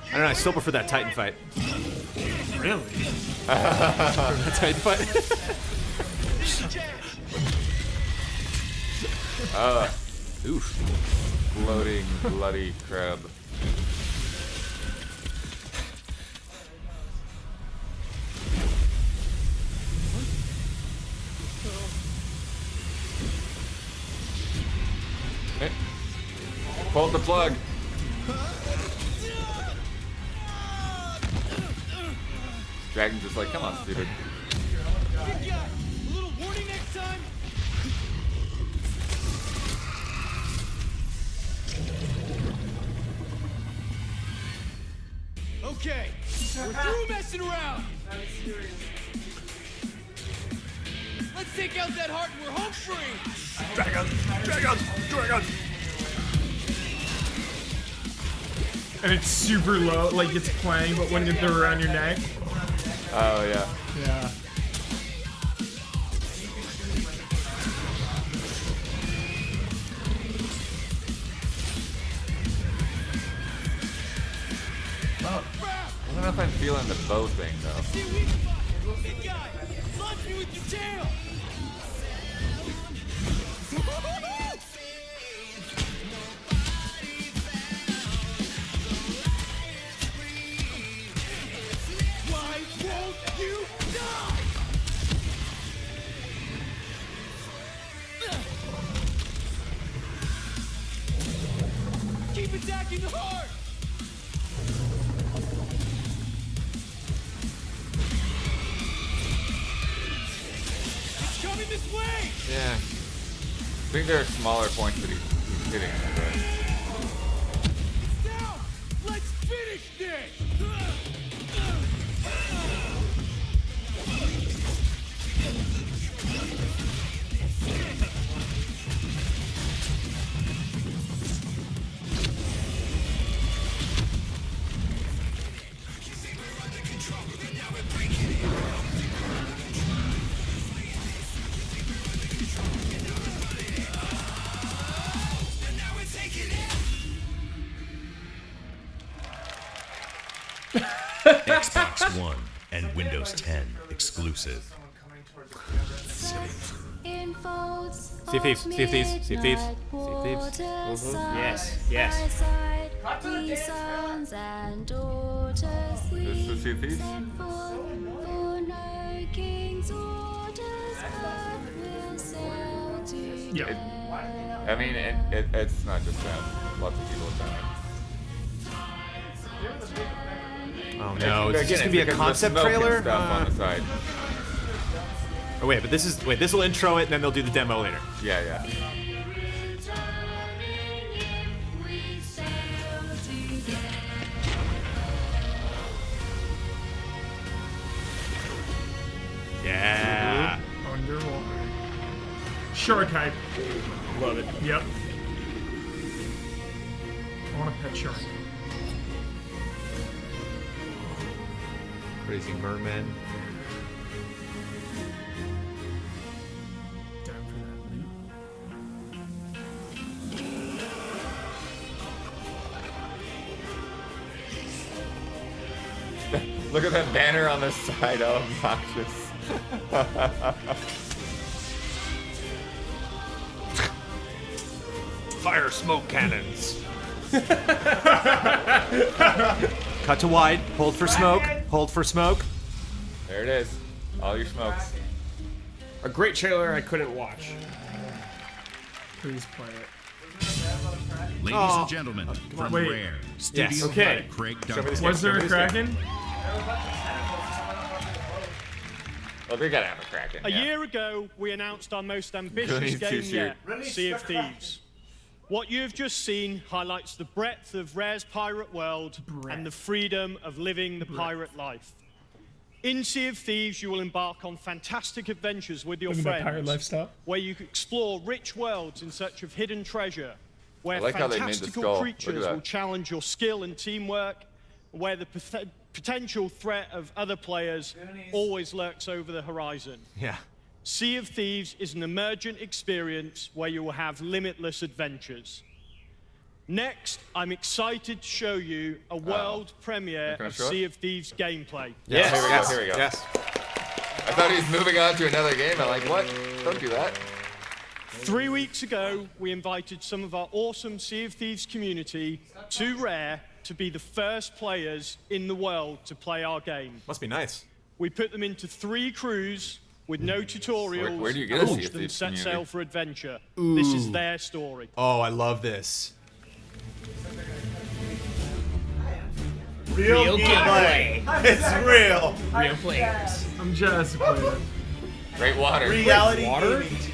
I don't know. I still prefer that Titan fight. Really? That Titan fight. Oof. Floating bloody crab. Hey. Pulled the plug. Dragon's just like, come on, stupid. Big guy, a little warning next time. Okay, we're through messing around. Let's take out that heart and we're home free. Dragon. And it's super low, like it's playing, but when they're around your neck. Oh yeah. Yeah. I don't know if I'm feeling the bow thing though. See a weak spot. Big guy, launch me with your tail. Why won't you die? Keep attacking the heart. It's coming this way. Yeah. I think there are smaller points that he's hitting. But... It's down. Let's finish this. Xbox One and Windows 10 exclusive. Sea of Thieves, Sea of Thieves, Sea of Thieves, Sea of Thieves. Yes, yes. This is Sea of Thieves? Yeah. I mean, it's not just them. Lots of people have done it. Oh no, is this Again, just gonna be a because of the concept smoke and trailer? stuff on the side. Oh wait, but this will intro it and then they'll do the demo later. Yeah, yeah. Yeah. Underwater. Shark hype. Love it. Yep. I want a pet shark. Crazy merman. Down for that loot. Look at that banner on the side. Oh, obnoxious. Fire smoke cannons. Cut to wide. Hold for smoke. Hold for smoke. There it is. All your smokes. A great trailer I couldn't watch. Please play it. Ladies and gentlemen, from Wait. Rare, Studio Okay. head Craig Show me Douglas. this Was there a Kraken? Well, they gotta have a Kraken. A yeah. year ago, we announced our most ambitious Goonies game too yet, soon. Sea of Thieves. What you've just seen highlights the breadth of Rare's pirate world and the freedom of living the pirate life. In Sea of Thieves, you will embark on fantastic adventures with your Living that pirate friends, lifestyle. where you explore rich worlds in search of hidden treasure, where I like how they made the fantastical skull. Look at creatures that. will challenge your skill and teamwork, where the potential threat of other players always lurks over the horizon. Yeah. Sea of Thieves is an emergent experience where you will have limitless adventures. Next, I'm excited to show you a world premiere gonna of show it? Sea of Thieves gameplay. Yes. Here we go. Here we go. Yes. I thought he was moving on to another game. I'm like, what? Don't do that. 3 weeks ago, we invited some of our awesome Sea of Thieves community to Rare to be the first players in the world to play our game. Must be nice. We put them into 3 crews with no tutorials Where do you get a and Sea watched of them Thieves set community? sail for adventure. This is Ooh. their story. Oh, I love this. Real gameplay. It's real. Real players. I'm jazzed to play it. Great water. Reality Water? gaming TV.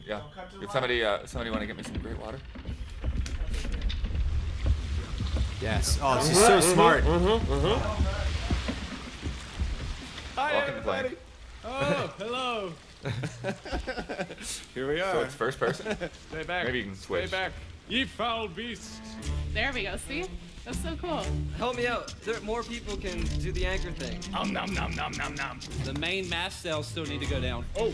Yeah. Did somebody want to get me some great water? Yes. Oh, this is so smart. Welcome to playing. Oh, hello. Here we So are. it's first person? Stay back. Maybe you can switch. Stay back. Ye foul beasts. There we go. See? That's so cool. Help me out. More people can do the anchor thing. Nom nom nom nom nom. The main mast cells still need to go down. Oh,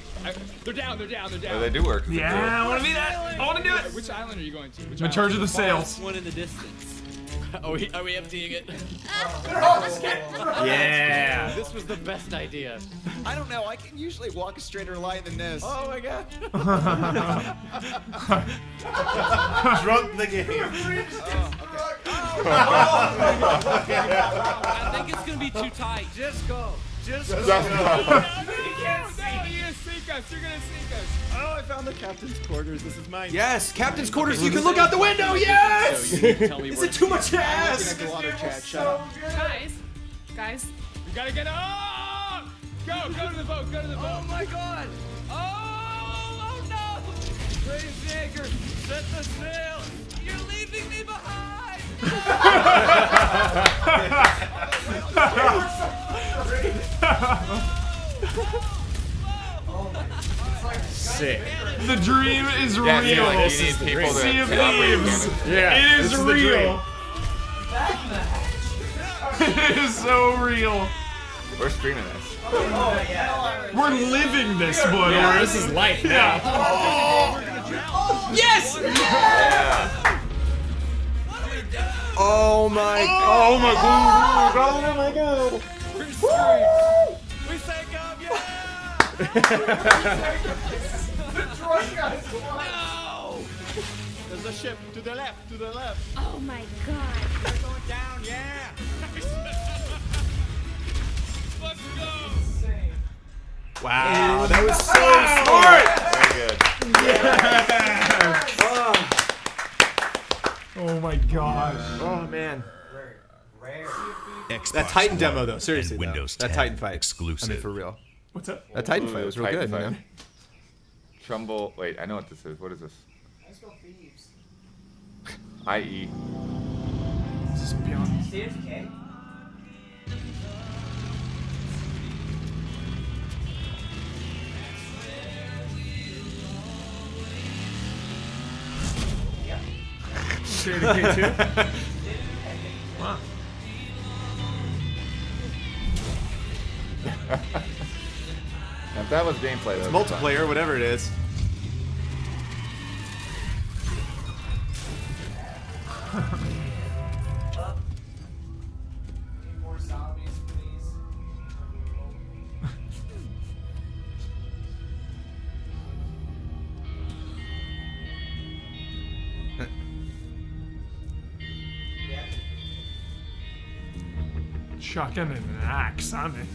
they're down. They're down. They're down. Oh, they do work. Yeah, I want to be that. I want to do it. Which island are you going to? Which I'm in charge of the Farthest sails. one in the distance. Are we emptying it? Yeah. This was the best idea. I don't know. I can usually walk a straighter line than this. Oh my god. Drunk the game. I think it's gonna be too tight. Just go. Just go. You can't see. You're gonna sink us. You're gonna sink us. Oh, I found the captain's quarters. This is mine. Yes, captain's quarters. You can look out the window. Yes. So you need to tell me Is where it too much to I'm ask? looking at the water chat. Shut up. Guys. You gotta get up. Go to the boat. Go to the boat. Oh my god. Oh no. Raise the anchor. Set the sail. You're leaving me behind. Sick. The dream is Yeah, real. like you need people to Sea of to operate Thieves. the Yeah. It is this is the real. It is so real. We're streaming this. We're living this, boy. Yeah, this is life now. Yes! Yeah. Oh my god! Oh my god! We sank up, yeah! The drunk guys won. No! There's a ship to the left, to the left. Oh my god. They're going down, yeah! Let's go! Wow, that was so smart! Very good. Oh my gosh. Oh man. Xbox That Titan One demo though, seriously and though. Windows That 10 Titan fight. exclusive. I mean, for real. What's that? That Titan fight was real Titan good, fight. you know? Trumbull. Wait, I know what this is. What is this? Thieves. IE. This is beyond. State of Decay. State of Decay 2? Wow. Now, if that was gameplay, It's that would be fun. multiplayer, whatever it is. More zombies, please. Shotgun and an axe on it.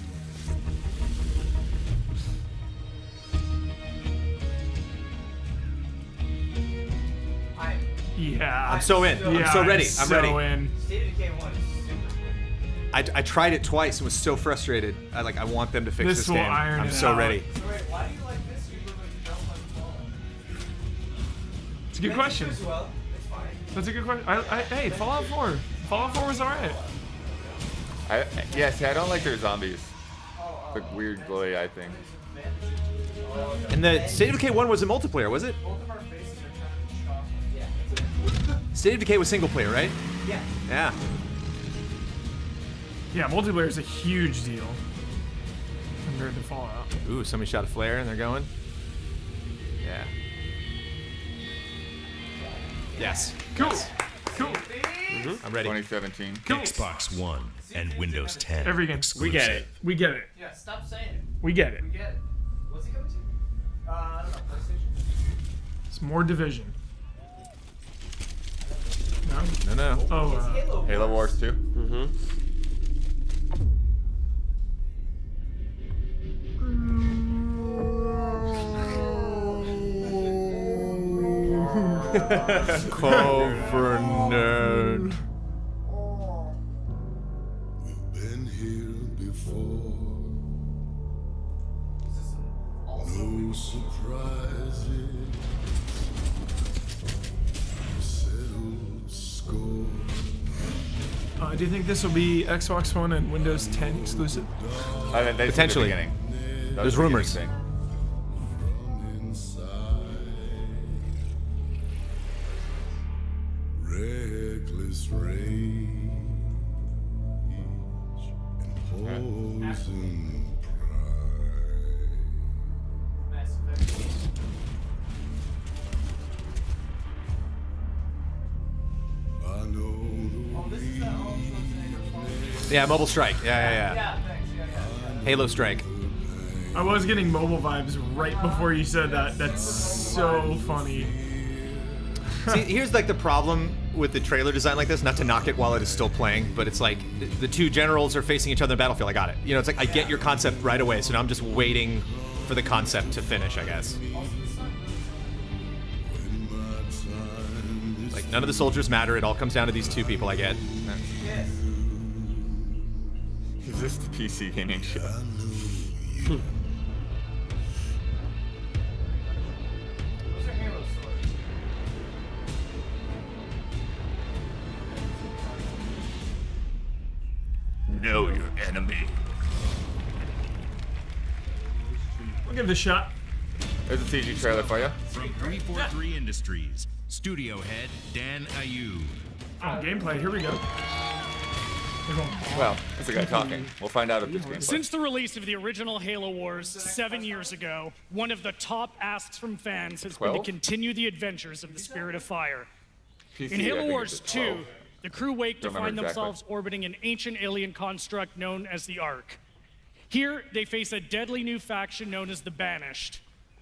Yeah. I'm so in. I'm so ready. I'm ready. In. State of Decay 1 is super I tried it twice and was so frustrated. I want them to fix This this will game. iron I'm it so out. ready. So wait, why do you like this? You look like you don't like Fallout. It's a good question. As well, it's fine. That's a good question. Hey, Fallout 4. Fallout 4 was alright. Yeah, see, I don't like their zombies. The weird glowy eye thing. And the State of Decay 1 was a multiplayer, was it? Both of our faces are turned chocolate. Yeah. State of Decay was single player, right? Yeah. Yeah. Yeah, multiplayer is a huge deal compared to Fallout. Ooh, somebody shot a flare and they're going. Yeah. Yes. Cool. Cool. I'm ready. 2017. Xbox One and Windows 10 Every game. exclusive. We get it. We get it. Yeah, stop saying it. We get it. We get it. What's it coming to? I don't know. PlayStation? It's more Division. No? No. Oh, Halo. Halo Wars 2. Mm-hmm. Covenant. Been here before. No surprises. Settled score. do you think this will be Xbox One and Windows 10 exclusive? I mean, they said Potentially. at the beginning. That There's was the beginning rumors. thing. Reckless rage and poison pride. Mass Effect. I know Oh, this is that Arnold Schwarzenegger phone. Yeah, Mobile Strike. Yeah. Yeah, thanks. Yeah. Halo Strike. I was getting mobile vibes right before you said that. That's so funny. See, here's like the problem with the trailer design like this, not to knock it while it is still playing, but it's like the two generals are facing each other in the battlefield. I got it. You know, it's like I get your concept right away, so now I'm just waiting for the concept to finish, I guess. Like, none of the soldiers matter. It all comes down to these two people, I get. Yes. Is this the PC gaming show? Those are Halo stories. Know your enemy. I'll give it a shot. There's a CG trailer for you. From 343 Industries, studio head Dan Ayub. Oh, gameplay. Here we go. We're going. Well, that's the guy talking. We'll find out if this gameplay. Since the release of the original Halo Wars 7 years ago, one of the top asks from fans has been to 12? continue the adventures of the Spirit of Fire. PC, In I Halo think Wars it's 2, 12. the crew wake to Don't remember find exactly. themselves orbiting an ancient alien construct known as the Ark. Here, they face a deadly new faction known as the Banished,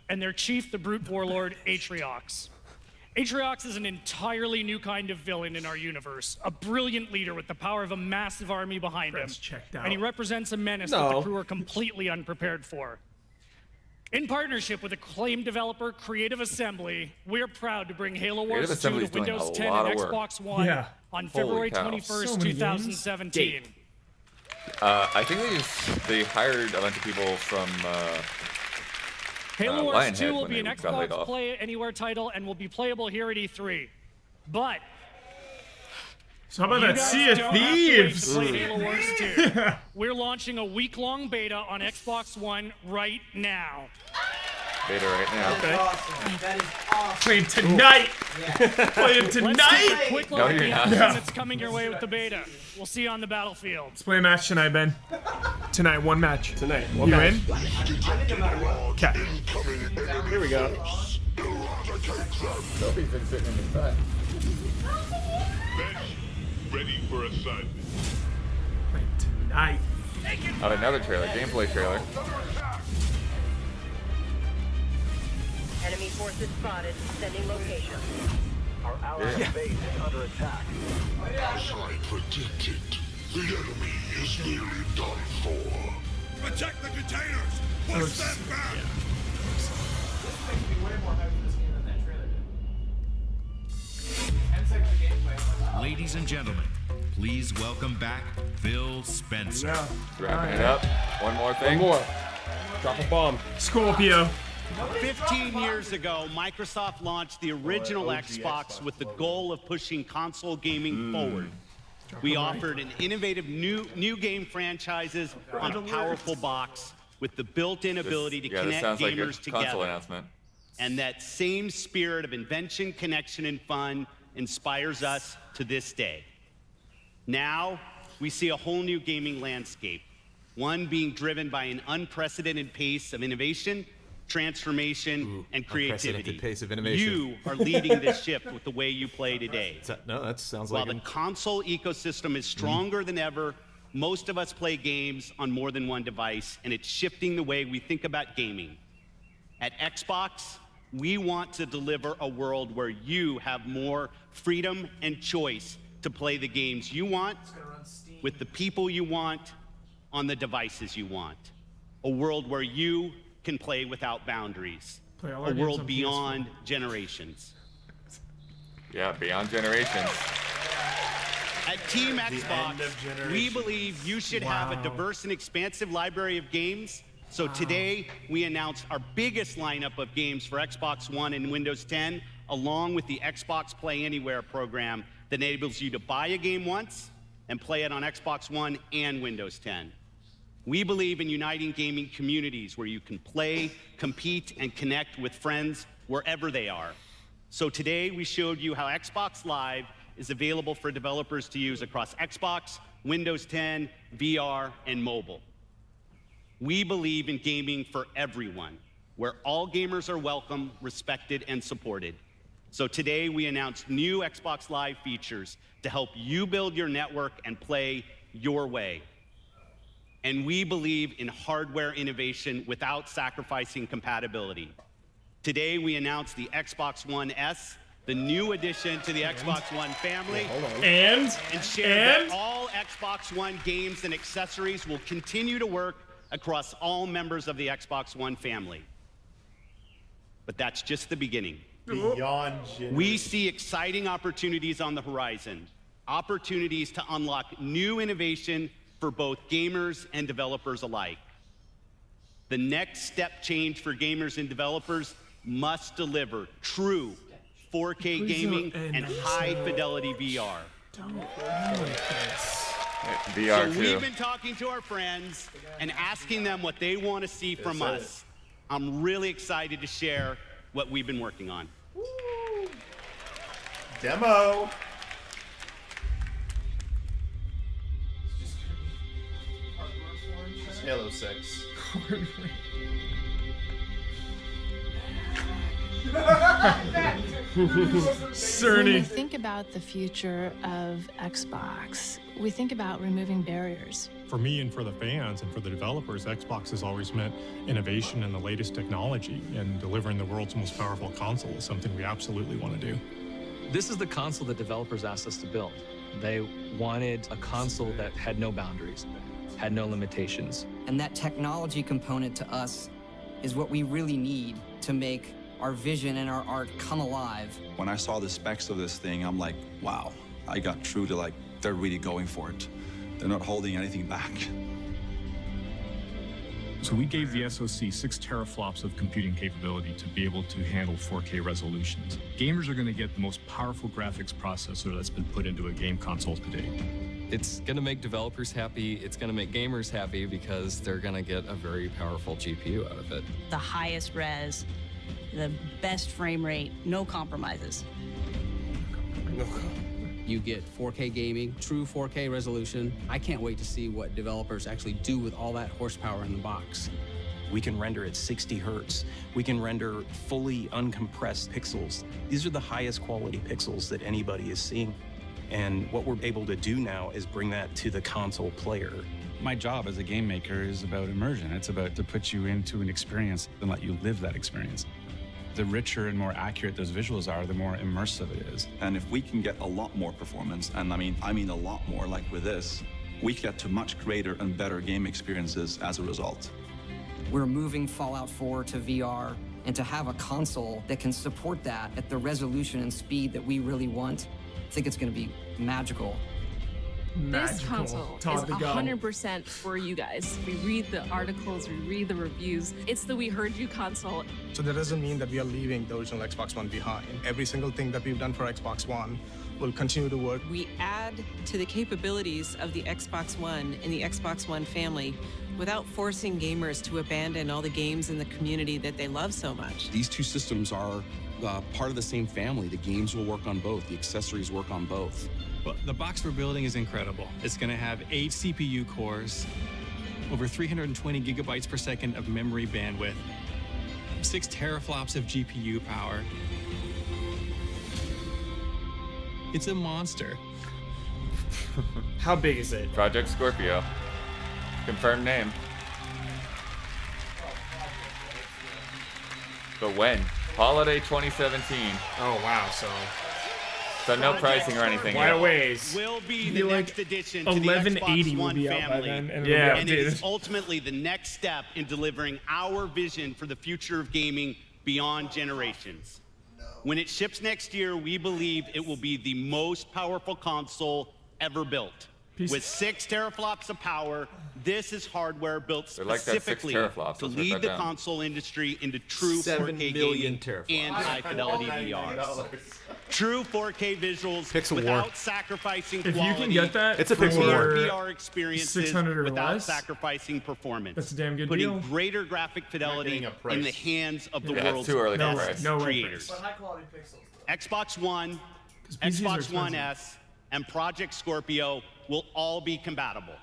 and their chief, the brute warlord, Atriox. Atriox is an entirely new kind of villain in our universe, a brilliant leader with the power of a massive army behind him. Checked out. And he represents a menace that the crew are completely unprepared for. In partnership with acclaimed developer Creative Assembly, we're proud to bring Halo Wars 2 to Assembly's doing Windows a 10 lot and of work. Xbox One Yeah. on Holy February cow. 21st, So many 2017. I think they hired a bunch of people from Halo Wars Lionhead 2 will when be an they got laid Xbox off. Play Anywhere title and will be playable here at E3. But So how about you that guys Sea of don't have to wait Thieves? to play Halo Wars 2. We're launching a week-long beta on Xbox One right now. Beta right now. That is awesome. That is awesome. Playing tonight. Playing Let's tonight. take a quick look No, at the you're not. action Yeah. that's coming your way with the beta. We'll see you on the battlefield. Let's play a match tonight, Ben. Tonight, one match. Tonight. You in? Okay. Here we go. Sophie's been sitting in the front. Ready for assignment. Playing tonight. Oh, another trailer, gameplay trailer. Enemy forces spotted. Sending location. Our allied base is under attack. As I predicted, the enemy is nearly done for. Attack the containers! Push them back! This makes me way more hyped for this game than that trailer did. And it's like the gameplay. Ladies and gentlemen, please welcome back Phil Spencer. Yeah. Wrapping it up. One more thing. One more. Drop a bomb. Scorpio. 15 years ago, Microsoft launched the original Xbox with the goal of pushing console gaming forward. We offered an innovative new game franchises on a powerful box with the built-in ability to this connect sounds like your gamers console together. announcement. And that same spirit of invention, connection, and fun inspires us to this day. Now, we see a whole new gaming landscape, one being driven by an unprecedented pace of innovation, transformation, and creativity. Unprecedented pace of innovation. You are leading this shift with the way you play today. No, that sounds While like the console ecosystem is stronger than ever, most of us play games on more than one device, and it's shifting the way we think about gaming. At Xbox, we want to deliver a world where you have more freedom and choice to play the games you want, with the people you want, on the devices you want. A world where you can play without boundaries. Play all our A games world on beyond generations. Yeah, beyond generations. At Team end Xbox, of generations. we believe you should have a diverse and expansive library of games. So today, we announced our biggest lineup of games for Xbox One and Windows 10, along with the Xbox Play Anywhere program that enables you to buy a game once and play it on Xbox One and Windows 10. We believe in uniting gaming communities where you can play, compete, and connect with friends wherever they are. So today, we showed you how Xbox Live is available for developers to use across Xbox, Windows 10, VR, and mobile. We believe in gaming for everyone, where all gamers are welcome, respected, and supported. So today, we announced new Xbox Live features to help you build your network and play your way. And we believe in hardware innovation without sacrificing compatibility. Today, we announced the Xbox One S, the new addition to the Xbox One family, And share that all Xbox One games and accessories will continue to work across all members of the Xbox One family. But that's just the beginning. Beyond We see exciting opportunities on the horizon, opportunities to unlock new innovation for both gamers and developers alike. The next step change for gamers and developers must deliver true 4K gaming and high fidelity VR. VR So too. we've been talking to our friends and asking them what they want to see from us. I'm really excited to share what we've been working on. Demo. It's Halo 6. When we Cerny. think about the future of Xbox, we think about removing barriers. For me and for the fans and for the developers, Xbox has always meant innovation and the latest technology, and delivering the world's most powerful console is something we absolutely want to do. This is the console that developers asked us to build. They wanted a console that had no boundaries, had no limitations. And that technology component to us is what we really need to make our vision and our art come alive. When I saw the specs of this thing, I'm like, wow, I got through to like, they're really going for it. They're not holding anything back. So we gave the SoC 6 teraflops of computing capability to be able to handle 4K resolutions. Gamers are going to get the most powerful graphics processor that's been put into a game console to date. It's going to make developers happy. It's going to make gamers happy because they're going to get a very powerful GPU out of it. The highest res, the best frame rate, no compromises. You get 4K gaming, true 4K resolution. I can't wait to see what developers actually do with all that horsepower in the box. We can render at 60 hertz. We can render fully uncompressed pixels. These are the highest quality pixels that anybody is seeing. And what we're able to do now is bring that to the console player. My job as a game maker is about immersion. It's about to put you into an experience and let you live that experience. The richer and more accurate those visuals are, the more immersive it is. And if we can get a lot more performance, and I mean a lot more, like with this, we get to much greater and better game experiences as a result. We're moving Fallout 4 to VR, and to have a console that can support that at the resolution and speed that we really want, I think it's going to be magical. This console is Todd the God. 100% for you guys. We read the articles, we read the reviews. It's the We Heard You console. So that doesn't mean that we are leaving the original Xbox One behind. Every single thing that we've done for Xbox One will continue to work. We add to the capabilities of the Xbox One and the Xbox One family without forcing gamers to abandon all the games in the community that they love so much. These two systems are part of the same family. The games will work on both. The accessories work on both. Well, the box we're building is incredible. It's going to have 8 CPU cores, over 320 gigabytes per second of memory bandwidth, 6 teraflops of GPU power. It's a monster. How big is it? Project Scorpio. Confirmed name. But when? Holiday 2017. Oh, wow. So no pricing or anything Quite yet. a ways. Will be Feel the like next addition to the 1180 Xbox will One be out by family. then, and Yeah. And it is ultimately the next step in delivering our vision for the future of gaming beyond generations. When it ships next year, we believe it will be the most powerful console ever built. With 6 teraflops of power, this is hardware built They're like that 6 specifically teraflops. to Let's write lead that the down. console industry into true 7 4K million gaming teraflops. and high-fidelity VR. True 4K visuals Pixel without war. sacrificing If you quality. can get that It's a for pixel war. VR experiences 600 or without less, sacrificing performance. that's a damn good putting deal. greater graphic fidelity getting a price. in the hands of the Yeah, it's world's too early for best price. No way creators. price. But high quality pixels. Xbox One, 'Cause PCs are Xbox One expensive. S, and Project Scorpio will all be compatible.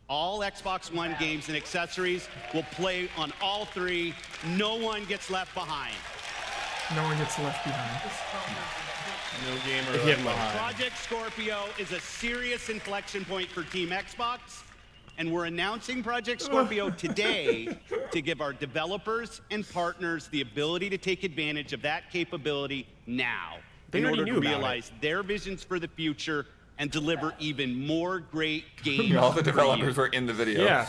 All Xbox One games and accessories will play on all 3. No one gets left behind. No one gets left behind. No gamer If you left have behind. Project Scorpio is a serious inflection point for Team Xbox, and we're announcing Project Scorpio today to give our developers and partners the ability to take advantage of that capability now They in already order to knew about realize their visions for the future and deliver even more great games. All the for developers you. were in the video. Yeah.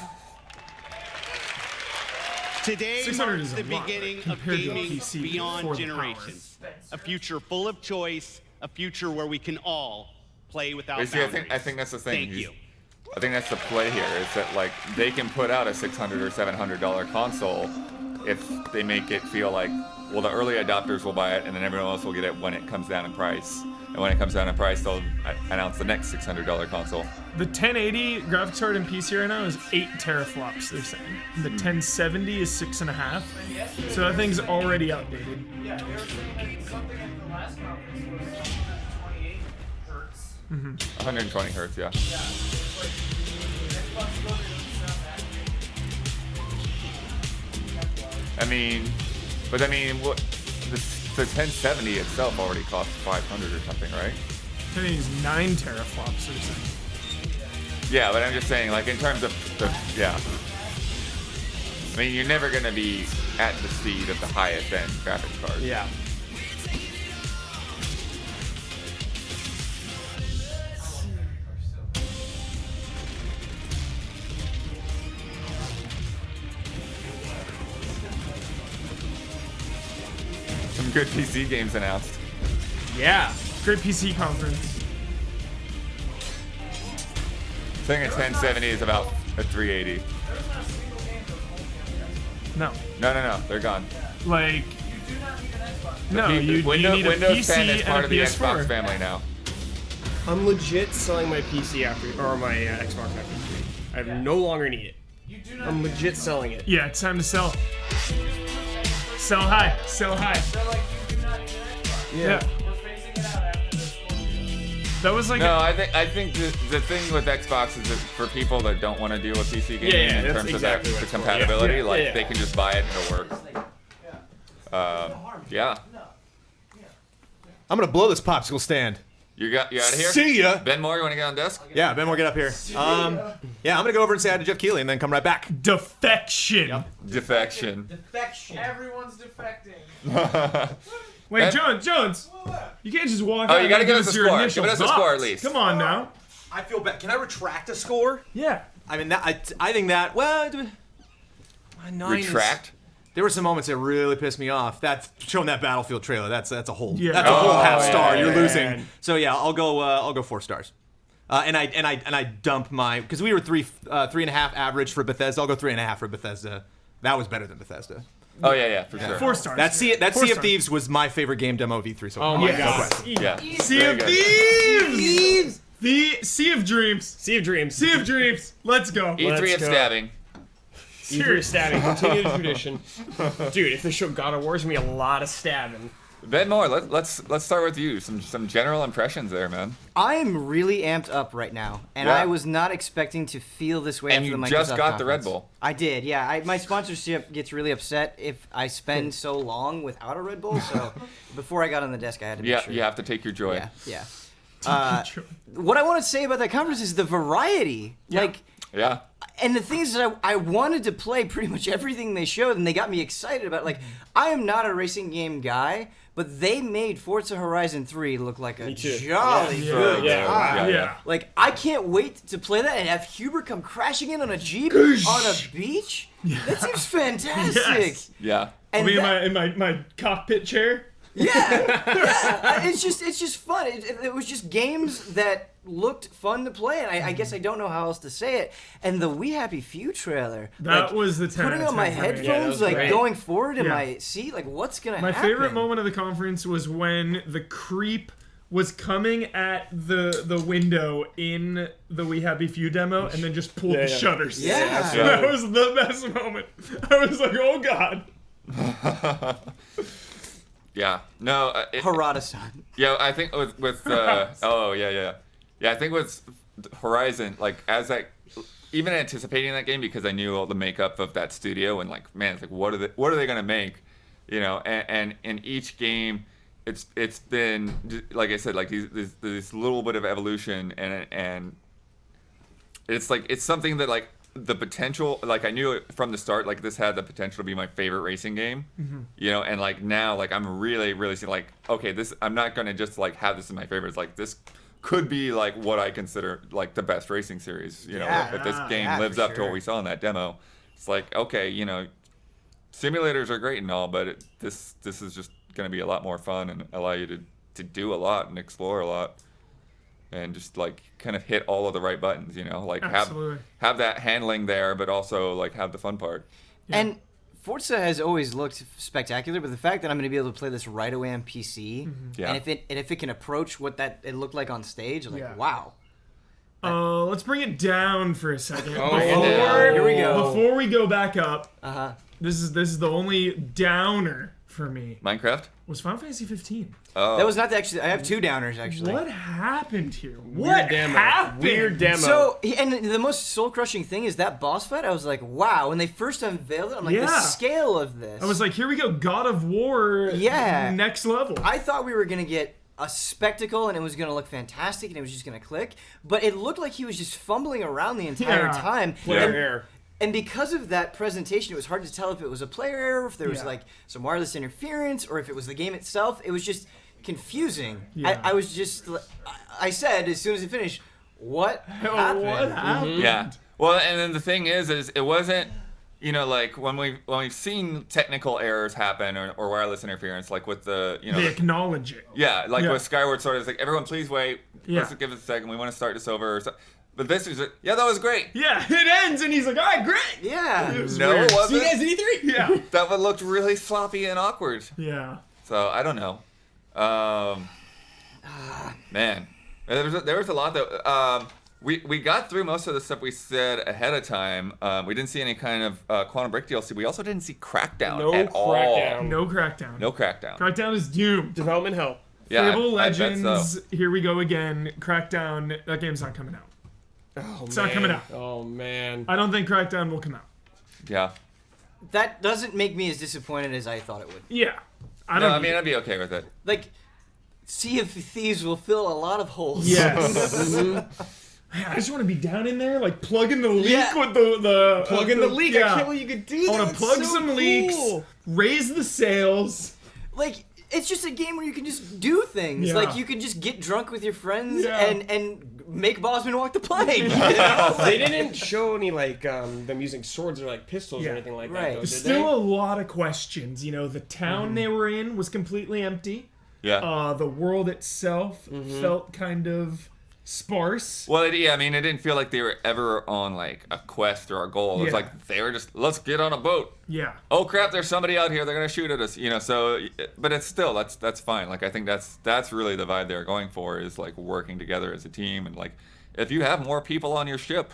Today 600 marks is the a lot, beginning of compared to a gaming PC beyond for the generations. A future full of choice, a future where we can all play without But see, boundaries. I think that's the thing. Thank you. I think that's the play here, is that like they can put out a $600 or $700 console if they make it feel like, well, the early adopters will buy it and then everyone else will get it when it comes down in price. And when it comes down in price, they'll announce the next $600 console. The 1080 graphics card in PC right now is 8 teraflops, they're saying. The 1070 is 6.5. So that thing's already outdated. Yeah, something in the last conference was 128 hertz. 120 hertz, yeah. Yeah, it's like Xbox Scorpio doesn't sound that great. I mean, but I mean, what? the 1070 itself already costs 500 or something, right? 1080 is 9 teraflops or something. Yeah, but I'm just saying, like, in terms of yeah. I mean, you're never gonna be at the speed of the highest end graphics card. Yeah. Some good PC games announced. Yeah. Great PC conference. I think a 1070 is about a 380. No. No, they're gone. Like, no, P- you need a Windows PC 10 is part and of a the PS4. Xbox family now. I'm legit selling my PC or my Xbox after 3. I no longer need it. I'm legit selling it. Yeah, it's time to sell. Sell high. Sell high. Yeah. That was like No, I think the thing with Xbox is that for people that don't want to deal with PC gaming Yeah, in that's terms exactly of what the it's for. compatibility, Yeah. like Yeah. they can just buy it and it'll work. Yeah. I'm gonna blow this popsicle stand. You out of here? See ya. Ben Moore, you want to get on desk? Yeah, Ben, we'll get up here. Yeah, I'm gonna go over and say hi to Jeff Keighley and then come right back. defection. Defection. Defection. Everyone's defecting. Wait, Jones. You can't just walk Oh, out you gotta and give us us a your score. initial Give us a thoughts. score at least. Come on now. I feel bad. Can I retract a score? Yeah. I mean, I think that, well, my 9 is- Retract? There were some moments that really pissed me off. That's showing that Battlefield trailer. That's a whole Yeah. that's a whole half star. yeah, You're yeah, losing. yeah. So yeah, I'll go 4 stars. And I dump my, because we were 3.5 average for Bethesda. I'll go 3.5 for Bethesda. That was better than Bethesda. Oh yeah, for sure. 4 stars. That Sea of stars. Thieves was my favorite game demo of E3 so far. Oh my Yes. god. Yeah. Sea Very of good. Thieves. The Sea of Dreams. Sea of Dreams. Sea of Dreams. Let's go. E3 of Let's go. stabbing. E3 stabbing. Continue the tradition. Dude, if they show God of War, there's gonna be a lot of stabbing. Ben Moore, let's start with you. Some general impressions there, man. I am really amped up right now, and Yeah. I was not expecting to feel this way And after you the Microsoft just got the Red conference. Bull. I did, yeah. My sponsorship gets really upset if I spend so long without a Red Bull, so before I got on the desk, I had to make Yeah, sure. you have to take your joy. Yeah. What I want to say about that conference is the variety. Like, Yeah. and the thing is that I wanted to play pretty much everything they showed, and they got me excited about it. Like, I am not a racing game guy, but they made Forza Horizon 3 look like a too. jolly Yeah. good Yeah. time. Yeah. Like, I can't wait to play that and have Hubert come crashing in on a Jeep on a beach. That seems fantastic. Yes. Yeah. I'll And be that- in my cockpit chair. yeah, it's just fun. It was just games that looked fun to play, and I guess I don't know how else to say it. And the We Happy Few trailer, That like, was the 10 putting out of on my 10 for me. headphones, Yeah, that was like great. going forward in Yeah. my seat, like what's gonna My happen? favorite moment of the conference was when the creep was coming at the window in the We Happy Few demo and then just pulled the shutters. Yeah. That was the best moment. I was like, oh god. Yeah. No. Harada-san. Yeah, I think with oh yeah. I think with Horizon, like as I even anticipating that game because I knew all the makeup of that studio and like man, it's like what are they gonna make, you know? And in each game, it's been like I said, like this little bit of evolution and it's like it's something that like the potential, like I knew it from the start, like this had the potential to be my favorite racing game, you know, and like now, like I'm really seeing like, okay, this, I'm not gonna just like have this in my favorites, like this could be like what I consider like the best racing series, you know, if this game lives up to what we saw in that demo. It's like, okay, you know, simulators are great and all, but this is just gonna be a lot more fun and allow you to do a lot and explore a lot. And just like kind of hit all of the right buttons, you know, like have that handling there, but also like have the fun part. Yeah. And Forza has always looked spectacular, but the fact that I'm going to be able to play this right away on PC, and if it can approach what it looked like on stage, like wow. Let's bring it down for a second. Here we go. Before we go back up, This is the only downer for me. Minecraft Was Final Fantasy 15. Oh, That was not actually. I have 2 downers actually. What happened here? Weird demo. happened? Weird demo. So, and the most soul-crushing thing is that boss fight. I was like, wow. When they first unveiled it, I'm like, the Yeah. scale of this. I was like, here we go, God of War. Yeah. Next level. I thought we were gonna get a spectacle and it was gonna look fantastic and it was just gonna click, but it looked like he was just fumbling around the entire Yeah. time. Player And- error. And because of that presentation, it was hard to tell if it was a player error, if there was Yeah. like some wireless interference, or if it was the game itself. It was just confusing. Yeah. I was just, I said as soon as it finished, what happened? What happened? yeah. Well, and then the thing is it wasn't, like when we've seen technical errors happen or wireless interference, like with the, They acknowledge it. yeah, like Yeah. with Skyward Sword, it's like everyone please wait, Yeah. let's give us a second, we want to start this over. Or so. But this is, yeah, that was great. Yeah, it ends and he's like, all right, great. Yeah. It was No, weird. it wasn't. See you guys in E3. Yeah. That one looked really sloppy and awkward. Yeah. So I don't know. Man, there was a lot that we got through most of the stuff we said ahead of time. We didn't see any kind of Quantum Break DLC. We also didn't see Crackdown No at all. Crackdown. No Crackdown. No Crackdown. Crackdown is doomed. Development hell. Yeah, Fable I bet Legends, so. here we go again. Crackdown, that game's not coming out. Oh, It's man. not coming out. Oh man. I don't think Crackdown will come out. Yeah. That doesn't make me as disappointed as I thought it would. Yeah. I No, don't I mean I'd be okay with it. Like, Sea of Thieves will fill a lot of holes. Yes. I just want to be down in there, like plugging the leak Yeah. with the Plug in the leak. Yeah. I can't believe you could do that. I want to That's plug so some cool. leaks, raise the sails. Like, it's just a game where you can just do things. Yeah. Like, you can just get drunk with your friends Yeah. and make Bosman walk the plank. You know? They didn't show any like them using swords or like pistols Yeah. or anything like Right. that. Though, There's did still they? a lot of questions. The town they were in was completely empty. Yeah. The world itself felt kind of sparse. Well, I mean, it didn't feel like they were ever on like a quest or a goal. It was Yeah. like they were just, let's get on a boat. Yeah. Oh crap! There's somebody out here. They're gonna shoot at us. So, but it's still that's fine. Like I think that's really the vibe they're going for is like working together as a team and like if you have more people on your ship,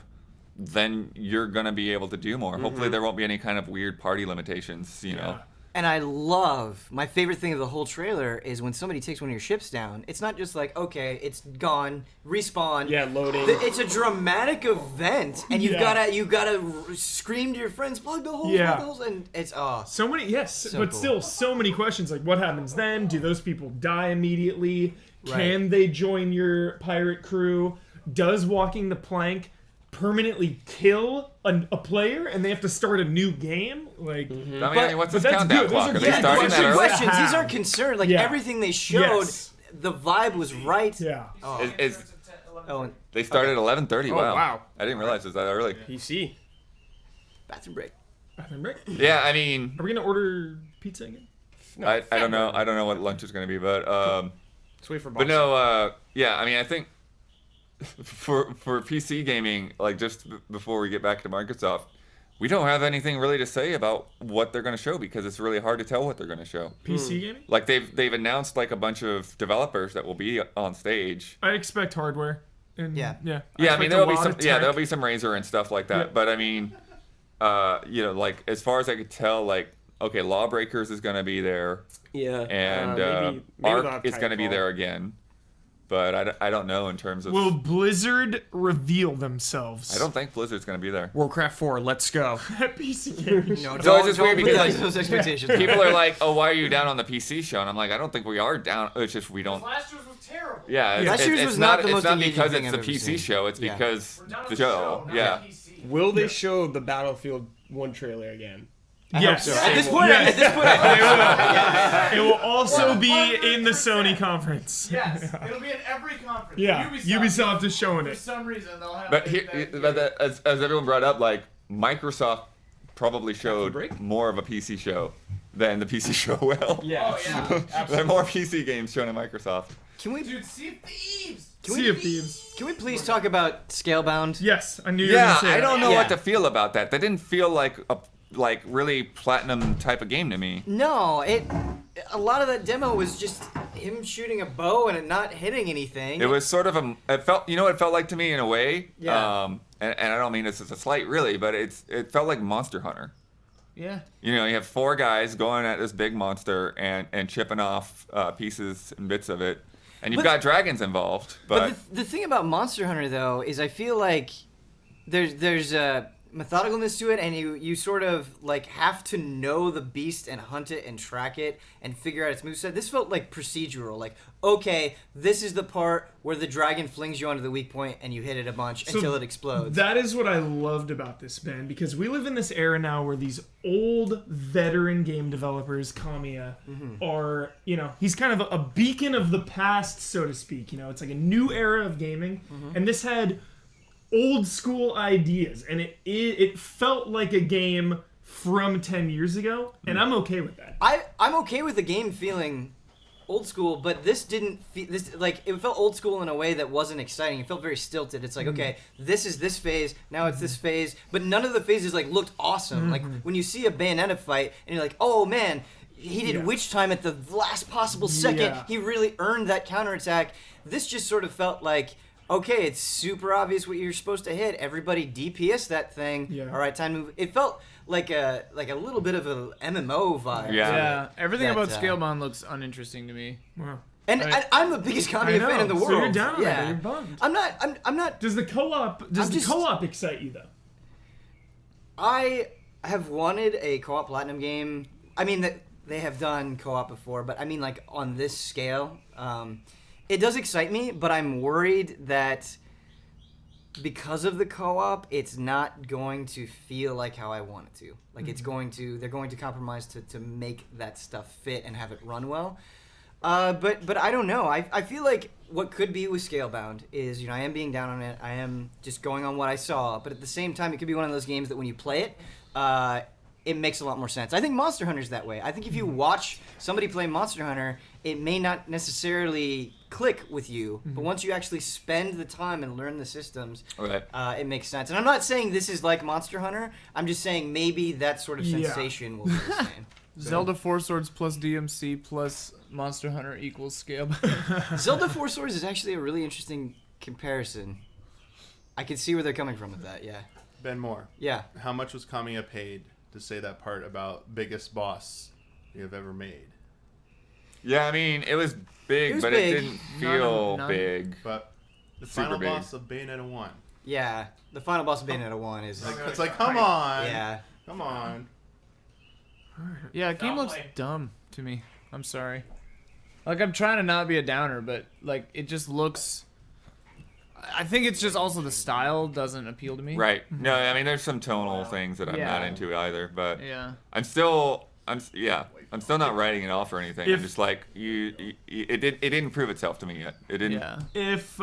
then you're gonna be able to do more. Hopefully, there won't be any kind of weird party limitations. know. And I love, my favorite thing of the whole trailer is when somebody takes one of your ships down, it's not just like, okay, it's gone, respawn. Yeah, loading. It's a dramatic event, and you've Yeah. gotta scream to your friends, plug the holes, Yeah. plug the holes, and it's, So many, yes, So but cool. still so many questions. Like, what happens then? Do those people die immediately? Right. Can they join your pirate crew? Does walking the plank permanently kill a player and they have to start a new game? Like, I mean, what's but this that's countdown good. Those clock? are Are they good starting that early? questions. These How? aren't concerned. Like, Yeah. everything they showed, Yes. the vibe was right. Yeah. Oh, and They started at 11:30. Oh, Wow. wow. I didn't realize it was that early. PC. bathroom break. Bathroom break? Yeah, I mean, Are we gonna order pizza again? I don't know. I don't know what lunch is going to be, but Let's wait for but no, yeah. I mean, I think for PC gaming, like just before we get back to Microsoft, we don't have anything really to say about what they're going to show because it's really hard to tell what they're going to show. PC gaming? Like they've announced like a bunch of developers that will be on stage. I expect hardware. And, Yeah. Yeah. Yeah, I expect mean a there'll be lot some. of Yeah, tech. there'll be some Razer and stuff like that. Yeah. But I mean, like as far as I could tell, like okay, Lawbreakers is going to be there. Yeah. And maybe they'll Ark have is going to be Titanfall. there again, but I don't know in terms of. Will Blizzard reveal themselves? I don't think Blizzard's going to be there. Warcraft 4. Let's go. PC gaming. No, So it's don't, just don't weird put because, those expectations. People are like, "Oh, why are you down on the PC show?" And I'm like, "I don't think we are down. It's just we don't." Last year's was terrible. Yeah, Last year's it's was not the It's most not engaging because thing it's the I've ever PC seen. show. It's Yeah. because We're down the to show. not Yeah. PC. Will they show the Battlefield 1 trailer again? Yes. so. At this point, Yes. I It will also be in the Sony conference. Yes, it'll be in every conference. Yeah, Ubisoft is showing For it. some reason, they'll have. But that- as everyone brought up, like Microsoft probably showed break? more of a PC show than the PC show will. Yeah. Oh yeah. There are more PC games shown at Microsoft. Can we Dude, Sea of Thieves. Sea of Thieves. can we please talk about Scalebound? Yes, I knew you were Yeah, going to say I that. don't know Yeah. what to feel about that. That didn't feel like a really platinum type of game to me. No, a lot of that demo was just him shooting a bow and it not hitting anything. It was sort of it felt, what it felt like to me in a way. Yeah. And I don't mean this as a slight really, but it felt like Monster Hunter. Yeah. You know, you have 4 guys going at this big monster and chipping off pieces and bits of it, and you've got dragons involved. But the thing about Monster Hunter though is I feel like there's a methodicalness to it, and you sort of like have to know the beast and hunt it and track it and figure out its moveset. This felt like procedural. Like, okay, this is the part where the dragon flings you onto the weak point and you hit it a bunch until it explodes. That is what I loved about this, Ben, because we live in this era now where these old veteran game developers, Kamiya, are, you know, he's kind of a beacon of the past, so to speak. You know, it's like a new era of gaming, and this had old school ideas, and it felt like a game from 10 years ago, and I'm okay with that. I'm okay with the game feeling old school, but this didn't feel like it felt old school in a way that wasn't exciting. It felt very stilted. It's like, okay, this is this phase, now it's this phase, but none of the phases like looked awesome. Like when you see a Bayonetta fight and you're like, oh man, he did witch time at the last possible second. He really earned that counterattack. This just sort of felt like, okay, it's super obvious what you're supposed to hit. Everybody DPS that thing. Yeah. All right, time to move. It felt like a little bit of a MMO vibe. Yeah. Everything about Scalebound looks uninteresting to me. Wow. And I'm the biggest Kamiya fan in the world. So you're down on that. You're bummed. I'm not. Does the co-op excite you though? I have wanted a co-op platinum game. I mean, they have done co-op before, but I mean, like on this scale. It does excite me, but I'm worried that because of the co-op, it's not going to feel like how I want it to. Like they're going to compromise to make that stuff fit and have it run well. But I don't know. I feel like what could be with Scalebound is, you know, I am being down on it. I am just going on what I saw. But at the same time, it could be one of those games that when you play it, it makes a lot more sense. I think Monster Hunter's that way. I think if you watch somebody play Monster Hunter, it may not necessarily click with you, but once you actually spend the time and learn the systems, it makes sense. And I'm not saying this is like Monster Hunter. I'm just saying maybe that sort of sensation will be the same. Zelda 4 Swords plus DMC plus Monster Hunter equals Scalebound. Zelda 4 Swords is actually a really interesting comparison. I can see where they're coming from with that, yeah. Ben Moore. Yeah. How much was Kamiya paid to say that part about biggest boss you have ever made? Yeah, I mean, it was big, but big. it didn't feel big. But the Super final big. boss of Bayonetta 1. Yeah, the final boss of Bayonetta 1 is... It's like, come on. Yeah. Come on. Yeah, the game looks dumb to me. I'm sorry. Like, I'm trying to not be a downer, but, like, it just looks... I think it's just also the style doesn't appeal to me. Right. No, I mean, there's some tonal things that I'm not into either, but yeah. I'm still not writing it off or anything. I'm just like, it didn't prove itself to me yet. It didn't. Yeah. If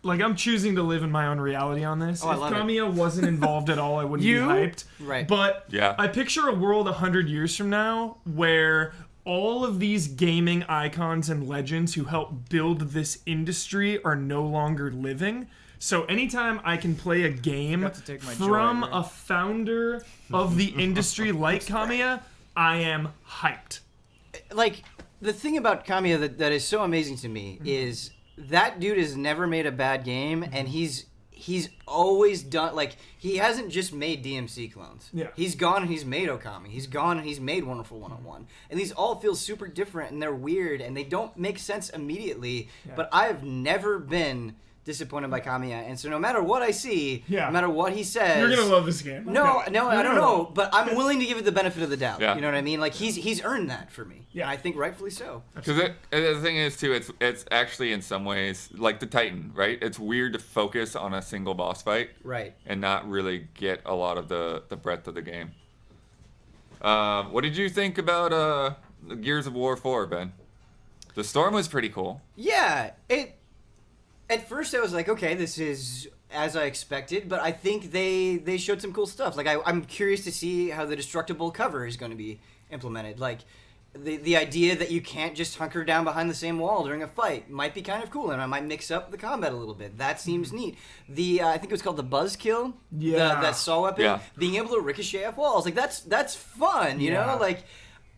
like I'm choosing to live in my own reality on this. If Kamiya wasn't involved at all, I wouldn't be hyped. Right. But I picture a world 100 years from now where all of these gaming icons and legends who helped build this industry are no longer living. So anytime I can play a game from a founder of the industry like Kamiya, I am hyped. Like, the thing about Kamiya that is so amazing to me is that dude has never made a bad game, and he's always done, like, he hasn't just made DMC clones. Yeah. He's gone and he's made Okami. He's gone and he's made Wonderful 101. And these all feel super different, and they're weird, and they don't make sense immediately. Yeah. But I have never been disappointed by Kamiya, and so no matter what I see, no matter what he says, you're gonna love this game. No, I don't know, but I'm willing to give it the benefit of the doubt. Yeah. You know what I mean? Like, he's earned that for me. Yeah, I think rightfully so. Because the thing is too, it's actually in some ways like the Titan, right? It's weird to focus on a single boss fight, right, and not really get a lot of the breadth of the game. What did you think about Gears of War 4, Ben? The storm was pretty cool. Yeah, at first I was like, okay, this is as I expected, but I think they showed some cool stuff. Like, I'm curious to see how the destructible cover is going to be implemented. Like, the idea that you can't just hunker down behind the same wall during a fight might be kind of cool, and I might mix up the combat a little bit. That seems neat. I think it was called the Buzzkill. Yeah. That saw weapon. Yeah. Being able to ricochet off walls. Like, that's fun, you know? Like,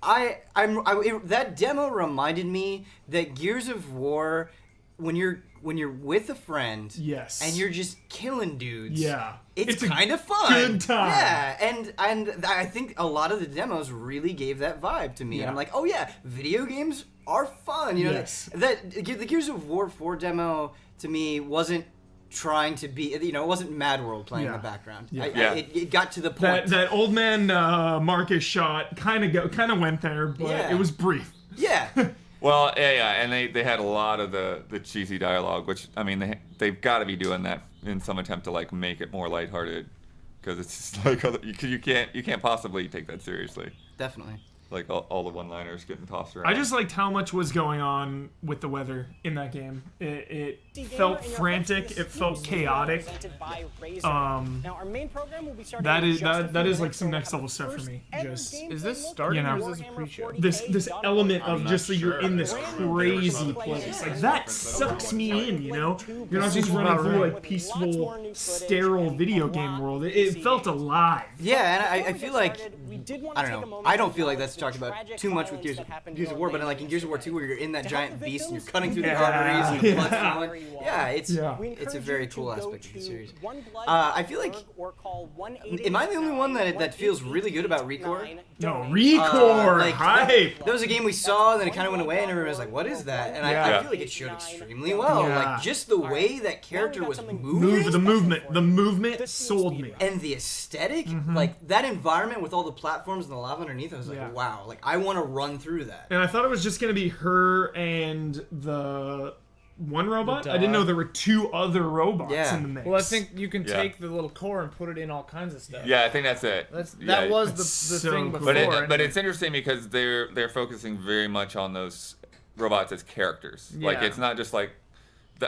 that demo reminded me that Gears of War, when you're when you're with a friend, Yes. and you're just killing dudes. Yeah. It's It's a kind of fun. good time. Yeah, and I think a lot of the demos really gave that vibe to me. Yeah. And I'm like, oh yeah, video games are fun. You know, Yes. that the Gears of War 4 demo to me wasn't trying to be, you know, it wasn't Mad World playing in the background. Yeah. It got to the point. That old man Marcus shot kind of went there, but Yeah. it was brief. Yeah. Well, yeah, and they had a lot of the cheesy dialogue, which I mean they've got to be doing that in some attempt to like make it more lighthearted, because it's just like you can't possibly take that seriously. Definitely. Like all the one-liners getting tossed around. I just liked how much was going on with the weather in that game. It felt frantic. It felt chaotic. That is like some next level stuff for me. Just Is this starting or is this a pre-show? this element of just that you're in this crazy place. Like that sucks me in, you know? You're not just running through like peaceful, sterile video game world. It felt alive. Yeah, and I feel like, I don't know, I don't feel like that's talked about too much with Gears of War, but like in Gears of War 2 where you're in that giant beast and you're cutting through the arteries and the blood's flowing. Yeah, it's a very cool aspect of the series. I feel like, am I the only one that feels really good about Recore? No, Recore, hype! That was a game we saw, and then it kind of went away, and everyone was like, what is that? And I feel like it showed extremely well. Yeah. Like, just the way that character was moving. The movement sold me. And the aesthetic, like that environment with all the platforms and the lava underneath, I was like, wow, like I want to run through that. And I thought it was just going to be her and the one robot. I didn't know there were two other robots in the mix. Well, I think you can take the little core and put it in all kinds of stuff. Yeah, I think that's it. That was the so thing cool. before. But it's interesting because they're focusing very much on those robots as characters. Like it's not just like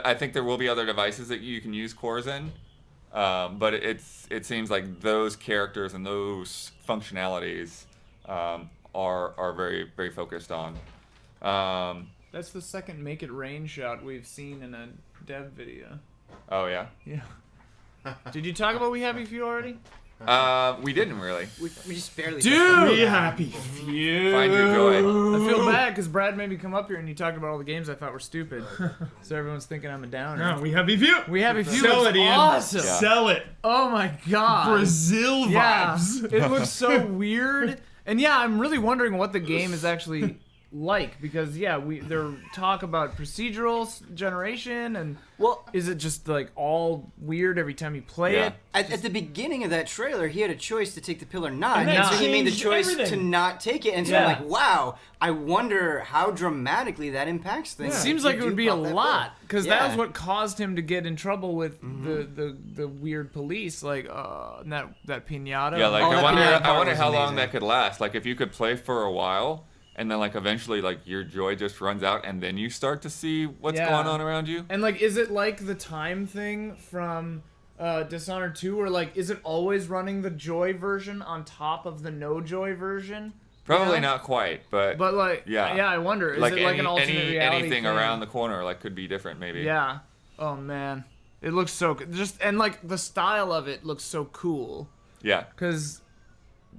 I think there will be other devices that you can use cores in, but it seems like those characters and those functionalities are very very focused on. That's the second Make It Rain shot we've seen in a dev video. Oh yeah. Yeah. Did you talk about We Happy Few already? We didn't really. We just barely. Dude! We Happy Few. Find your joy. I feel bad because Brad made me come up here and he talked about all the games I thought were stupid. So everyone's thinking I'm a downer. No, We Happy Few. We Happy Few Sell looks it, Ian. awesome. Yeah. Sell it. Oh my god. Brazil vibes. It looks so weird. And yeah, I'm really wondering what the game is actually like, because there talk about procedural generation, and is it just like all weird every time you play it? At the beginning of that trailer, he had a choice to take the pill or not, And and that so he made the changed choice everything. to not take it. And so I'm like, wow, I wonder how dramatically that impacts things. It if seems you like it do would be a pop that lot, because pill. that was what caused him to get in trouble with the weird police, like that pinata. Yeah, like Oh, I that wonder pinata part how was long amazing. that could last. Like if you could play for a while and then like eventually like your joy just runs out and then you start to see what's going on around you. And like, is it like the time thing from Dishonored 2, or like, is it always running the joy version on top of the no joy version? Probably not quite, but like, yeah, I wonder. Is like it like an alternate reality anything thing? around the corner like could be different maybe. Yeah. Oh man, it looks so good. And like the style of it looks so cool. Yeah. Because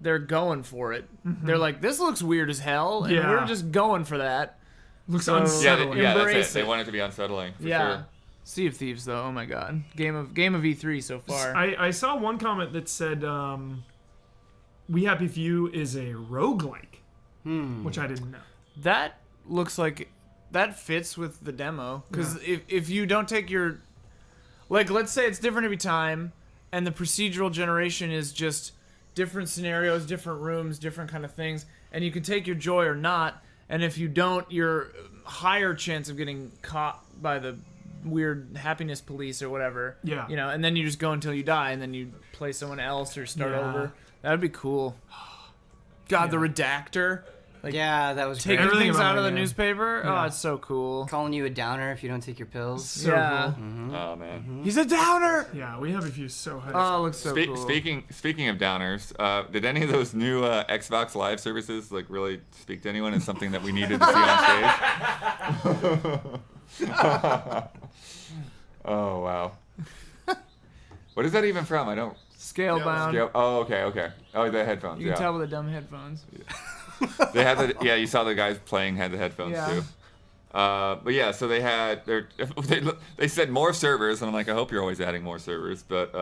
they're going for it. They're like, this looks weird as hell, and we're just going for that. Looks So, unsettling. Yeah, that's embrace it. They want it to be unsettling for yeah. sure. Sea of Thieves, though, oh my god, game of E3 so far. I saw one comment that said, We Happy Few is a roguelike, which I didn't know. That looks like that fits with the demo, because if you don't take your, like, let's say it's different every time, and the procedural generation is just different scenarios, different rooms, different kind of things, and you can take your joy or not, and if you don't, you're higher chance of getting caught by the weird happiness police or whatever. Yeah. You know, and then you just go until you die, and then you play someone else or start over. That'd be cool. God, the redactor. Like, yeah, that was taking great. things Everything out about of the it, yeah. newspaper. Yeah. Oh, it's so cool. Calling you a downer if you don't take your pills. So yeah. cool. Oh man. He's a downer. Yeah, We Happy Few so hyped. Oh, it looks so cool. Speaking of downers, did any of those new Xbox Live services like really speak to anyone as something that we needed to see on stage? Oh wow. What is that even from? I don't. Scalebound. Oh okay. Oh, the headphones. You can tell with the dumb headphones. They had the you saw the guys playing had the headphones too. But yeah, so they had they said more servers, and I'm like, I hope you're always adding more servers. But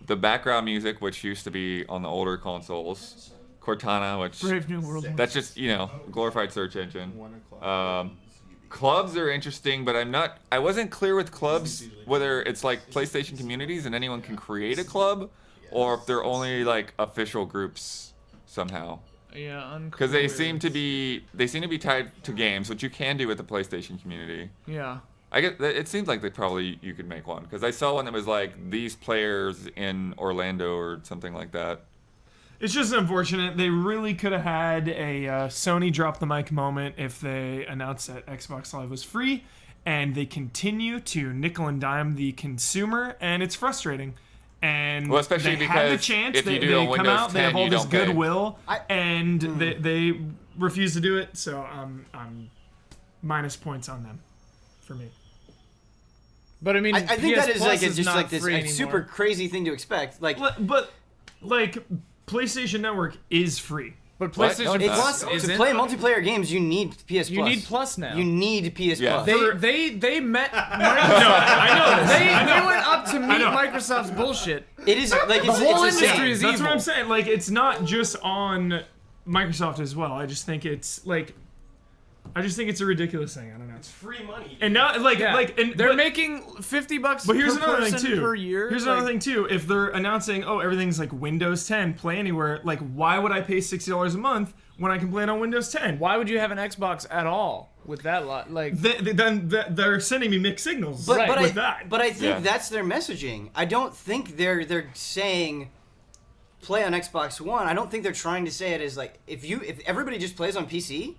the background music, which used to be on the older consoles, Cortana, which Brave New World. that's just glorified search engine. Clubs are interesting, but I wasn't clear with clubs whether it's like PlayStation communities and anyone can create a club, or if they're only like official groups somehow. Yeah, because they seem to be tied to games, which you can do with the PlayStation community. Yeah. It seems like you could make one, because I saw one that was like these players in Orlando or something like that. It's just unfortunate. They really could have had a Sony drop the mic moment if they announced that Xbox Live was free, and they continue to nickel and dime the consumer, and it's frustrating. And well, especially they because had the chance. if you they do a come Windows out, 10, they have all you this don't pay. goodwill, and they refuse to do it. So I'm minus points on them for me. But I mean, I think PS that is Plus like is just not like this free like, anymore. super crazy thing to expect. Like, but like PlayStation Network is free. But What? PlayStation No, it's Plus not. to isn't. play multiplayer games, you need PS Plus. You need Plus now. You need PS Yeah. Plus. They met. I know this. They went up to meet Microsoft's bullshit. It is like The whole it's industry insane. is That's evil. what I'm saying. Like, it's not just on Microsoft as well. I just think it's it's a ridiculous thing. I don't know. It's free money. And now, and they're making $50 But here's per another thing person too. per year. Here's another thing too. If they're announcing, everything's like Windows 10, play anywhere. Like, why would I pay $60 a month when I can play it on Windows 10? Why would you have an Xbox at all with that lot? Like, Then they're sending me mixed signals But with that. But I think Yeah. that's their messaging. I don't think they're saying play on Xbox One. I don't think they're trying to say it as like if everybody just plays on PC,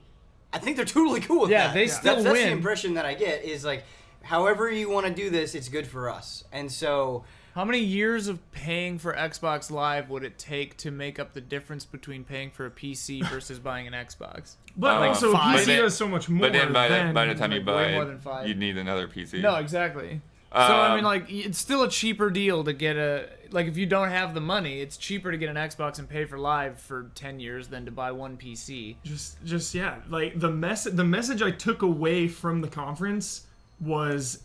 I think they're totally cool with that. Yeah, they still that's win. the impression that I get is like however you want to do this, it's good for us. And so how many years of paying for Xbox Live would it take to make up the difference between paying for a PC versus buying an Xbox? But also, five. PC has so much more. But then by the time you like, buy way more it, than 5. you'd need another PC. No, exactly. So I mean, like, it's still a cheaper deal to get if you don't have the money, it's cheaper to get an Xbox and pay for Live for 10 years than to buy one PC. Just yeah, like the message I took away from the conference was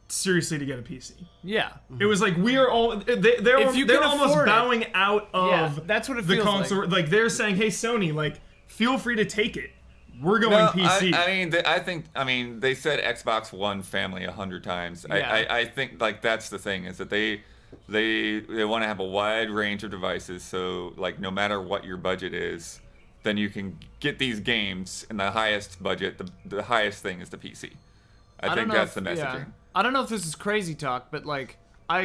seriously to get a PC. Yeah. It was like we are all they're almost afford it. bowing out of Yeah, that's what it the feels console. Like they're saying, hey Sony, like feel free to take it. We're going No, PC. I mean, they said Xbox One family 100 times. Yeah. I think like that's the thing is that they want to have a wide range of devices. So like no matter what your budget is, then you can get these games in the highest budget. The highest thing is the PC. I think that's the messaging. Yeah. I don't know if this is crazy talk, but like I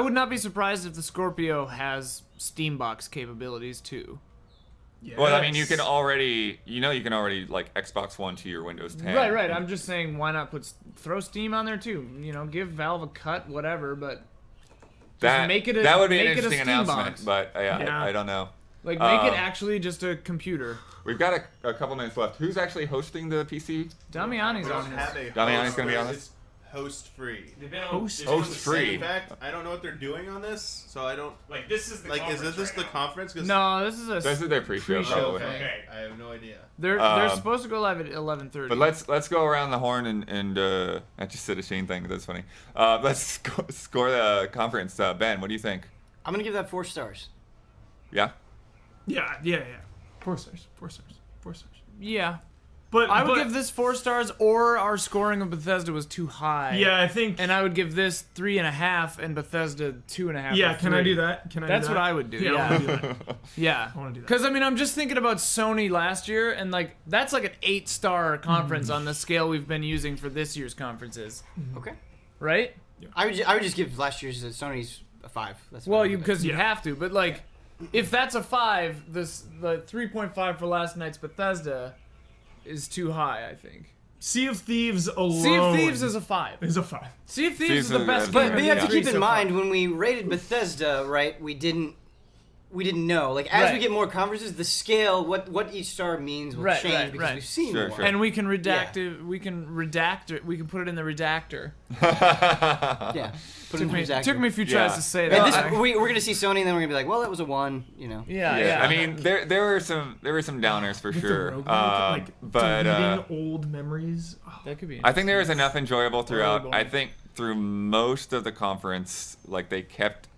would not be surprised if the Scorpio has Steambox capabilities too. Yes. Well, I mean, you can already like Xbox One to your Windows 10. Right. I'm just saying, why not throw Steam on there too? You know, give Valve a cut, whatever. But that make it that would be an make it a interesting Steam announcement. box. But I don't know. Like, make it actually just a computer. We've got a couple minutes left. Who's actually hosting the PC? Damiani's We on don't this. have a Damiani's host, gonna be but on this? it's host free. They've been Host free. In fact, I don't know what they're doing on this, so I don't. Like this is the Like, is conference this right the now. conference? 'Cause No, this is their pre-show, probably. Okay. I have no idea. They're supposed to go live at 11:30. But let's go around the horn and I just said a Shane thing. That's funny. Let's score the conference. Ben, what do you think? I'm gonna give that 4 stars. Yeah. Yeah. 4 stars. Yeah. But I would give this 4 stars, or our scoring of Bethesda was too high. Yeah, I think. And I would give this 3.5 and Bethesda 2.5. Yeah, or can I 3. do that? That's what I would do. Yeah, I Yeah. wanna do that. Yeah. I want to do that. Because, I mean, I'm just thinking about Sony last year, and, like, that's like an 8-star conference on the scale we've been using for this year's conferences. Okay. Right? I would just give last year's Sony's a 5. That's what Well, I would give it. because you have to, but, like, if that's a 5, the 3.5 for last night's Bethesda is too high, I think. Sea of Thieves alone. Sea of Thieves is a 5. Is a 5. Sea of Thieves is the best game. But you have to of keep the in E3 so mind far. when we rated Bethesda, right? We didn't we didn't know. Like as we Right. get more conferences, the scale, what each star means will Right, change right, because right. we've seen Sure, more. sure. And we can redact it. We can redact it. We can put it in the redactor. Yeah. Put it in the redactor. Took me a few tries to say And that. we're gonna see Sony, and then we're gonna be like, well, that was a 1. You know. Yeah. I mean, there were some downers for With sure. the roguelike, like But deleting old memories. Oh, that could be. I think there was enough enjoyable throughout. Horrible. I think through most of the conference, like they kept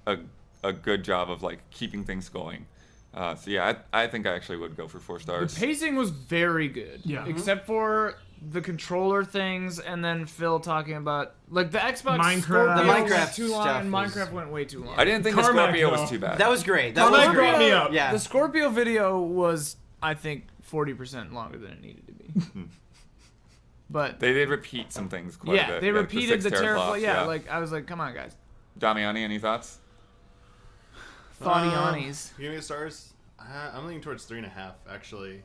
a good job of like keeping things going. So yeah, I think I actually would go for 4 The stars. pacing was very good. Yeah. Except for the controller things, and then Phil talking about like the Xbox Minecraft. Scorpio The went Minecraft too long, stuff and was- Minecraft went way too long. I didn't think the Carmack, Scorpio was though. too bad. That was great. That Carmack was brought great. me up. Yeah. The Scorpio video was, I think, 40% longer than it needed to be. But They did repeat some things quite a yeah, bit. they repeated 6 the terrible. teraflops, Yeah, like I was like, come on, guys. Damiani, any thoughts? Thoughtianis. Give me the stars. I'm leaning towards 3.5 actually.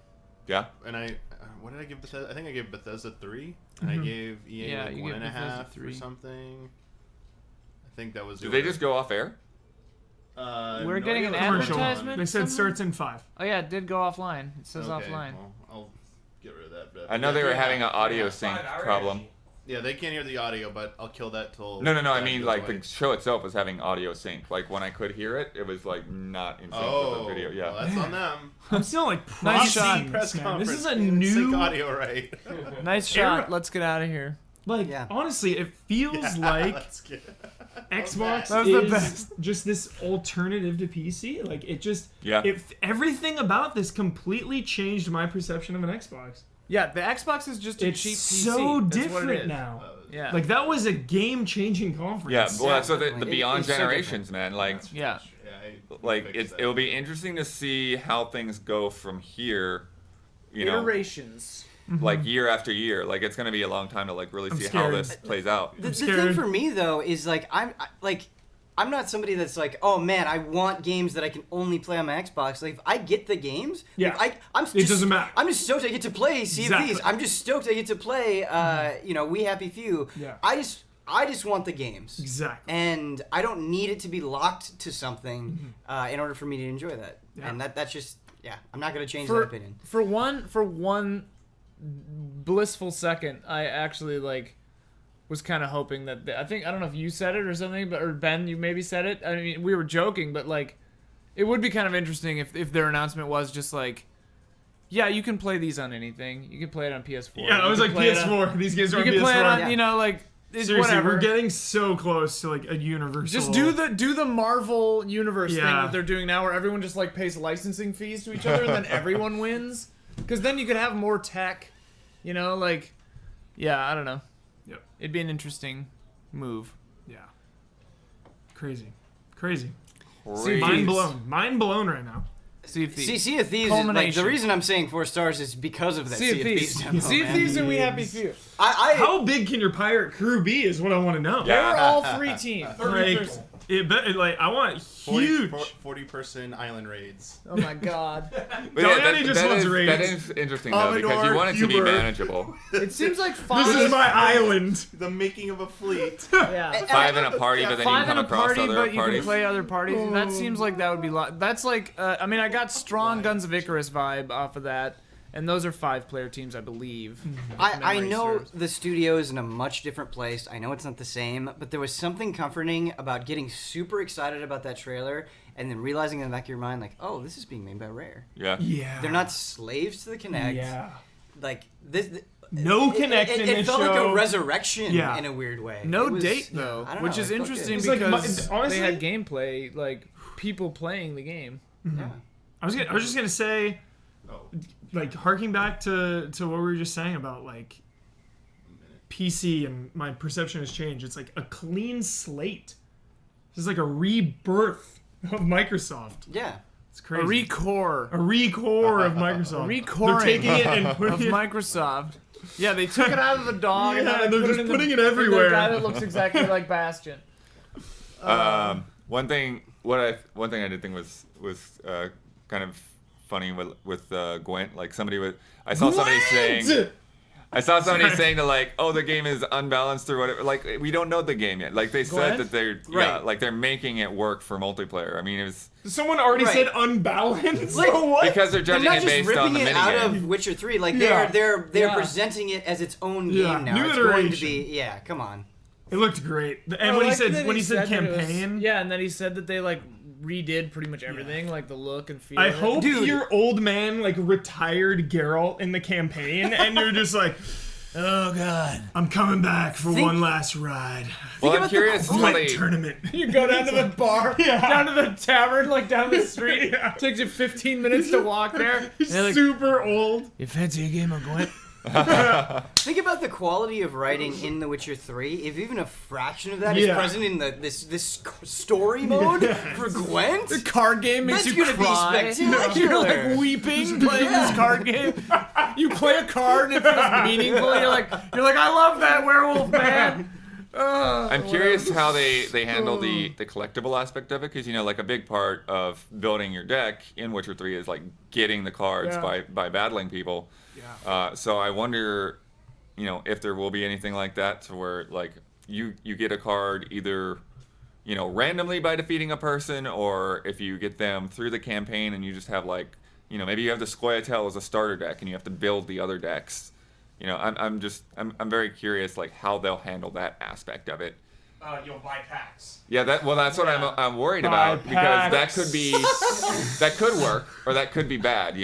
Yeah. And what did I give Bethesda? I think I gave Bethesda 3, and I Mhm. gave EA Yeah, like you gave 1.5 Bethesda 3. or something. I think that was. Did they just go off air? We're getting an Commercial. advertisement. They said somewhere? starts in 5. Oh yeah, it did go offline. It says Okay, offline. well, I'll get rid of that. But I know they were having an audio sync problem. Yeah, they can't hear the audio, but I'll kill that till. No. I that mean, goes like away. the show itself was having audio sync. Like when I could hear it, it was like not in sync with the video. Yeah. well, that's on them. I'm still like Nice processing shot. this, man. This is a They didn't sync new audio right. Nice shot. Let's get out of here. Like honestly, it feels like Let's get- Xbox That was the is best. just this alternative to PC. Like it just Yeah. everything about this completely changed my perception of an Xbox. Yeah, the Xbox is just a It's cheap PC. so That's what it different is. now. Yeah. Like that was a game-changing conference. Yeah, well, that's what the It- beyond it's so generations, man. Like, Yeah. like it'll be interesting to see how things go from here. You know, Iterations. like year after year. Like it's gonna be a long time to like really I'm see how scared. this plays out. The thing for me though is like I'm not somebody that's like, oh man, I want games that I can only play on my Xbox. Like if I get the games, Yeah. I'm It just, doesn't matter. I'm just stoked I get to play Sea of Exactly. Thieves. I'm just stoked I get to play you know, We Happy Few. Yeah. I just want the games. Exactly. And I don't need it to be locked to something in order for me to enjoy that. Yeah. And that's just I'm not gonna change For, that opinion. for one blissful second, I actually like was kind of hoping that I don't know if you said it or something, but or Ben, you maybe said it. I mean, we were joking, but like it would be kind of interesting if their announcement was just like, yeah, you can play these on anything. You can play it on PS4. Yeah, I You was can like play it on- PS4. These games are You on can play it PS4. on, you know, like it's Seriously, whatever. we're getting so close to like a universal. Just do the Marvel universe thing Yeah. that they're doing now, where everyone just like pays licensing fees to each other, and then everyone wins. Because then you could have more tech, you know, like, yeah, I don't know. Yep. It'd be an interesting move. Yeah. Crazy. Crazy. Crazy. Mind blown right now. Sea of Thieves. Sea of Thieves. Like, Culmination. the reason I'm saying 4 stars is because of that Sea of Thieves. demo, Sea of man. Thieves and We Happy Few. How big can your pirate crew be? Is what I want to know. They were all 3 teams. Like I want huge 40-person island raids. Oh my god. But yeah, Damiani just wants raids. that is interesting though because you Amador, want it to be Huber. manageable. It seems like This 5. is my island. The making of a fleet. Yeah. 5 in a party, but then you 5 come in a across party, other but you parties. can play other parties. And that seems like that would be. That's like. I mean, I got strong Guns of Icarus vibe off of that, and those are 5-player teams, I believe. if I memory know serves. the studio is in a much different place. I know it's not the same, but there was something comforting about getting super excited about that trailer and then realizing in the back of your mind, like, oh, this is being made by Rare. Yeah. Yeah. They're not slaves to the Kinect. Yeah. Like this. No Kinect in It this felt like show. a resurrection Yeah. in a weird way. No It was- date though, I don't which know, is it felt interesting good. It's like, because honestly- they had gameplay, like people playing the game. Yeah. I was just gonna say, like harking back to what we were just saying about like PC and my perception has changed. It's like a clean slate. This is like a rebirth of Microsoft. Yeah. It's A crazy. recore. A recore of Microsoft. A recoring They're taking it and of putting it. Microsoft. Yeah, they took it out of the dog and Yeah, now they they're put just it in putting the, it everywhere. in the guy that looks exactly like Bastion. One thing I did think was kind of funny with Gwent. Like I saw somebody saying, I saw somebody saying that like, oh, the game is unbalanced or whatever. Like, we don't know the game yet. Like they said that they're like they're making it work for multiplayer. I mean, it was. Someone already said unbalanced. Like, what? Because they're judging it based on the minigame. minigame. Out of Witcher 3, like they're presenting it as its own game now. New It's iteration. going to be come on. It looked great. And when he said campaign, and then he said that they like redid pretty much everything, like the look and feel. I of it. hope you're old man like retired Geralt in the campaign, and you're just like, oh god, I'm coming back for one last ride. Well, I'm curious how they tournament. You go down to the bar, down to the tavern, like down the street. Takes you 15 minutes to walk there. Like, super old. You fancy a game of Gwent? Think about the quality of writing in The Witcher 3. If even a fraction of that is present in this story mode for Gwent, the card game makes that's you gonna cry. be spectacular. You're like weeping playing this card game. You play a card and it feels meaningful. You're like, I love that werewolf man. I'm curious how they handle the collectible aspect of it, because like a big part of building your deck in Witcher 3 is like getting the cards by battling people. So I wonder, if there will be anything like that to where like you get a card either, randomly by defeating a person, or if you get them through the campaign and you just have like, maybe you have the Scoia'tael as a starter deck and you have to build the other decks. I'm I'm very curious like how they'll handle that aspect of it. You'll buy packs. Yeah, that's what I'm worried about, because that could be that could work or that could be bad,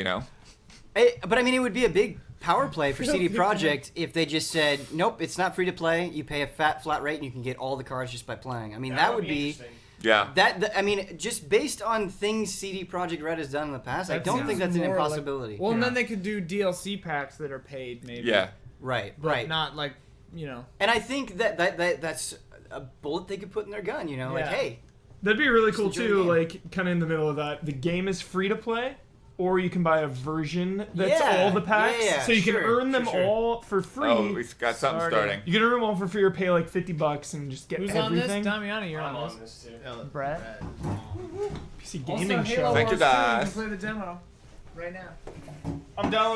But I mean, it would be a big power play for CD Projekt if they just said, nope, it's not free to play. You pay a flat rate and you can get all the cards just by playing. I mean, that would be. Yeah. I mean, just based on things CD Projekt Red has done in the past, I don't think that's an impossibility. And then they could do DLC packs that are paid, maybe. Yeah. Right. Not like, And I think that's a bullet they could put in their gun. Like, hey. That'd be really cool too. Like, kind of in the middle of that, the game is free to play. Or you can buy a version that's all the packs, so you can earn them all for free. Oh, we've got something starting. You can earn them all for free or pay like $50 and just get Who's everything. on this? Damiani, you're I'm on this. too. Brad. PC Also, Gaming Halo Show. Thank you, Wars 2, guys. You can play the demo right now. I'm downloading.